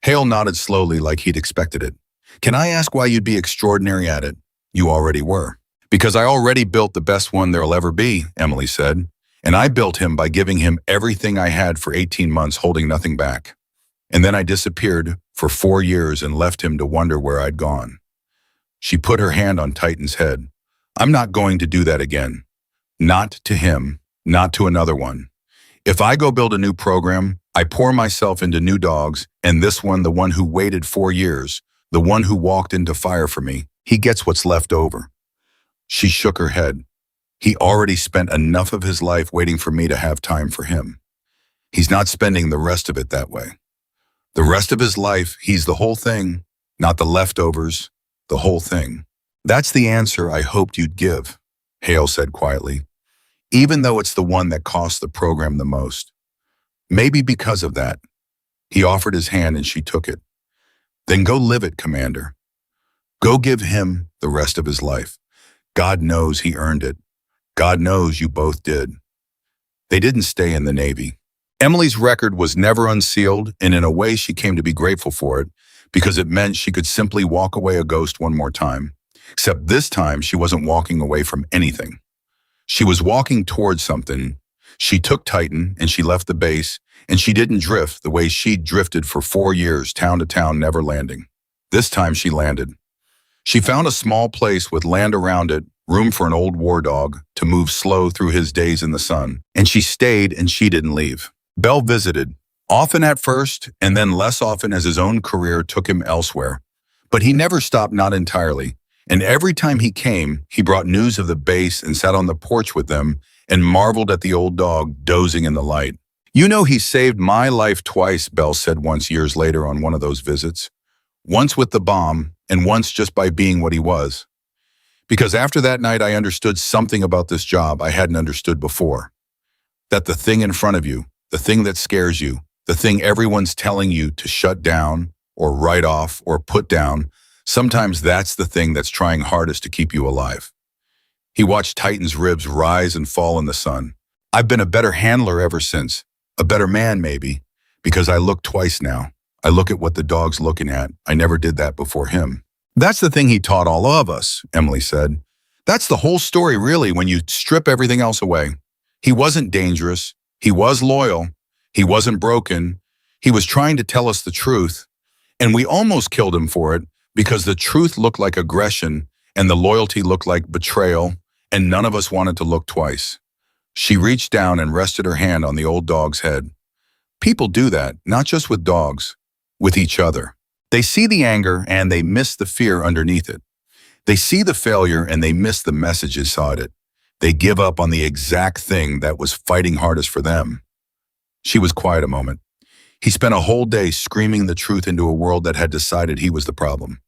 Hale nodded slowly like he'd expected it. "Can I ask why you'd be extraordinary at it?" "You already were." "Because I already built the best one there'll ever be," Emily said. "And I built him by giving him everything I had for 18 months, holding nothing back. And then I disappeared for 4 years and left him to wonder where I'd gone." She put her hand on Titan's head. "I'm not going to do that again. Not to him, not to another one. If I go build a new program, I pour myself into new dogs, and this one, the one who waited 4 years, the one who walked into fire for me, he gets what's left over." She shook her head. "He already spent enough of his life waiting for me to have time for him. He's not spending the rest of it that way. The rest of his life, he's the whole thing, not the leftovers, the whole thing." "That's the answer I hoped you'd give," Hale said quietly, "even though it's the one that costs the program the most. Maybe because of that." He offered his hand and she took it. "Then go live it, Commander. Go give him the rest of his life. God knows he earned it. God knows you both did." They didn't stay in the Navy. Emily's record was never unsealed, and in a way she came to be grateful for it, because it meant she could simply walk away a ghost one more time. Except this time she wasn't walking away from anything. She was walking towards something. She took Titan and she left the base, and she didn't drift the way she'd drifted for 4 years, town to town, never landing. This time she landed. She found a small place with land around it, room for an old war dog to move slow through his days in the sun, and she stayed and she didn't leave. Bell visited, often at first, and then less often as his own career took him elsewhere. But he never stopped, not entirely, and every time he came, he brought news of the base and sat on the porch with them and marveled at the old dog dozing in the light. "You know, he saved my life twice," Bell said once years later on one of those visits. "Once with the bomb, and once just by being what he was. Because after that night I understood something about this job I hadn't understood before. That the thing in front of you, the thing that scares you, the thing everyone's telling you to shut down or write off or put down, sometimes that's the thing that's trying hardest to keep you alive." He watched Titan's ribs rise and fall in the sun. "I've been a better handler ever since. A better man, maybe, because I look twice now. I look at what the dog's looking at. I never did that before him." "That's the thing he taught all of us," Emily said. "That's the whole story, really, when you strip everything else away. He wasn't dangerous. He was loyal. He wasn't broken. He was trying to tell us the truth. And we almost killed him for it because the truth looked like aggression and the loyalty looked like betrayal, and none of us wanted to look twice." She reached down and rested her hand on the old dog's head. "People do that, not just with dogs, with each other. They see the anger and they miss the fear underneath it. They see the failure and they miss the message inside it. They give up on the exact thing that was fighting hardest for them." She was quiet a moment. "He spent a whole day screaming the truth into a world that had decided he was the problem.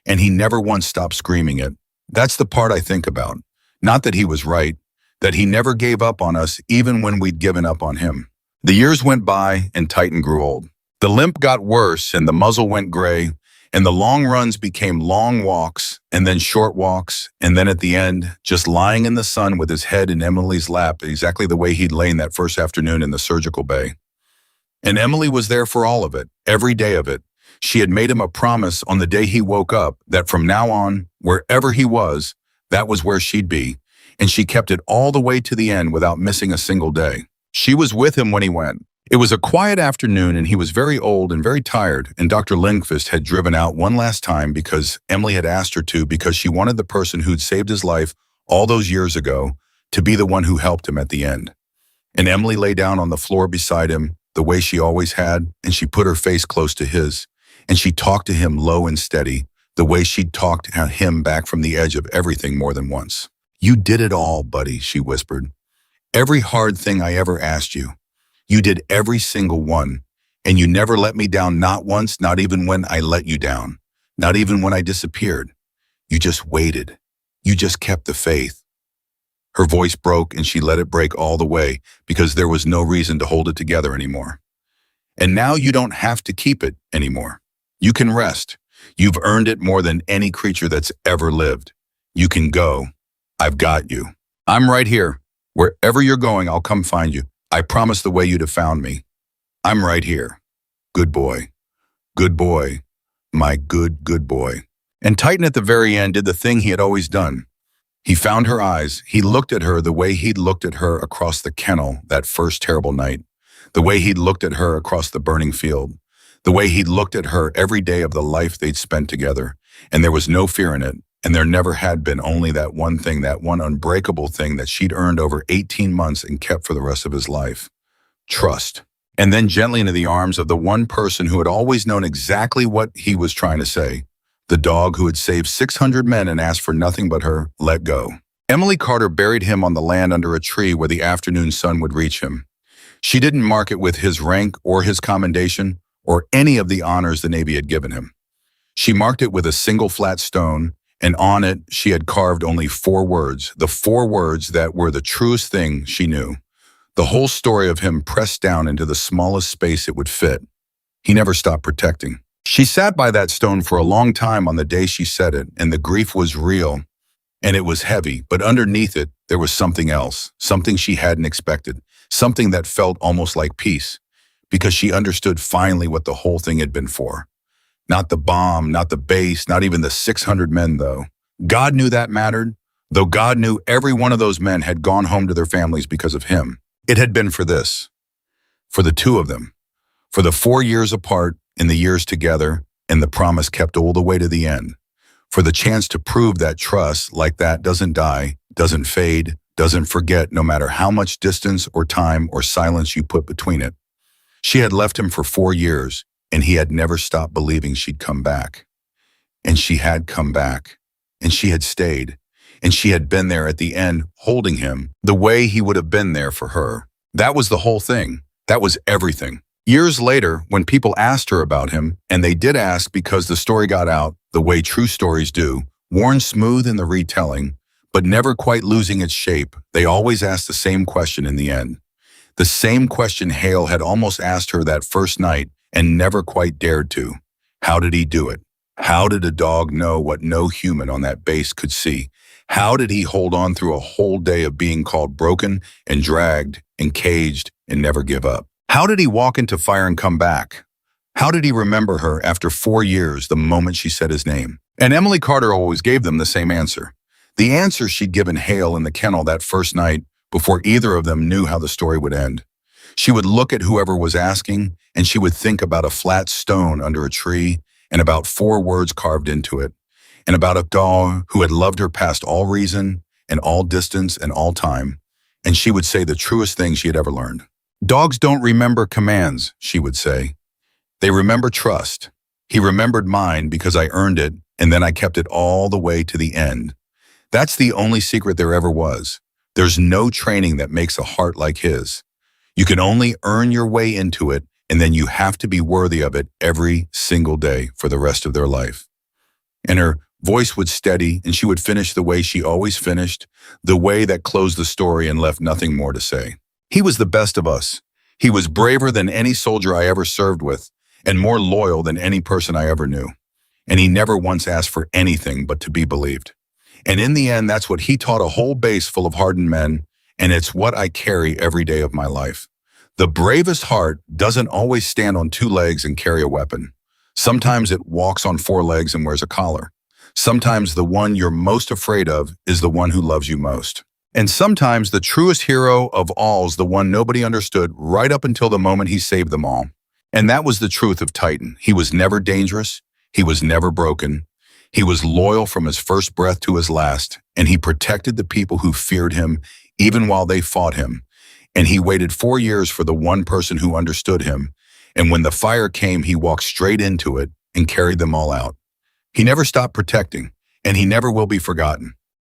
And he never once stopped screaming it. That's the part I think about. Not that he was right, that he never gave up on us even when we'd given up on him." The years went by and Titan grew old. The limp got worse and the muzzle went gray, And the long runs became long walks, and then short walks, and then at the end, just lying in the sun with his head in Emily's lap, exactly the way he'd lain that first afternoon in the surgical bay. And Emily was there for all of it, every day of it. She had made him a promise on the day he woke up that from now on, wherever he was, that was where she'd be. And she kept it all the way to the end without missing a single day. She was with him when he went. It was a quiet afternoon and he was very old and very tired, and Dr. Lindqvist had driven out one last time because Emily had asked her to, because she wanted the person who'd saved his life all those years ago to be the one who helped him at the end. And Emily lay down on the floor beside him the way she always had, and she put her face close to his, and she talked to him low and steady, the way she'd talked him back from the edge of everything more than once. "You did it all, buddy," she whispered. "Every hard thing I ever asked you. You did every single one, and you never let me down, not once, not even when I let you down, not even when I disappeared. You just waited. You just kept the faith." Her voice broke, and she let it break all the way because there was no reason to hold it together anymore. "And now you don't have to keep it anymore. You can rest. You've earned it more than any creature that's ever lived. You can go. I've got you. I'm right here. Wherever you're going, I'll come find you. I promise the way you'd have found me. I'm right here. Good boy. Good boy. My good, good boy." And Titan at the very end did the thing he had always done. He found her eyes. He looked at her the way he'd looked at her across the kennel that first terrible night, the way he'd looked at her across the burning field, the way he'd looked at her every day of the life they'd spent together. And there was no fear in it, and there never had been, only that one thing, that one unbreakable thing that she'd earned over 18 months and kept for the rest of his life. Trust. And then gently into the arms of the one person who had always known exactly what he was trying to say. The dog who had saved 600 men and asked for nothing but her, let go. Emily Carter buried him on the land under a tree where the afternoon sun would reach him. She didn't mark it with his rank or his commendation or any of the honors the Navy had given him. She marked it with a single flat stone, and on it she had carved only 4 words, the 4 words that were the truest thing she knew. The whole story of him pressed down into the smallest space it would fit. He never stopped protecting. She sat by that stone for a long time on the day she said it, and the grief was real, and it was heavy, but underneath it, there was something else, something she hadn't expected, something that felt almost like peace, because she understood finally what the whole thing had been for. Not the bomb, not the base, not even the 600 men, though. God knew that mattered, though God knew every one of those men had gone home to their families because of him. It had been for this, for the 2 of them, for the 4 years apart and the years together, and the promise kept all the way to the end, for the chance to prove that trust like that doesn't die, doesn't fade, doesn't forget, no matter how much distance or time or silence you put between it. She had left him for 4 years, and he had never stopped believing she'd come back. And she had come back, and she had stayed, and she had been there at the end, holding him the way he would have been there for her. That was the whole thing. That was everything. Years later, when people asked her about him, and they did ask because the story got out the way true stories do, worn smooth in the retelling, but never quite losing its shape, they always asked the same question in the end. The same question Hale had almost asked her that first night and never quite dared to. How did he do it? How did a dog know what no human on that base could see? How did he hold on through a whole day of being called broken and dragged and caged and never give up? How did he walk into fire and come back? How did he remember her after 4 years the moment she said his name? And Emily Carter always gave them the same answer. The answer she'd given Hale in the kennel that first night before either of them knew how the story would end. She would look at whoever was asking, and she would think about a flat stone under a tree and about 4 words carved into it, and about a dog who had loved her past all reason and all distance and all time, and she would say the truest thing she had ever learned. "Dogs don't remember commands," she would say. "They remember trust. He remembered mine because I earned it, and then I kept it all the way to the end. That's the only secret there ever was. There's no training that makes a heart like his. You can only earn your way into it, and then you have to be worthy of it every single day for the rest of their life." And her voice would steady, and she would finish the way she always finished, the way that closed the story and left nothing more to say. "He was the best of us. He was braver than any soldier I ever served with, and more loyal than any person I ever knew. and he never once asked for anything but to be believed. And in the end, that's what he taught a whole base full of hardened men, and it's what I carry every day of my life. The bravest heart doesn't always stand on two legs and carry a weapon. Sometimes it walks on four legs and wears a collar. Sometimes the one you're most afraid of is the one who loves you most. And sometimes the truest hero of all is the one nobody understood right up until the moment he saved them all. And that was the truth of Titan. He was never dangerous. He was never broken. He was loyal from his first breath to his last, and he protected the people who feared him even while they fought him. And he waited 4 years for the one person who understood him. And when the fire came, he walked straight into it and carried them all out. He never stopped protecting, and he never will be forgotten.